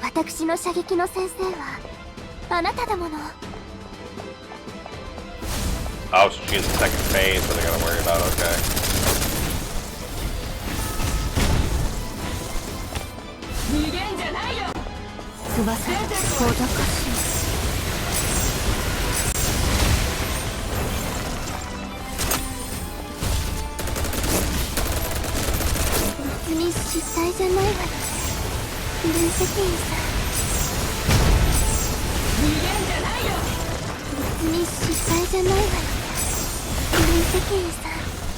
Oh, so she has a second phase that I gotta worry about, okay.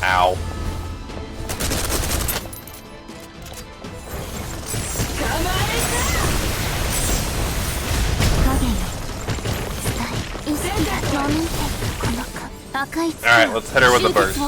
Ow. Alright, let's hit her with a burst.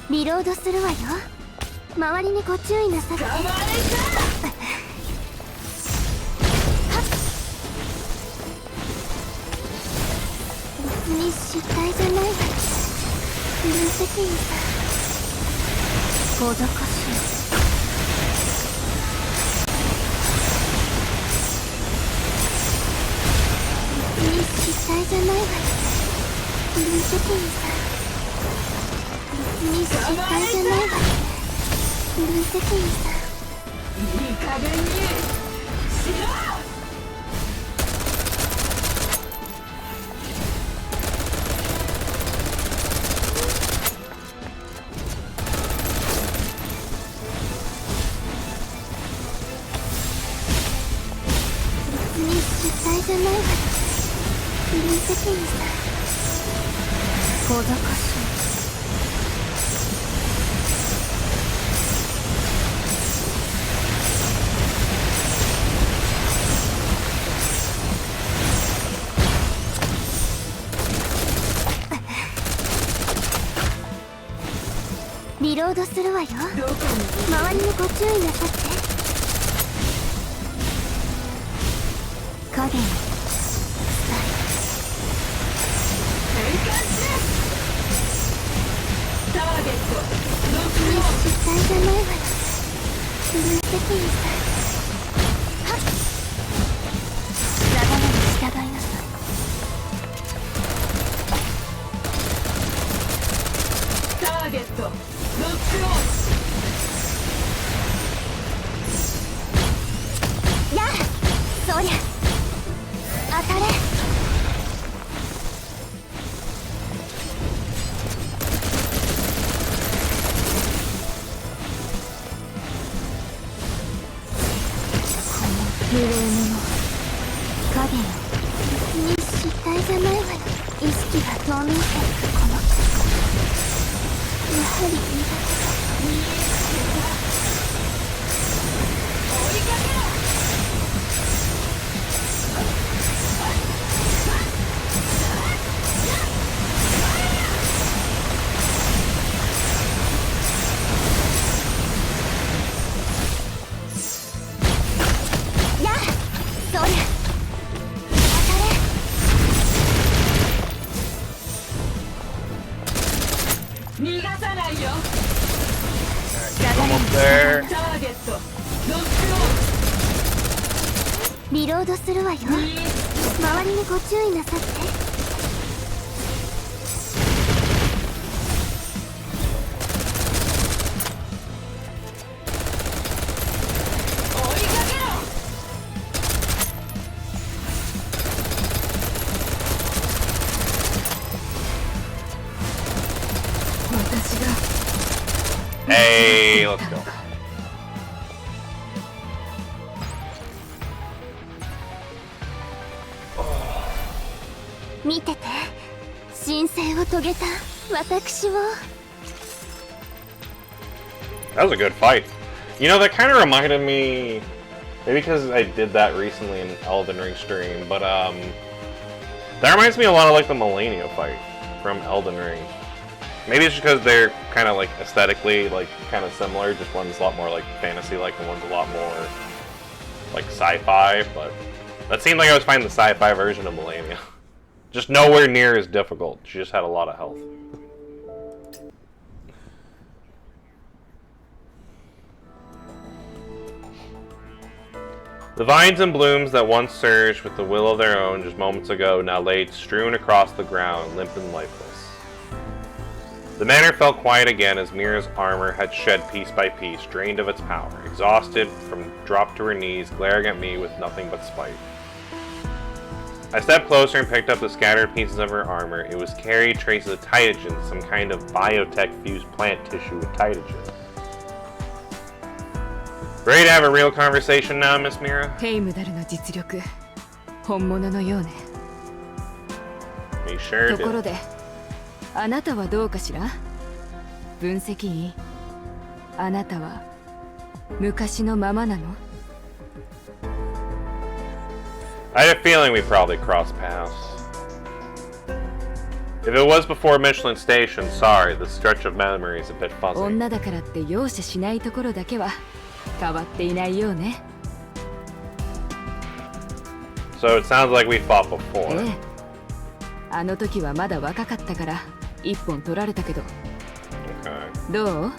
リロードするわよ。周りにご注意なさい。別に失態じゃないわよ。無責任さ。ごどかしい。別に失態じゃないわよ。無責任さ。別に失態じゃないわよ。無責任さ。いい加減にしろ。失態じゃないわよ。無責任さ。ごどかしい。リロードするわよ。周りにご注意なさって。影にターゲット失態じゃないわよ。無責任さ。はっ。仲間に従いなさい。ターゲットロックオン。やあ、そりゃ当たれ。無礼者影よ。別に失態じゃないわよ。意識が遠のいていくこのやはり苦手だ。追いかけろ。リロードするわよ。周りにご注意なさって。Hey, let's go. 見てて、神聖を遂げた私を。That was a good fight. You know, that kind of reminded me, maybe because I did that recently in Elden Ring stream, but that reminds me a lot of like the Millennia fight from Elden Ring. Maybe it's because they're kind of like aesthetically like kind of similar, just one's a lot more like fantasy-like and one's a lot more like sci-fi, but that seemed like I was fighting the sci-fi version of Millennia. Just nowhere near as difficult. She just had a lot of health. The vines and blooms that once surged with the will of their own just moments ago now laid strewn across the ground, limp and lifeless. The manor felt quiet again as Mira's armor had shed piece by piece, drained of its power, exhausted from dropped to her knees, glaring at me with nothing but spite. I stepped closer and picked up the scattered pieces of her armor. It was carried traces of Titagen, some kind of biotech-fused plant tissue with Titagen. Ready to have a real conversation now, Miss Mira? ヘイムダルの実力、本物のようね。 He sure ところ did. で、あなたはどうかしら？分析員？あなたは昔のままなの？ I had a feeling we probably crossed paths. If it was before Michelin Station, sorry, the stretch of memory is a bit fuzzy. 女だからって容赦しないところだけは変わっていないようね。So it sounds like we fought before. ええ。あの時はまだ若かったから一本取られたけど。Okay. どう？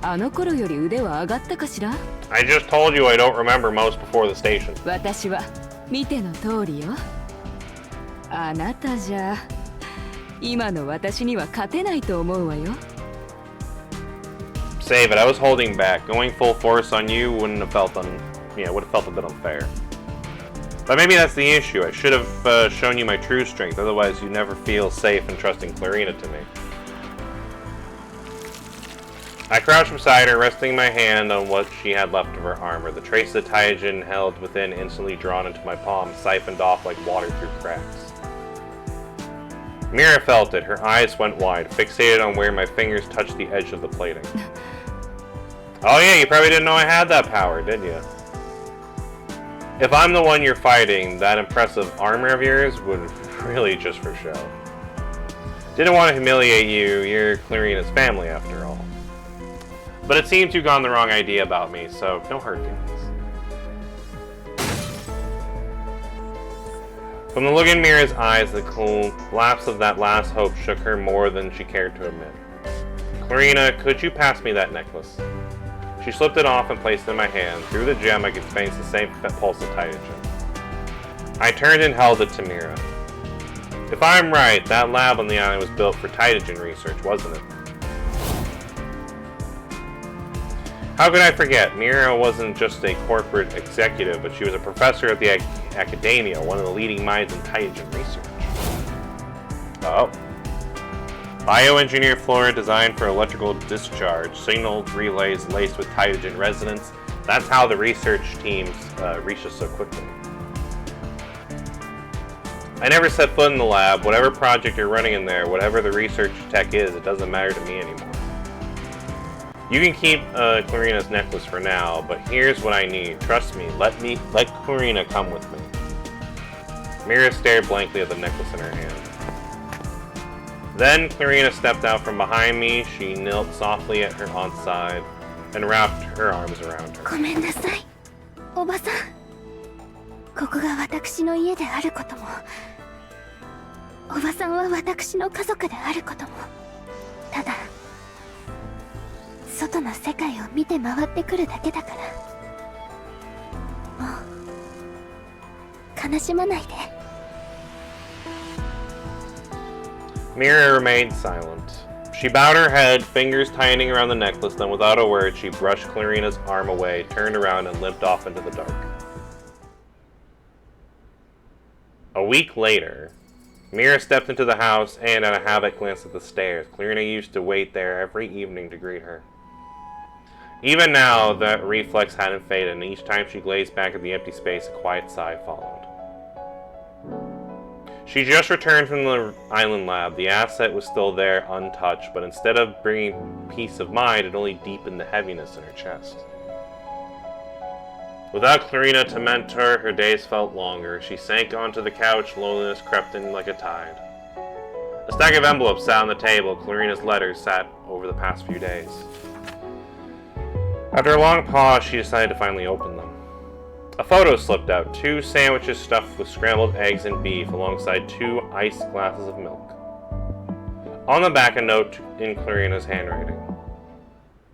あの頃より腕は上がったかしら？ I just told you I don't remember most before the station. 私は見ての通りよ。あなたじゃ今の私には勝てないと思うわよ。Save it. I was holding back. Going full force on you wouldn't have felt would have felt a bit unfair. But maybe that's the issue. I should have shown you my true strength. Otherwise, you never feel safe in trusting Clarina to me. I crouched beside her, resting my hand on what she had left of her armor. The trace of Taijin held within instantly drawn into my palm, siphoned off like water through cracks. Mira felt it. Her eyes went wide, fixated on where my fingers touched the edge of the plating. Oh yeah, you probably didn't know I had that power, did you? If I'm the one you're fighting, that impressive armor of yours would really just for show. Didn't want to humiliate you. You're Clarina's family after all. But it seems you've gotten the wrong idea about me, so no hard feelings. From the look in Mira's eyes, the collapse of that last hope shook her more than she cared to admit. Clarina, could you pass me that necklace? She slipped it off and placed it in my hand. Through the gem, I could face the same pulse of Taijin. I turned and held it to Mira. If I'm right, that lab on the island was built for Taijin research, wasn't it? How could I forget? Mira wasn't just a corporate executive, but she was a professor at the academia, one of the leading minds in Taijin research. Oh. Bioengineered flora designed for electrical discharge, signal relays laced with Taijin resonance. That's how the research teams reached us so quickly. I never set foot in the lab. Whatever project you're running in there, whatever the research tech is, it doesn't matter to me anymore. You can keep Clarina's necklace for now, but here's what I need. Trust me, let Clarina come with me. Mira stared blankly at the necklace in her hand. Then Clarina stepped out from behind me. She knelt softly at her aunt's side and wrapped her arms around her. ごめんなさい、おばさん。ここが私の家であることも、おばさんは私の家族であることも、ただ外の世界を見て回ってくるだけだから、もう悲しまないで。Mira remained silent. She bowed her head, fingers tightening around the necklace, then without a word she brushed Clarina's arm away, turned around and limped off into the dark. A week later, Mira stepped into the house and, at a habit, glanced at the stairs. Clarina used to wait there every evening to greet her. Even now, that reflex hadn't faded, and each time she gazed back at the empty space, a quiet sigh followed. She just returned from the island lab. The asset was still there, untouched, but instead of bringing peace of mind, it only deepened the heaviness in her chest. Without Clarina to mentor, her days felt longer. She sank onto the couch, loneliness crept in like a tide. A stack of envelopes sat on the table. Clarina's letters sat over the past few days. After a long pause, she decided to finally open them. A photo slipped out, 2 sandwiches stuffed with scrambled eggs and beef, alongside 2 iced glasses of milk. On the back, a note in Clarina's handwriting.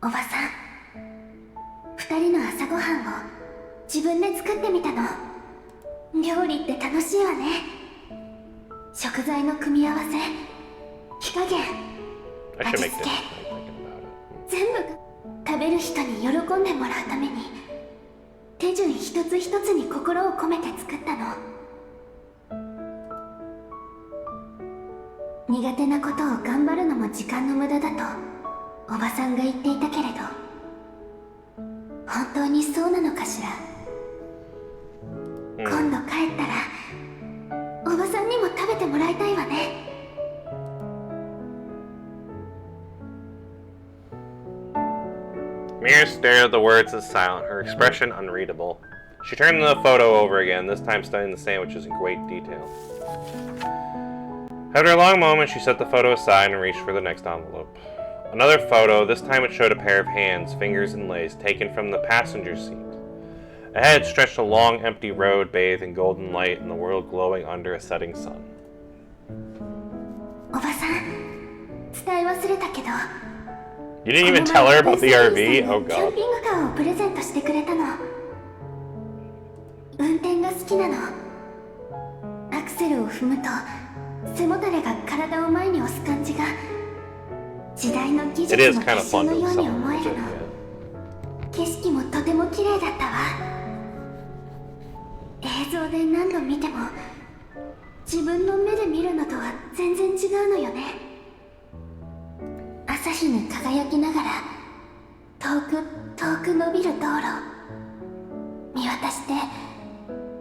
おばさん、2人の朝ごはんを自分で作ってみたの。料理って楽しいわね。食材の組み合わせ、火加減、味付け、全部が食べる人に喜んでもらうために手順一つ一つに心を込めて作ったの。苦手なことを頑張るのも時間の無駄だとおばさんが言っていたけれど、本当にそうなのかしら。今度帰ったらおばさんにも食べてもらいたいわね。Mira stared at the words in silence, her expression unreadable. She turned the photo over again, this time studying the sandwiches in great detail. After a long moment, she set the photo aside and reached for the next envelope. Another photo, this time it showed a pair of hands, fingers inlays, taken from the passenger seat. Ahead stretched a long, empty road bathed in golden light and the world glowing under a setting sun. おばさん、伝え忘れたけど、 You didn't even tell her about the RV? Oh キャン god. ピングカーをプレゼントしてくれたの。運転が好きなの。アクセルを踏むと背もたれが体を前に押す感じが時代の技 It 術 is の kind of 結晶 fun の to ように sell 思え it. るの。景色もとても綺麗だったわ。映像で何度見ても自分の目で見るのとは全然違うのよね。朝日に輝きながら遠く遠く伸びる道路見渡して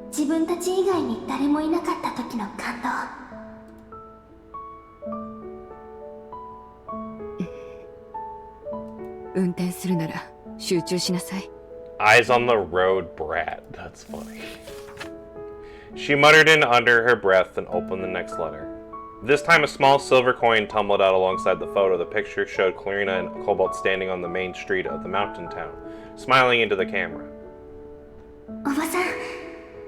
自分たち以外に誰もいなかった時の感動。運転するなら集中しなさい。 Eyes on the road, brat. That's funny. She muttered in under her breath and opened the next letter. This time a small silver coin tumbled out alongside the photo. The picture showed Clarina and Cobalt standing on the main street of the mountain town, smiling into the camera. おばさん、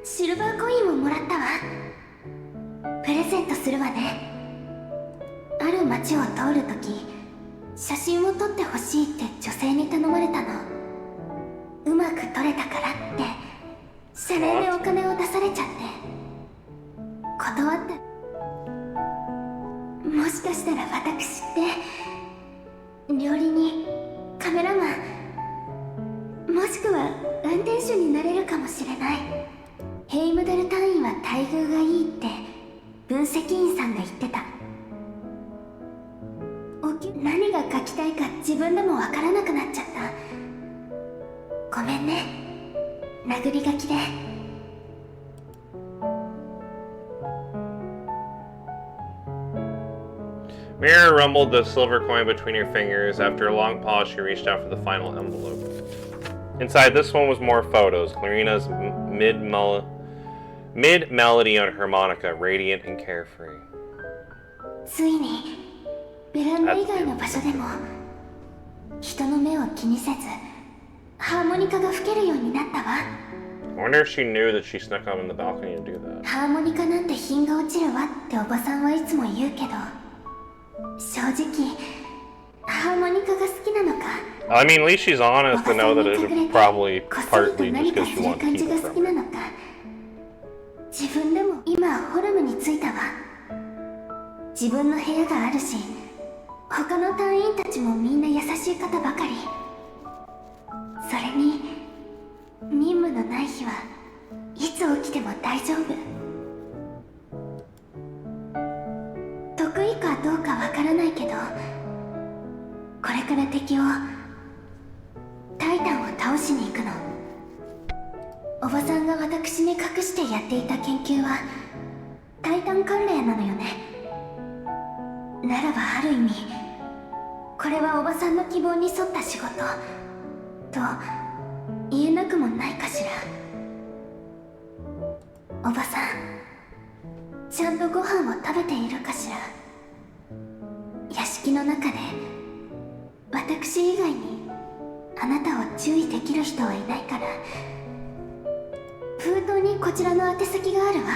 シルバーコインをもらったわ。プレゼントするわね。ある街を通るとき、写真を撮ってほしいって女性に頼まれたの。うまく撮れたからって謝礼でお金を出されちゃって断った。もしかしたら私って料理人、カメラマン、もしくは運転手になれるかもしれない。ヘイムダル隊員は待遇がいいって分析員さんが言ってた。何が書きたいか自分でもわからなくなっちゃった。ごめんね、殴り書きで。Mira rumbled the silver coin between her fingers. After a long pause, she reached out for the final envelope. Inside this one was more photos. Clarina's mid-melody on harmonica, radiant and carefree. ついにベランダ以外の場所でも人の目を気にせずハーモニカが吹けるようになったわ。 I wonder if she knew that she snuck up on the balcony to do that. ハーモニカなんて品が落ちるわっておばさんはいつも言うけど、正直ハーモニカが好きなのか。 I mean, at least she's おば honest さ to ん know に that it 隠れ was て probably こっそりと partly 何 just か because す she る wanted to 感 keep じが it 好 from きな her. のか。自分でも今ホルムに着いたわ。自分の部屋があるし他の隊員たちもみんな優しい方ばかり。それに任務のない日はいつ起きても大丈夫。得意かどうかわからないけどこれから敵をタイタンを倒しに行くの。おばさんが私に隠してやっていた研究はタイタン関連なのよね。ならばある意味これはおばさんの希望に沿った仕事と言えなくもないかしら。おばさん、ちゃんとご飯を食べているかしら。屋敷の中で私以外にあなたを注意できる人はいないから。封筒にこちらの宛先があるわ。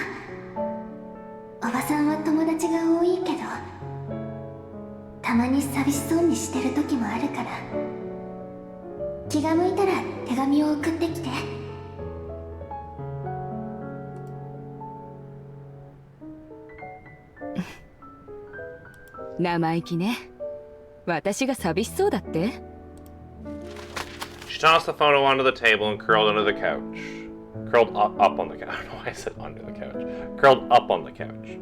おばさんは友達が多いけどたまに寂しそうにしてる時もあるから、気が向いたら手紙を送ってきて。生意気ね。私が寂しそうだって？ She tossed the photo onto the table and curled under the couch. Curled up on the couch. I don't know why I said under the couch. Curled up on the couch.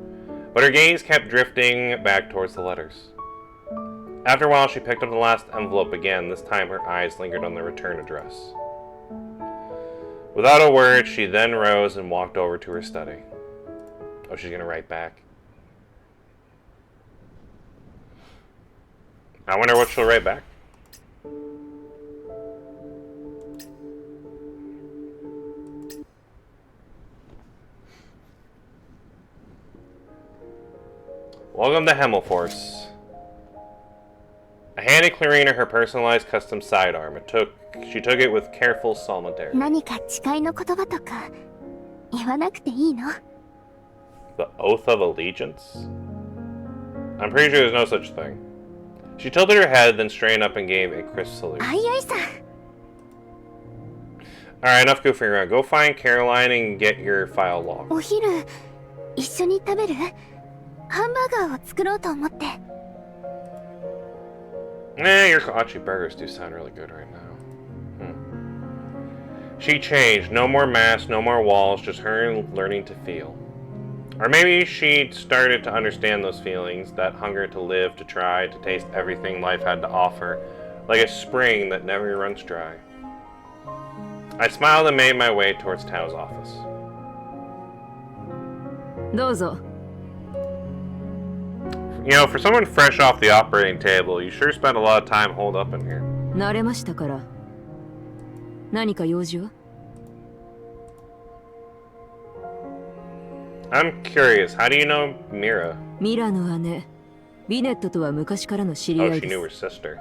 But her gaze kept drifting back towards the letters. After a while, she picked up the last envelope again. This time, her eyes lingered on the return address. Without a word, she then rose and walked over to her study. Oh, she's gonna write back. I wonder what she'll write back. Welcome to Hemmelforce. I handed Clarina her personalized custom sidearm. She took it with careful solidarity. 何か誓いの言葉とか言わなくていいの？ The Oath of Allegiance? I'm pretty sure there's no such thing. She tilted her head, then straightened up and gave a crisp salute. あいあいさ。 Alright, enough goofing around. Go find Caroline and get your file log. お昼一緒に食べる？ハンバーガーを作ろうと思って。 Your Kochi burgers do sound really good right now. She changed. No more masks, no more walls, just her learning to feel. Or maybe she started to understand those feelings, that hunger to live, to try, to taste everything life had to offer, like a spring that never runs dry. I smiled and made my way towards Tao's office. どうぞ。 You know, for someone fresh off the operating table, you sure spent a lot of time holed up in here. 慣れましたから。何か用事は？ I'm curious, how do you know Mira? ミラの姉、ビネットとは昔からの知り Oh, 合い she で knew す。 her sister.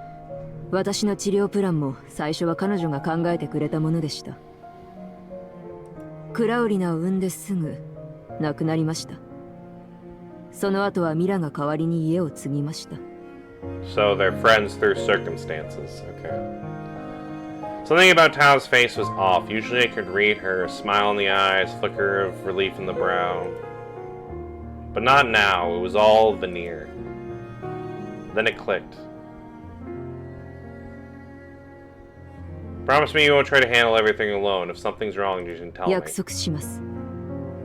私の治療プランも最初は彼女が考えてくれたものでした。クラウリナを産んですぐ亡くなりました。その後はミラが代わりに家を継ぎました。 So they're friends through circumstances. Okay. Something about Tao's face was off. Usually I could read her, a smile in the eyes, flicker of relief in the brow. But not now. It was all veneer. Then it clicked. Promise me you won't try to handle everything alone. If something's wrong, you can tell me. 約束します。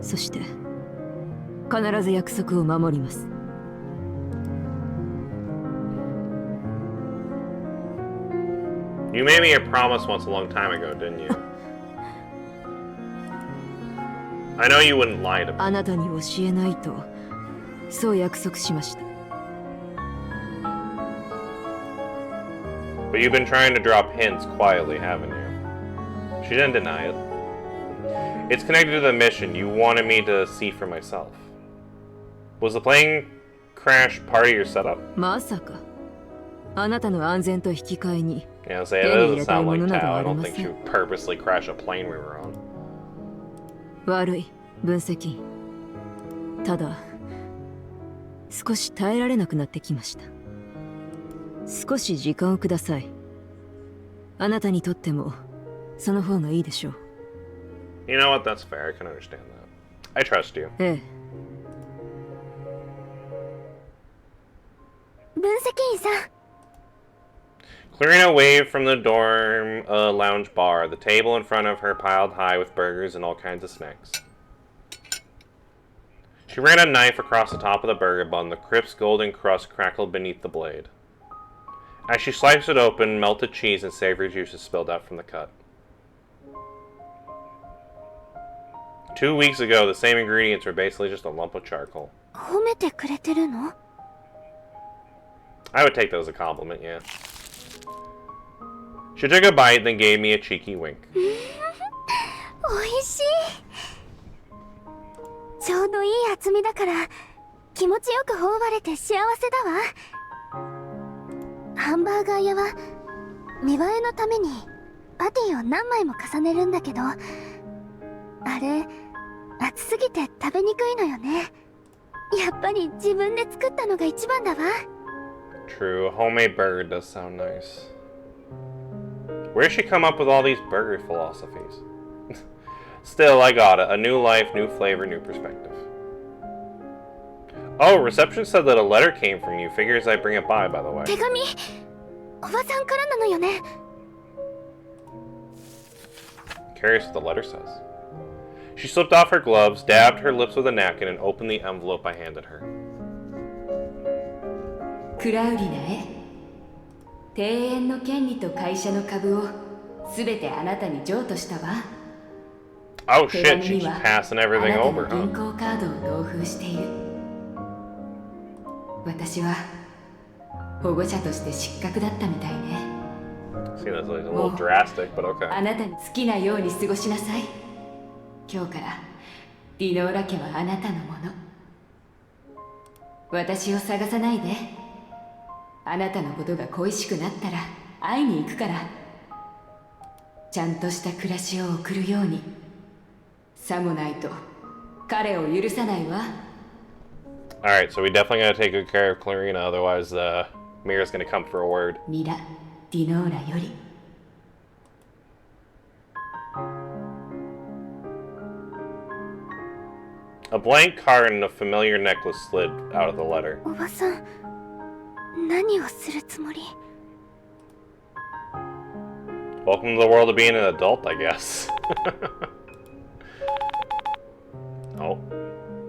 そして必ず約束を守ります。 You made me a promise once a long time ago, didn't you? I know you wouldn't lie to me. あなたに教えないと、そう約束しました。 But you've been trying to drop hints quietly, haven't you? She didn't deny it. It's connected to the mission. You wanted me to see for myself. Was the plane crash part of your setup? まさか、あなたの安全と引き換えに。 Yeah, say that doesn't sound like Tao. I don't think she would purposely crash a plane we were on. 悪い分析。ただ少し耐えられなくなってきました。少し時間をください。あなたにとってもその方がいいでしょう。 You know what? That's fair. I can understand that. I trust you. ええ。分析員さん。 Clarina waved from the dorm lounge bar, the table in front of her piled high with burgers and all kinds of snacks. She ran a knife across the top of the burger bun. The crisp golden crust crackled beneath the blade. As she sliced it open, melted cheese and savory juices spilled out from the cut. 2 weeks ago, the same ingredients were basically just a lump of charcoal. 褒めてくれてるの？ I would take that as a compliment, yeah. She took a bite, then gave me a cheeky wink. おいしい。ちょうどいい厚みだから気持ちよく頬張れて幸せだわ。ハンバーガー屋は見栄えのためにパティを何枚も重ねるんだけど、あれ熱すぎて食べにくいのよね。やっぱり自分で作ったのが一番だわ。 True, a homemade burger does sound nice. Where'd she come up with all these burger philosophies? Still, I got it. A new life, new flavor, new perspective. Oh, reception said that a letter came from you. Figures I bring it by the way. 手紙、おばさんからなのよね。 Curious what the letter says. She slipped off her gloves, dabbed her lips with a napkin, and opened the envelope I handed her. クラウリナへ。庭園の権利と会社の株をすべてあなたに譲渡したわ。 Oh 手 shit, 紙 she's には passing あな everything た over, の銀 huh? 行カードを同封している。私は保護者として失格だったみたいね。 See, that's like a little drastic, but okay. あなたに好きなように過ごしなさい。今日からディノーラ家はあなたのもの。私を探さないで。あなたのことが恋しくなったら会いに行くから。ちゃんとした暮らしを送るように。さもないと彼を許さないわ。Alright, so we definitely gotta take good care of Clarina, otherwise Mira's gonna come for a word. ミラ・ディノーラより。A blank card and a familiar necklace slid out of the letter. おばさん、何をするつもり？ Welcome to the world of being an adult, I guess. Oh.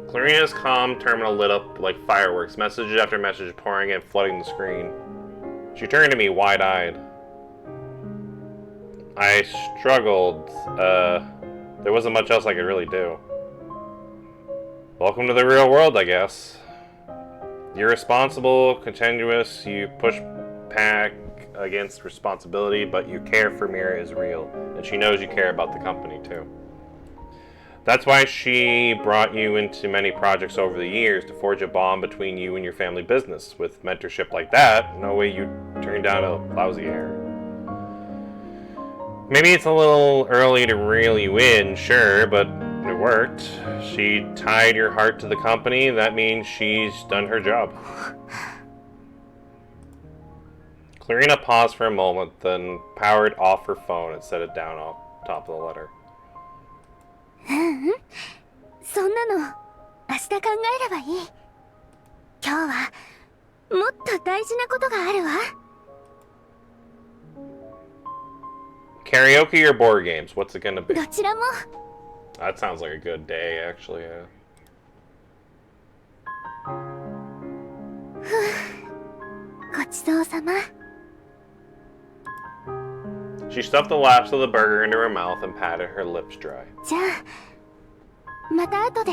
Clarina's comm terminal lit up like fireworks, message after message pouring in, flooding the screen. She turned to me, wide-eyed. I struggled. There wasn't much else I could really do. Welcome to the real world, I guess. You're responsible, continuous, you push back against responsibility, but you care for Mira is real, and she knows you care about the company, too. That's why she brought you into many projects over the years, to forge a bond between you and your family business. With mentorship like that, no way you'd turn down a lousy heir. Maybe it's a little early to really win, sure, but it worked. She tied your heart to the company, and that means she's done her job. Clarina paused for a moment, then powered off her phone and set it down off top of the letter. そんなの明日考えればいい。今日はもっと大事なことがあるわ。Karaoke or board games? What's it gonna be? どちらも。That sounds like a good day, actually. Yeah. ごちそうさま。She stuffed the last of the burger into her mouth and patted her lips dry. じゃあまた後で。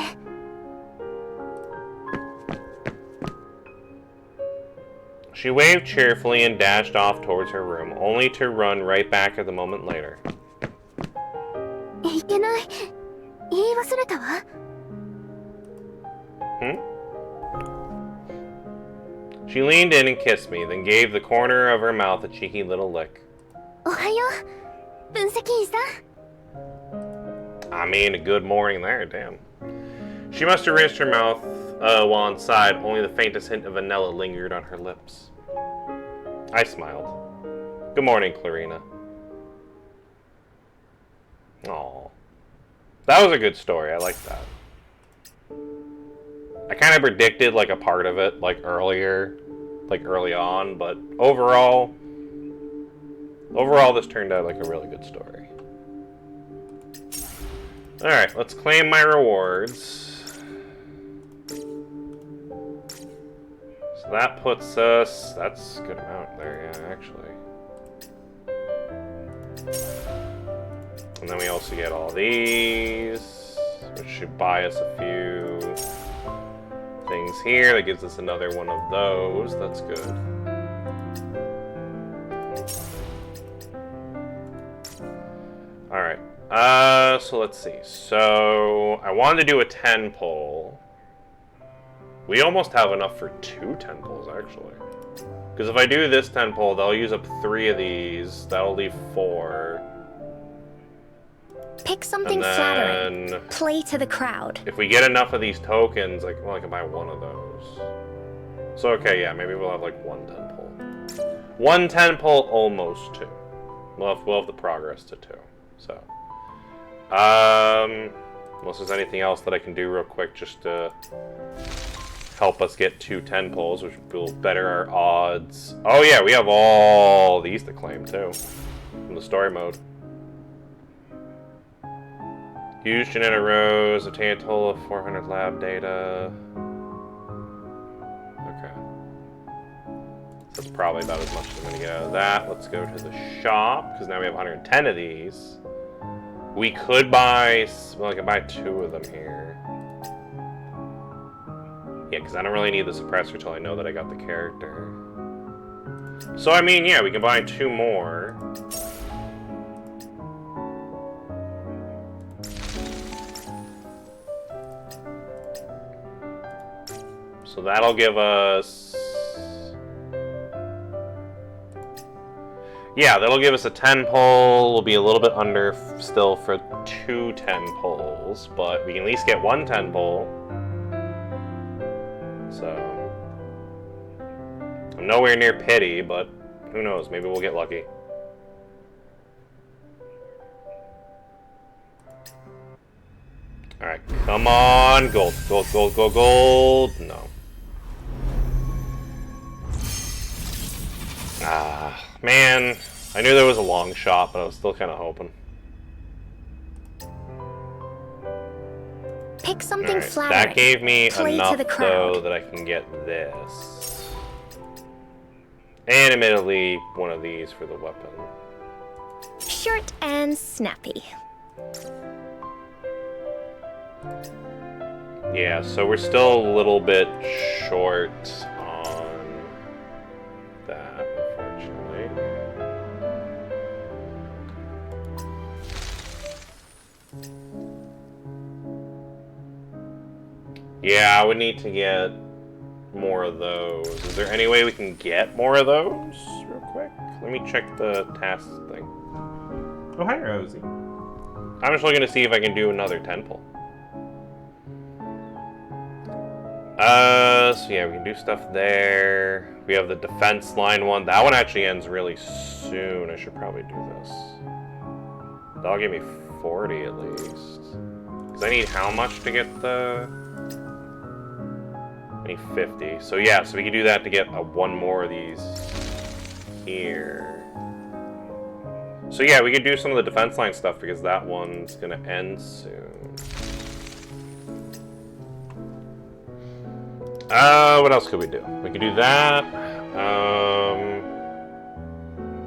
She waved cheerfully and dashed off towards her room, only to run right back at the moment later. いけない。言い忘れたわ。She leaned in and kissed me, then gave the corner of her mouth a cheeky little lick. おはよう、分析員さん。I mean, a good morning there, damn. She must have rinsed her mouth while inside, only the faintest hint of vanilla lingered on her lips. I smiled. Good morning, Clarina. Aww. That was a good story, I like that. I kind of predicted, like, a part of it, like, early on, but overall, this turned out like a really good story. Alright, let's claim my rewards. So that puts us... That's a good amount there, yeah, actually. And then we also get all these, which should buy us a few things here. That gives us another one of those. That's good. Alright, so let's see. So, I wanted to do a 10 pull. We almost have enough for 2 10 pulls, actually. Because if I do this 10 pull, they'll use up 3 of these. That'll leave 4. Pick something And flattering. then, Play to the crowd. if we get enough of these tokens, like, well, I can buy 1 of those. So, okay, yeah, maybe we'll have, like, 1 10 pull. 1 10 pull, almost 2. We'll have the progress to 2. So, unless there's anything else that I can do real quick just to help us get 2 10 pulls, which will better our odds. Oh yeah, we have all these to claim too, from the story mode. Use Janetta Rose, obtain a total of 400 lab data. Okay. So that's probably about as much as I'm going to get out of that. Let's go to the shop, because now we have 110 of these. We could buy... Well, I can buy 2 of them here. Yeah, because I don't really need the suppressor until I know that I got the character. So, I mean, yeah, we can buy 2 more. So that'll give us... Yeah, that'll give us a 10 pull. We'll be a little bit under still for 2 10 pulls, but we can at least get 1 10 pull. So I'm nowhere near pity, but who knows? Maybe we'll get lucky. Alright, come on. Gold, gold, gold, gold, gold. No. Ah, man. I knew there was a long shot, but I was still kind of hoping. Pick something Right, flattering. that gave me Play enough, to the crowd. though, that I can get this. And admittedly, one of these for the weapon. Short and snappy. Yeah, so we're still a little bit short on that, unfortunately. Yeah, I would need to get more of those. Is there any way we can get more of those real quick? Let me check the task thing. Oh, hi, Rosie. I'm just looking to see if I can do another 10 pull. So yeah, we can do stuff there. We have the defense line one. That one actually ends really soon. I should probably do this. That'll give me 40 at least. Because I need how much to get the... I need 50. So yeah, so we can do that to get one more of these here. So yeah, we could do some of the defense line stuff because that one's gonna end soon. What else could we do? We could do that.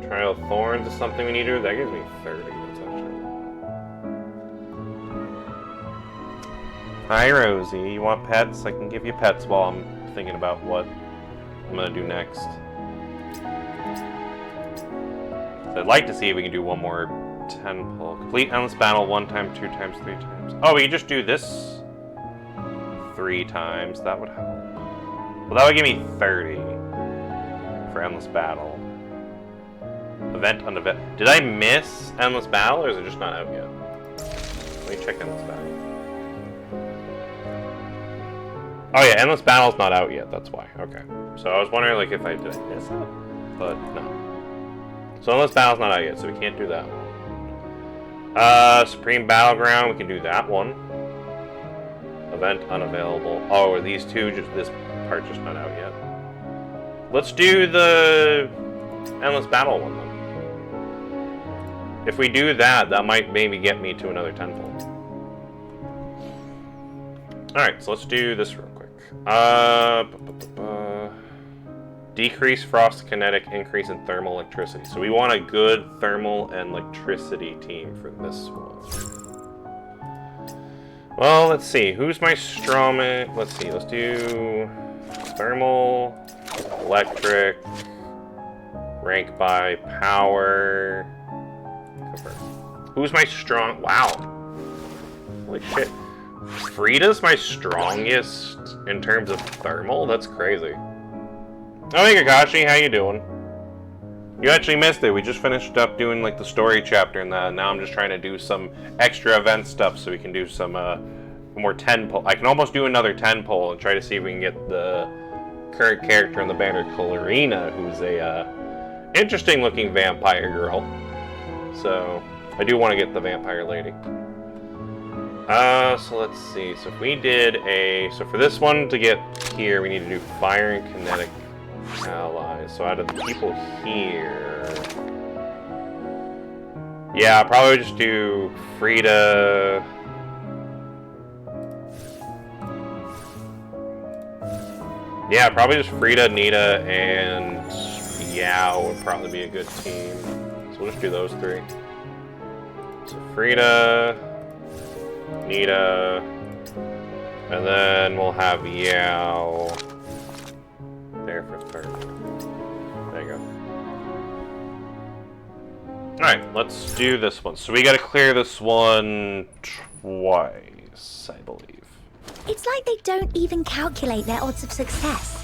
Trial of Thorns is something we need to do. That gives me 30. That's actually... Hi, Rosie. You want pets? I can give you pets while I'm thinking about what I'm gonna do next. So I'd like to see if we can do one more 10 pull. Complete endless battle 1 time, 2 times, 3 times. Oh, we can just do this 3 times. That would help. Well, that would give me 30 for endless battle. Event on event. Did I miss endless battle, or is it just not out yet? Let me check endless battle. Oh yeah, endless battle's not out yet. That's why. Okay. So I was wondering, like, if I did miss it, but no. So endless battle's not out yet, so we can't do that one. Supreme Battleground, we can do that one. Event unavailable. Oh, are these two just this part just not out yet? Let's do the endless battle one then. If we do that, that might maybe get me to another 10 pull. Alright, so let's do this real quick. Decrease frost kinetic, increase in thermal electricity. So we want a good thermal and electricity team for this one. Well, let's see. Who's my strongest? Let's see. Let's do thermal, electric, rank by power. Go first. Who's my strong? Wow. Holy shit. Frida's my strongest in terms of thermal? That's crazy. Oh, hey, Kakashi. How you doing? You actually missed it. We just finished up doing like the story chapter and that. Now I'm just trying to do some extra event stuff so we can do some more 10 pull. I can almost do another 10 pull and try to see if we can get the current character in the banner, Clarina, who's a interesting looking vampire girl. So I do want to get the vampire lady. So let's see. So if we did so for this one to get here, we need to do fire and kinetic allies. So out of the people here, yeah, I'll probably just do Frida. Yeah, probably just Frida, Nita, and Yao would probably be a good team. So we'll just do those 3. So Frida, Nita, and then we'll have Yao there for 3rd. There you go. Alright, let's do this one. So we gotta clear this one twice, I believe. It's like they don't even calculate their odds of success.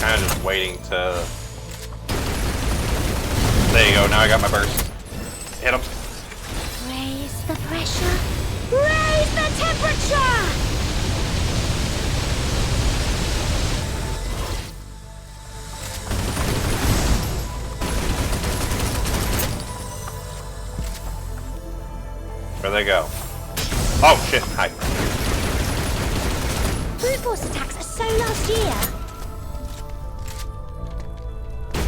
Kind of just waiting to... There you go, now I got my burst. Hit him. Raise the pressure. Raise the temperature! Where'd they go? Oh shit, hi. Brute force attacks are so last year.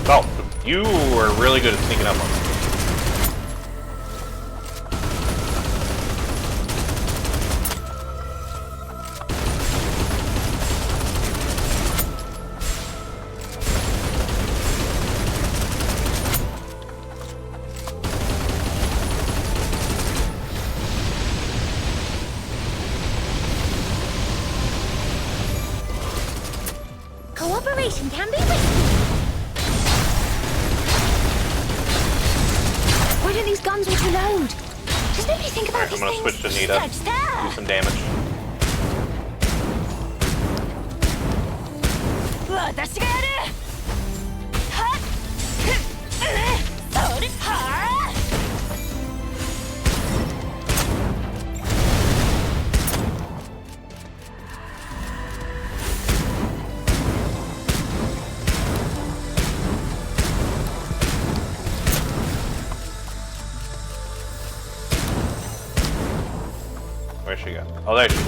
Oh, you were really good at sneaking up on them. Cooperation can be risky. Why don't these guns auto-load? Does nobody think about Alright, I'm these gonna things? switch to Nita. Do some damage. 私がやる。はっ。それはあ。Where'd she go? Oh, there she is.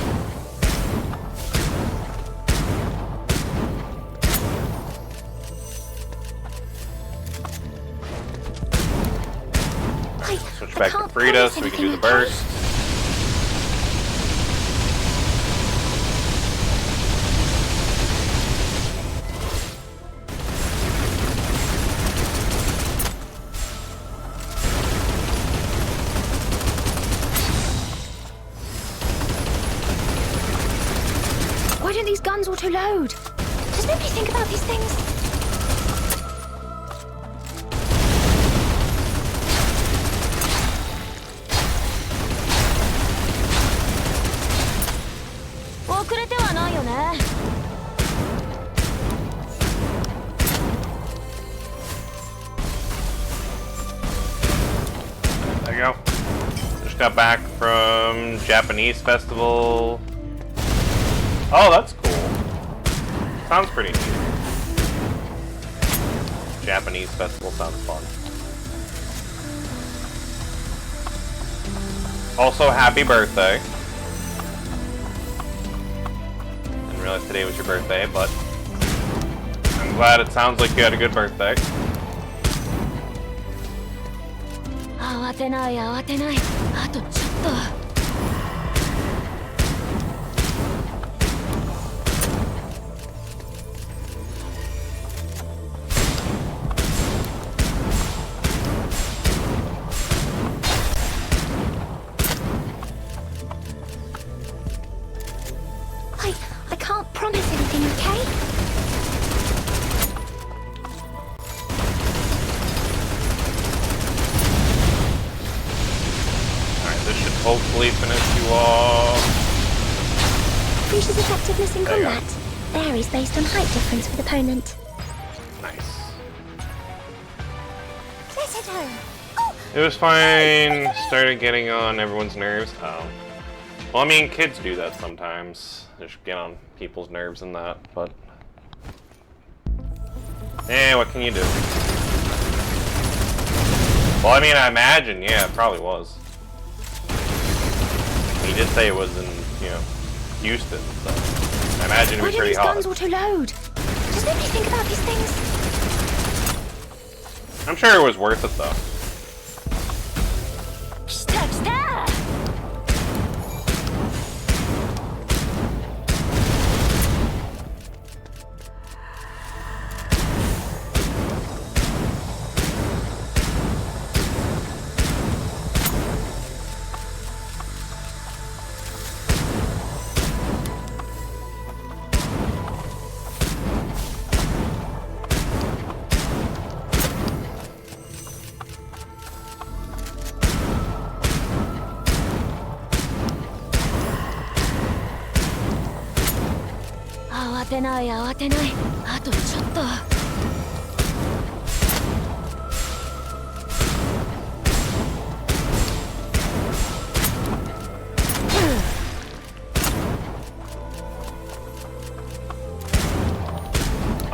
Switch back to Frida so we can do the burst. Why don't these guns auto-load? Does nobody think about these things? There you go. Just got back from Japanese festival. Oh, that's cool. Sounds pretty neat. Japanese festival sounds fun. Also, happy birthday. Didn't realize today was your birthday, but I'm glad it sounds like you had a good birthday. 慌てない慌てない。あとちょっと。I can't promise anything, okay? Alright, this should hopefully finish you off. Creature's effectiveness in There you combat varies based on height difference with opponent. Nice. Let's head home. Oh, It was fine. Started getting on everyone's nerves. Oh. Well, I mean, kids do that sometimes. They just get on people's nerves and that, but... what can you do? Well, I mean, I imagine, yeah, it probably was. He did say it was in, Houston, so... I imagine it why was do pretty these hot. guns auto-load? Does nobody think about these things? I'm sure it was worth it, though. 来た来た!慌てない慌てない。あとちょっと。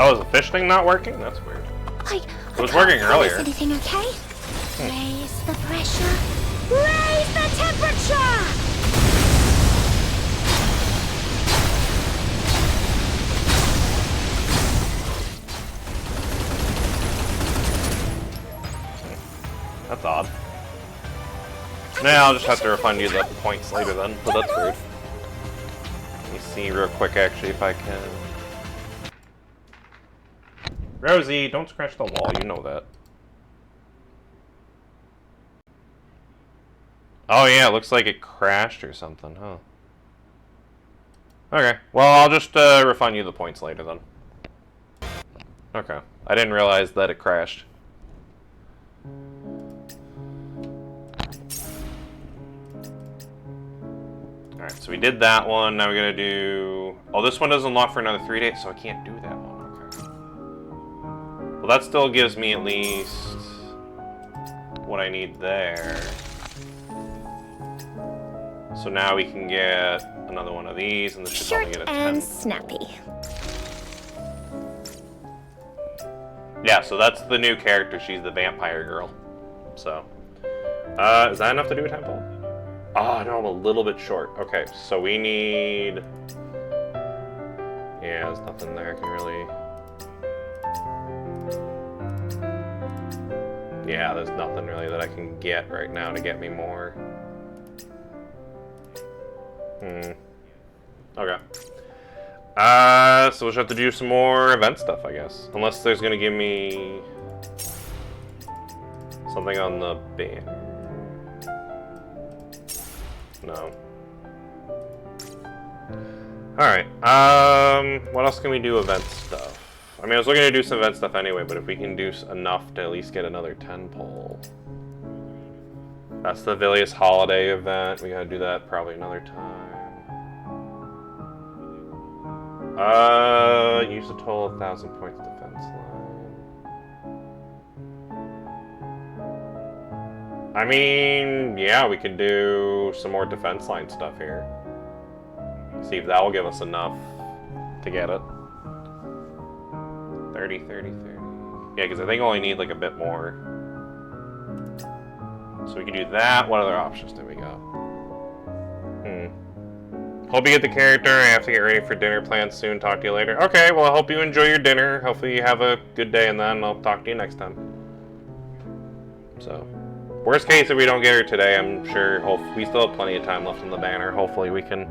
Oh, is the fish thing not working? That's weird. It was working earlier. Is anything okay? Raise the pressure. Raise the temperature! That's odd. Now I'll just have to refund you the points later then, but that's weird. Let me see real quick actually if I can. Rosie, don't scratch the wall, you know that. Oh yeah, it looks like it crashed or something, huh? Okay, well I'll just refund you the points later then. Okay, I didn't realize that it crashed. Alright, so we did that one, now we're gonna do... Oh, this one doesn't unlock for another 3 days, so I can't do that one. Well, that still gives me at least what I need there. So now we can get another one of these, and this should only get a 10. And snappy. Yeah, so that's the new character. She's the vampire girl. So, is that enough to do a temple? Oh, no, I'm a little bit short. Okay, so we need... Yeah, there's nothing there I can really... Yeah, there's nothing really that I can get right now to get me more. Okay. So we'll just have to do some more event stuff, I guess. Unless there's gonna give me... something on the banner. No. Alright, what else can we do event stuff? I mean, I was looking to do some event stuff anyway, but if we can do enough to at least get another 10 pole. That's the Vilius holiday event. We gotta do that probably another time. Use a total of 1,000 points defense line. I mean, yeah, we could do some more defense line stuff here. See if that will give us enough to get it. 30, 30, 30. Yeah, because I think I only need like a bit more. So we can do that. What other options do we got? Hope you get the character. I have to get ready for dinner plans soon. Talk to you later. Okay, well I hope you enjoy your dinner. Hopefully you have a good day, and then I'll talk to you next time. So, worst case, if we don't get her today, I'm sure we still have plenty of time left on the banner. Hopefully we can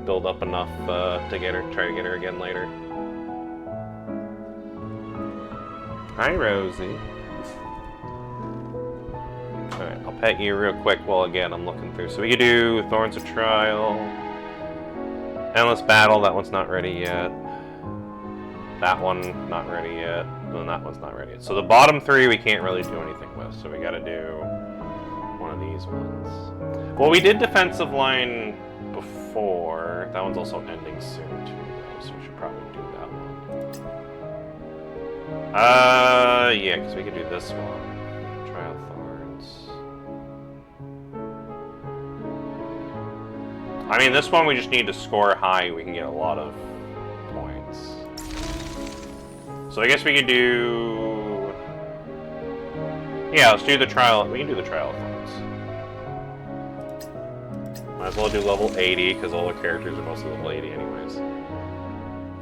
build up enough to get her. Try to get her again later. Hi, Rosie. Alright, I'll pet you real quick while again I'm looking through. So we could do Thorns of Trial, Endless Battle, that one's not ready yet. That one, not ready yet. And that one's not ready yet. So the bottom three we can't really do anything with, so we gotta do one of these ones. Well, we did Defensive Line before. That one's also ending soon too, though, so we should probably do that one. Yeah, because we could do this one. Trial Thorns. I mean, this one we just need to score high. We can get a lot of points. So I guess we could do... Yeah, let's do the trial. We can do the Trial Thorns. Might as well do level 80, because all the characters are mostly level 80 anyways.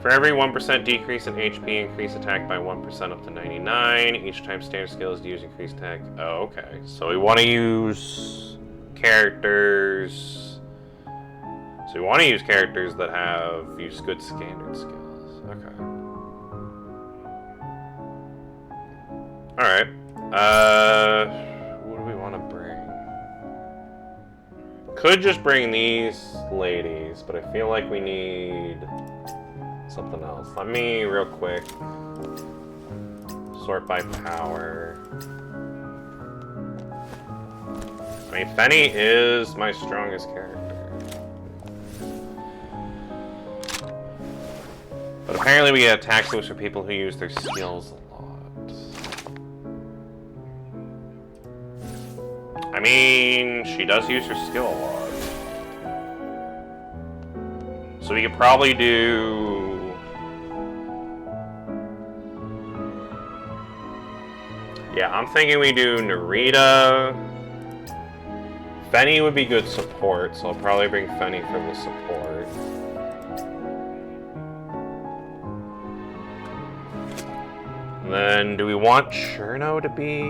For every 1% decrease in HP, increase attack by 1% up to 99. Each time standard skill is used, increase attack. Oh, okay. So we want to use characters... So we want to use characters that have used good standard skills. Okay. Alright. What do we want to bring? Could just bring these ladies, but I feel like we need something else. Let me, real quick, sort by power. I mean, Fenny is my strongest character. But apparently we get attack boosts for people who use their skills a lot. I mean, she does use her skill a lot. So we could probably do... Yeah, I'm thinking we do Narita. Fenny would be good support, so I'll probably bring Fenny for the support. And then, do we want Cherno to be...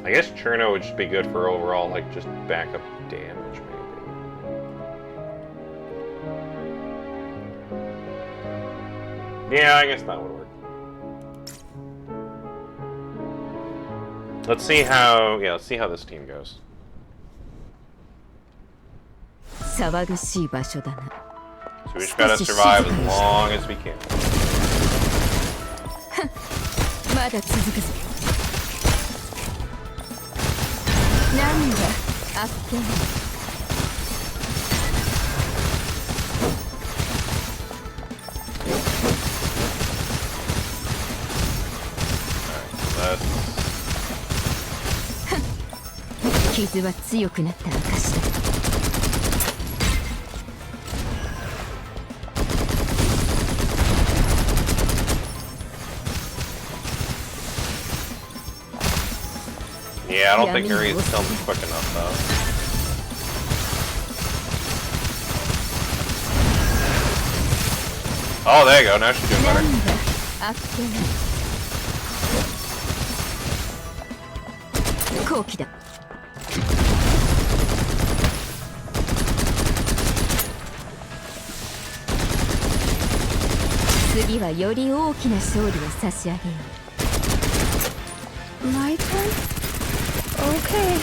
I guess Cherno would just be good for overall, like, just backup damage, maybe. Yeah, I guess that would work. Let's see how, let's see how this team goes. 騒ぐしい場所だな。 So we just gotta survive as long as we can. まだ続くぞ。なんだ、あっけん。 傷は強くなった証だ。Yeah, I don't think Nari's killed him quick enough though. Oh, there you go. Now she's doing better. あっけん。好機だ。 次はより大きな勝利を差し上げよう。My turn? Okay.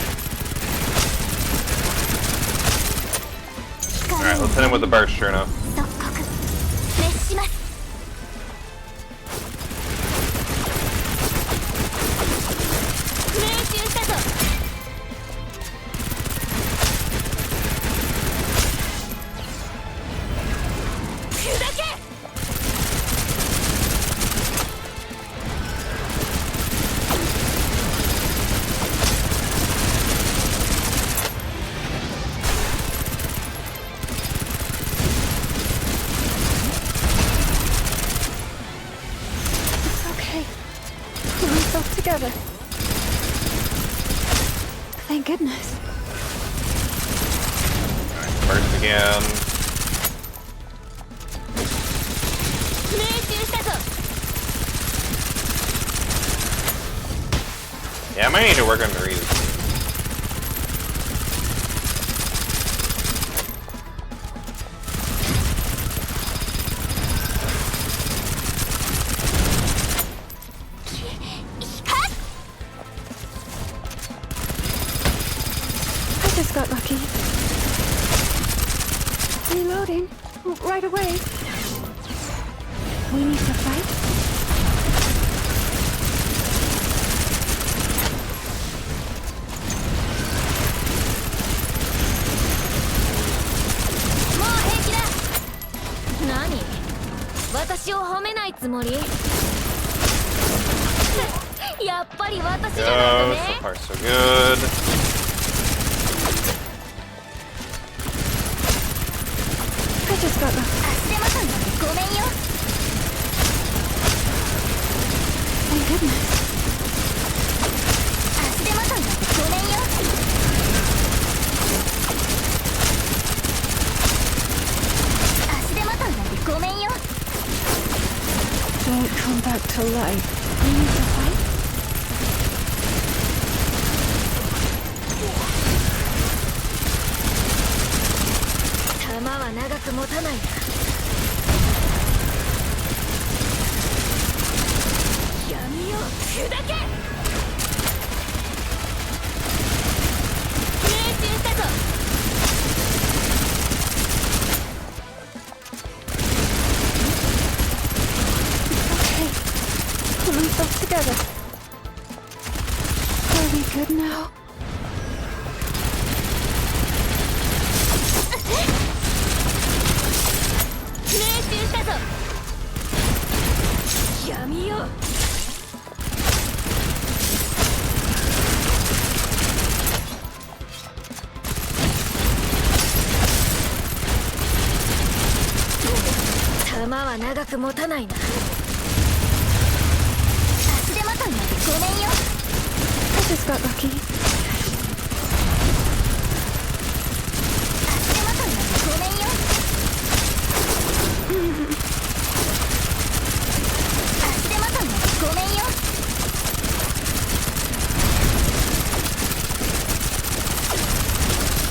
Alright, let's hit him with the burst, sure enough. 即刻熱します。命中したぞ。砕け。 Together. Thank goodness. Alright, burst again. Yeah, I might need to work on Nari's. Got lucky. Reloading right away. We need to fight. Nani? 私を褒めないつもり？やっぱり私じゃないとね。 So far so good. I just got lucky. 足手まといなんてごめんよ。 Thank goodness. 足手まといなんてごめんよ。足手まといなんてごめんよ。 Don't come back to life. We need to fight. 弾は長く持たないな。闇を砕け。命中したぞ。Okay. Pull myself together. Are we good now? 弾は長く持たないな。足手まといなんてごめんよ。 I just got lucky. 足手まといなんてごめんよ。足手まといなんてごめんよ。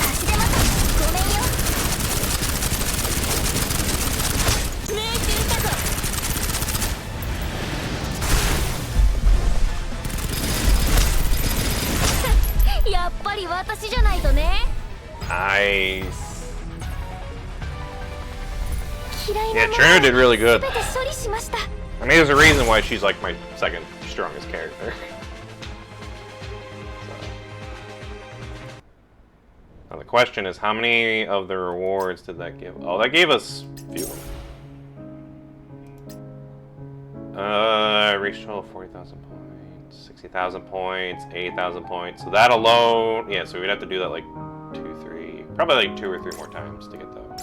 足手まといなんてごめんよ。命中したぞ。やっぱり私じゃないとね。 Nice. 嫌い Yeah, なも Trina did really の good. 全て処理しました。 I mean, there's a reason why she's like my second strongest character. Now the question is, how many of the rewards did that give? Oh, that gave us a few. Reached total of 40,000 points, 60,000 points, 80,000 points. So that alone, yeah. So we'd have to do that like 2, 3, probably like 2 or 3 more times to get those.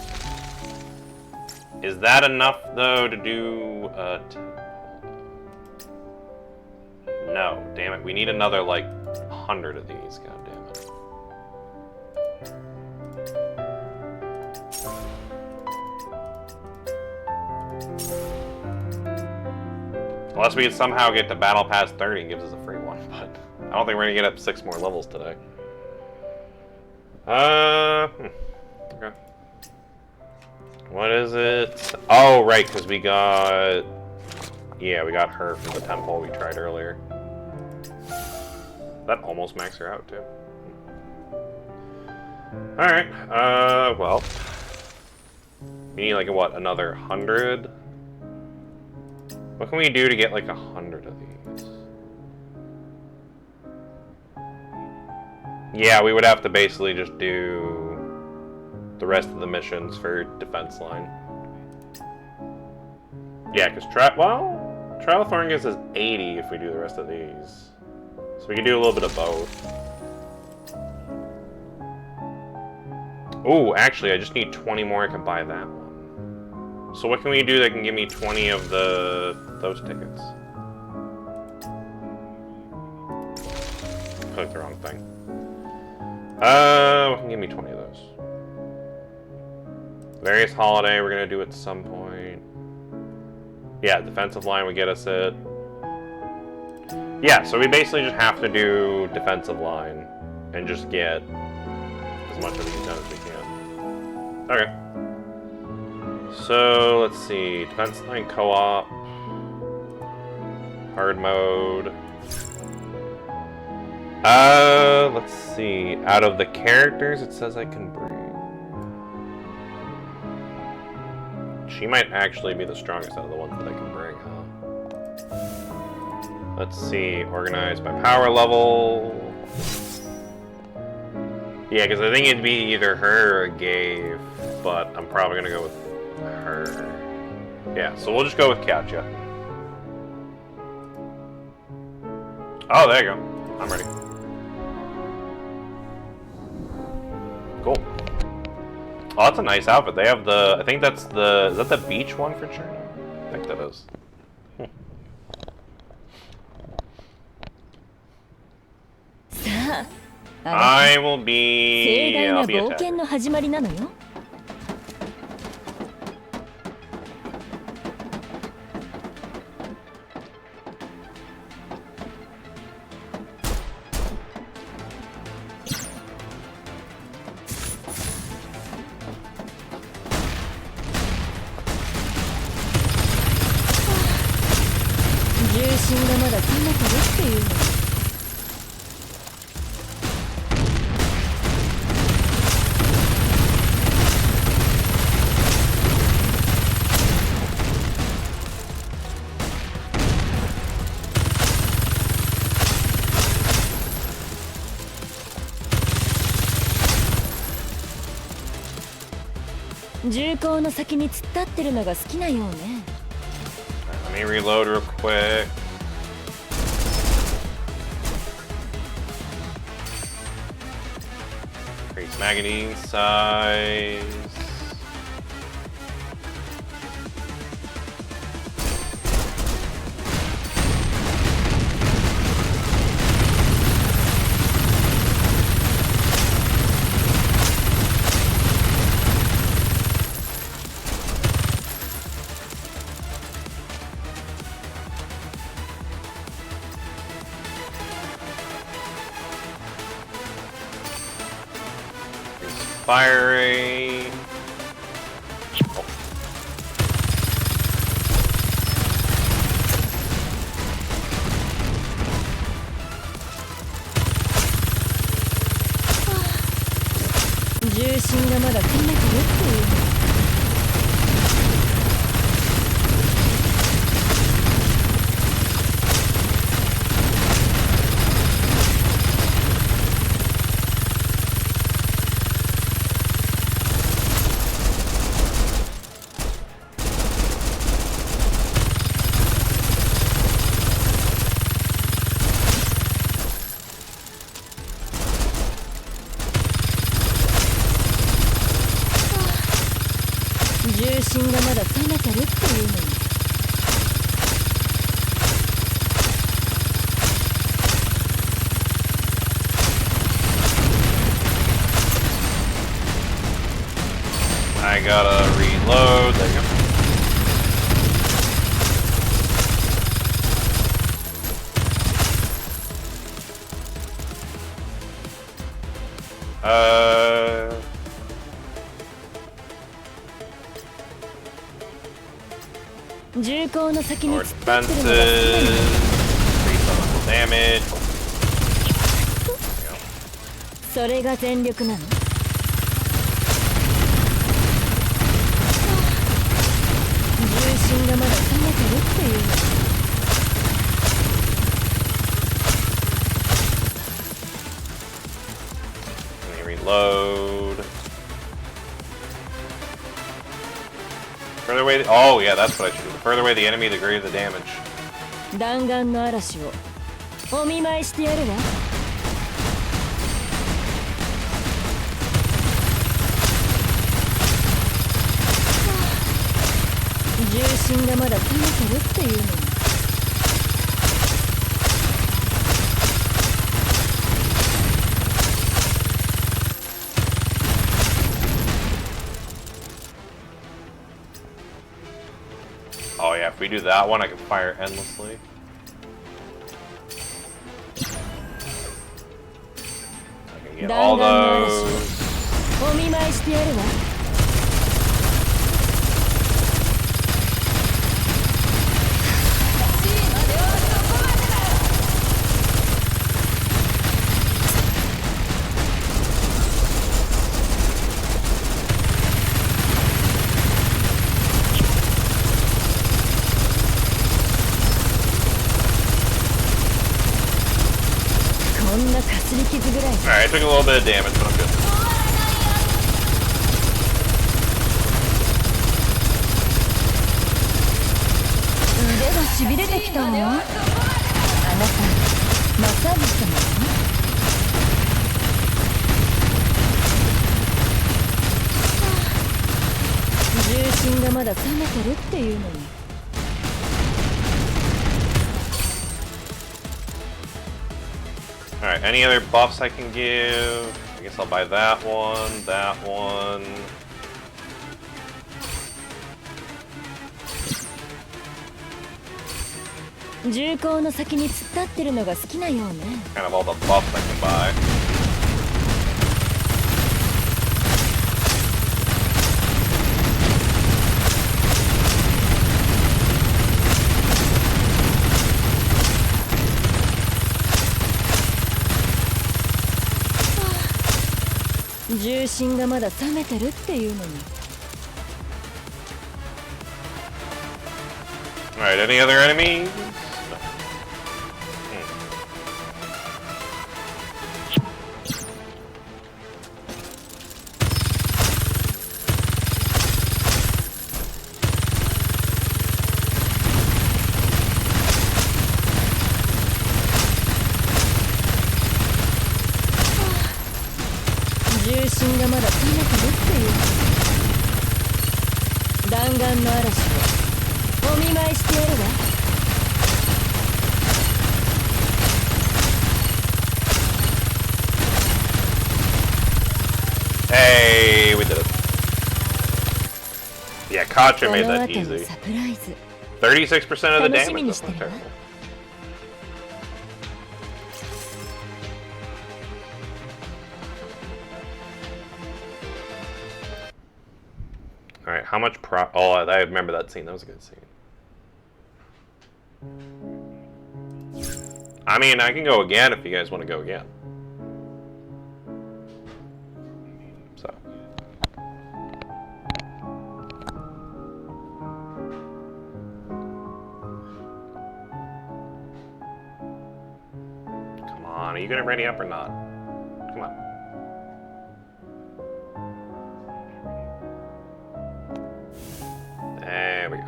Is that enough though to do? No, damn it. We need another like 100 of these. God damn it. Unless we could somehow get to Battle Pass 30 and gives us a free one, but I don't think we're gonna get up 6 more levels today. Okay. What is it? Oh, right, because we got... Yeah, we got her from the temple we tried earlier. That almost maxed her out, too. Alright, well... We need, like, what, another 100? What can we do to get, like, 100 of these? Yeah, we would have to basically just do the rest of the missions for defense line. Yeah, because Trial of Thorn gives us 80 if we do the rest of these. So we can do a little bit of both. Oh, actually, I just need 20 more. I can buy that one. So what can we do that can give me 20 of those tickets? Clicked the wrong thing. What can give me 20 of those? Various holiday we're gonna do at some point. Yeah, defensive line would get us it. Yeah, so we basically just have to do defensive line and just get as much of these done as we can. Okay. So let's see, defense line co-op, hard mode. Let's see. Out of the characters, it says I can bring. She might actually be the strongest out of the ones that I can bring, huh? Let's see. Organized by power level. Yeah, because I think it'd be either her or Gabe, but I'm probably gonna go with her. Yeah, so we'll just go with Katja. Oh, there you go. I'm ready. Cool. Oh, that's a nice outfit. They have the, I think that's the, is that the beach one for China? I think that is. I will be, I'll be attacker. の始まりなのよ。重心がまだそんな飛ぶっていうの。重厚の先に突っ立ってるのが好きなようね。Let me reload real quick. Increase magazine size. Firing. Oh.重心がまだ攻めてるっていうの。重心がまだ攻めてるっていうのに。I gotta reload. There you go.銃口の先に More 突っ立ってるのが defenses. 好きなの。 Increase elemental damage. それが全力なの。重心がまだ攻めてるっていうの。Let me reload. Further away. Oh yeah, that's what I should do. The further away the enemy, the greater the damage. 弾丸の嵐をお見舞いしてやるわ。重心がまだ攻めてるっていうのに。Oh yeah, if we do that one, I can fire endlessly. I can get all those. お見舞いしてやるわ。こんなかすり傷ぐらい。 Alright, I took a little bit of damage, but I'm good. 腕がしびれてきたわ。あなたマッサージしたのね。重心がまだ冷めてるっていうのに。 Alright, any other buffs I can give? I guess I'll buy that one, that one.銃口の先に突っ立ってるのが好きなようね。 Kind of all the buffs I can buy. 重心がまだ冷めてるっていうのに。 Alright, any other enemies? No. 重心がまだ冷めてるっていう弾丸の嵐をお見舞いしてやるわ。Hey, we did it. Yeah, Kacha こ made の that 後の easy. サプライズ 36% of the 楽しみ damage. に That's して not るわ。 terrible. All right, how much Oh, I remember that scene. That was a good scene. I mean, I can go again if you guys want to go again. So. Come on, are you gonna ready up or not? Come on. There we go.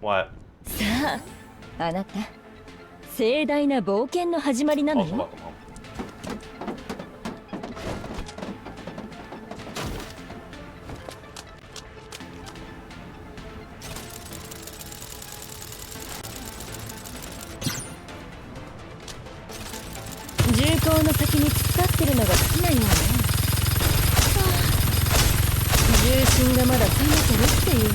What? さあ、あなた盛大な冒険の始まりなの Also よ。 welcome home. 重厚の先に突っ立ってるのが好きなようね。重心がまだ冷めてるっていうのよ。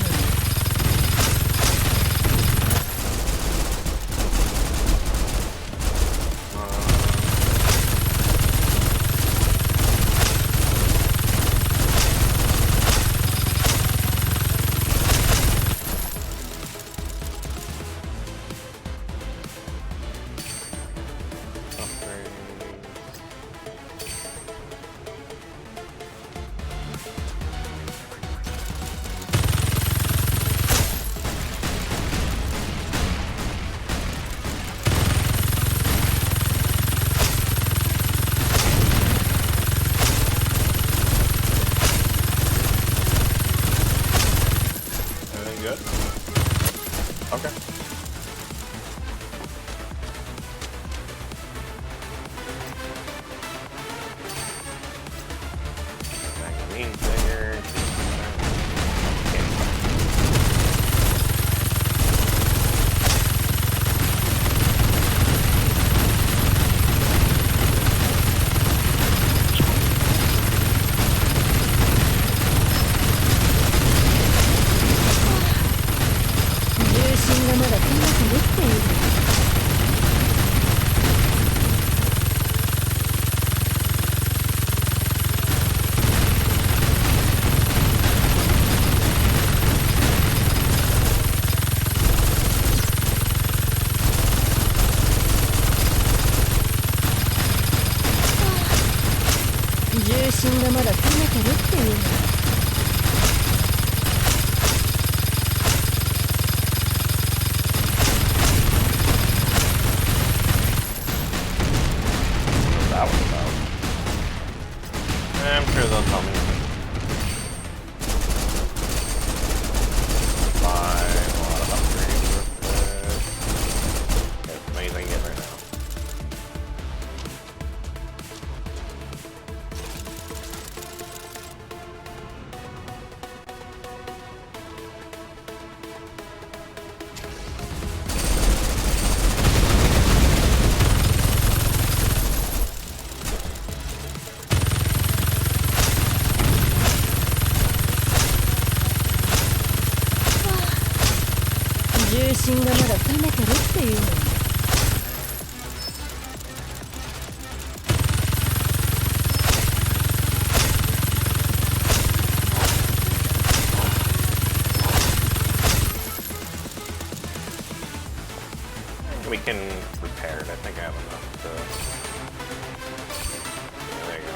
Everything good? Okay. Magazine figure. That was about. I'm sure they'll tell me. Buy a lot of upgrades real quick. That's amazing get right now. We can repair it. I think I have enough to. Yeah, there you go.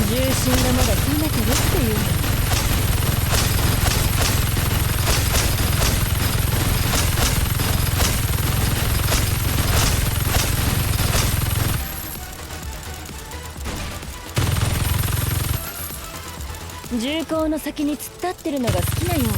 重心がまだ冷めてるっていうの。重工の先に突っ立ってるのが好きなようね。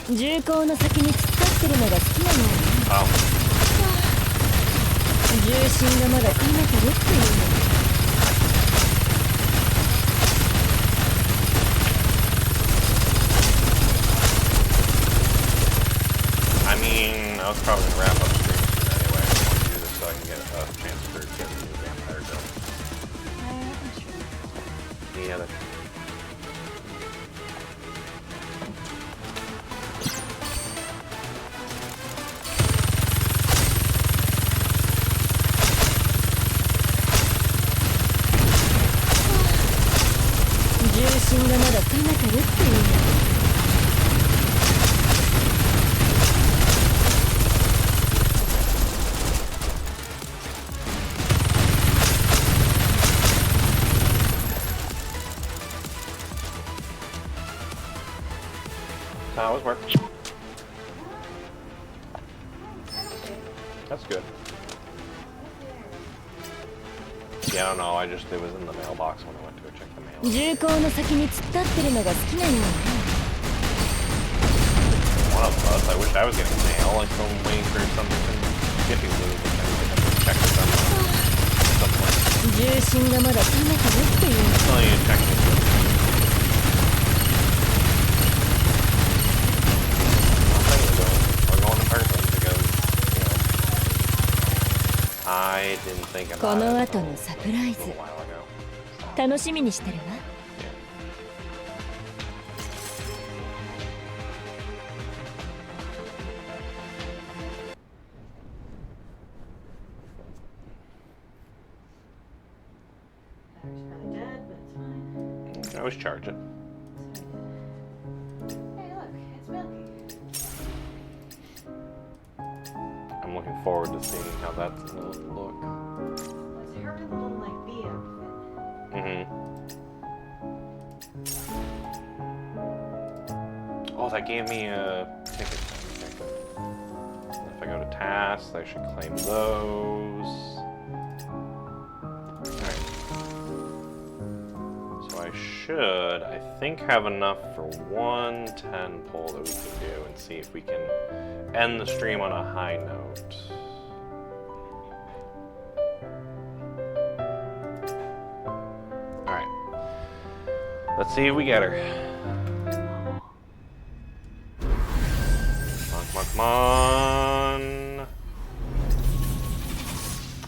重工の先に突っ立ってるのが好きなのよね。重心がまだ考えてるっていうの。I mean, I was probably gonna wrap up stream soon anyway. I want to do this so I can get a chance for getting the vampire done. Yeah, that's true. That was work. That's good. Yeah, I don't know. It was in the mailbox when I went to check the mail. 重工の先に突っ立ってるのが好きなようね。 One of us. I wish I was getting mail. Like I'm waiting for something from shipping move, which I would have to check some point. 重心がまだ冷めてるっていうの。 Well, you check it. I didn't think about この it 後のサプライ a ズ little while ago. 楽しみにしてるわ。 You can always charge it. Hey, look, it's Milky. I'm looking forward to seeing how that's gonna look. It's her little, like, bee outfit. Mm-hmm. Oh, that gave me a ticket. Okay. If I go to tasks, I should claim those. Alright. So I think, have enough for one 10 pull that we can do and see if we can end the stream on a high note. Alright. Let's see if we get her. Come on.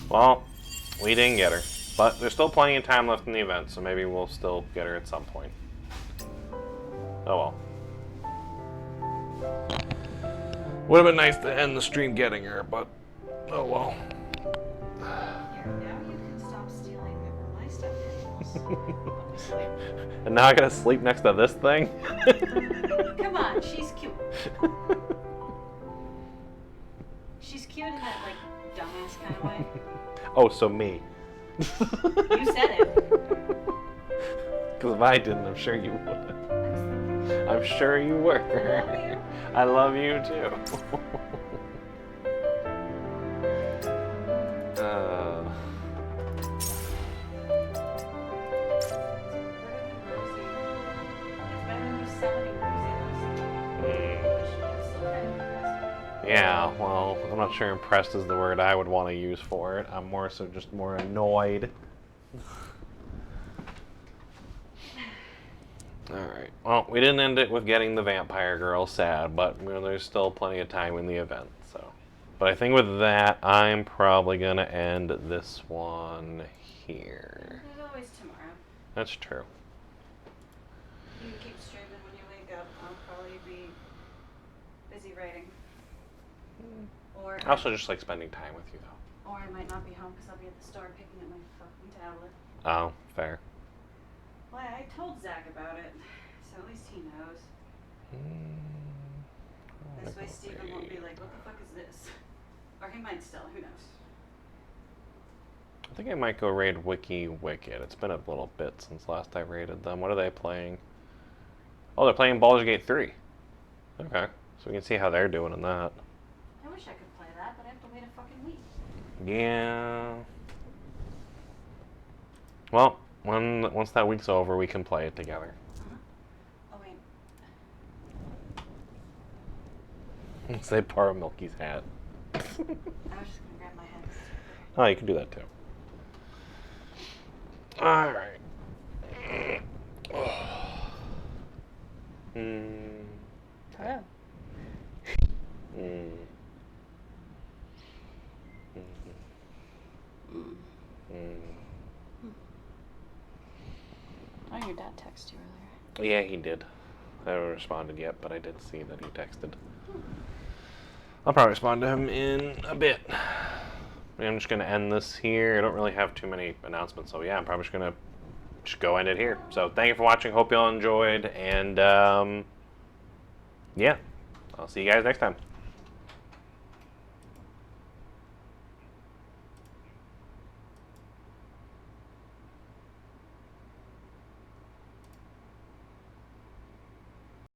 Well, we didn't get her. But there's still plenty of time left in the event, so maybe we'll still get her at some point. Oh well. Would have been nice to end the stream getting her, but oh well. Here, now you can stop stealing my stuffed animals. And now I gotta sleep next to this thing? Come on, she's cute. She's cute in that, like, dumbass kind of way. Oh, so me. You said it. Because if I didn't, I'm sure you would. I'm sure you were. I love you too. Yeah, well, I'm not sure impressed is the word I would want to use for it. I'm more so just more annoyed. Alright. Well, we didn't end it with getting the vampire girl, sad, but you know, there's still plenty of time in the event, so. But I think with that, I'm probably gonna end this one here. There's always tomorrow. That's true. You can keep streaming when you wake up. I'll probably be busy writing. Or I also just like spending time with you, though. or I might not be home because I'll be at the store picking up my fucking tablet. Oh, fair. Well, I told Zach about it, so at least he knows. This way Steven won't be like, what the fuck is this? Or he might still, who knows? I think I might go raid Wiki Wicked. It's been a little bit since last I raided them. What are they playing? Oh, they're playing Baldur's Gate 3. Okay, so we can see how they're doing in that. I wish I could play that, but I have to wait a fucking week. Yeah. Well, once that week's over, we can play it together. Oh wait. Once they borrow Milky's hat. I was just gonna grab my head. Oh, you can do that too. Alright. Hello. Oh, your dad texted you earlier. Yeah, he did. I haven't responded yet, but I did see that he texted. I'll probably respond to him in a bit. I'm just going to end this here. I don't really have too many announcements, so yeah, I'm probably just going to go end it here. So thank you for watching. Hope you all enjoyed, and yeah, I'll see you guys next time.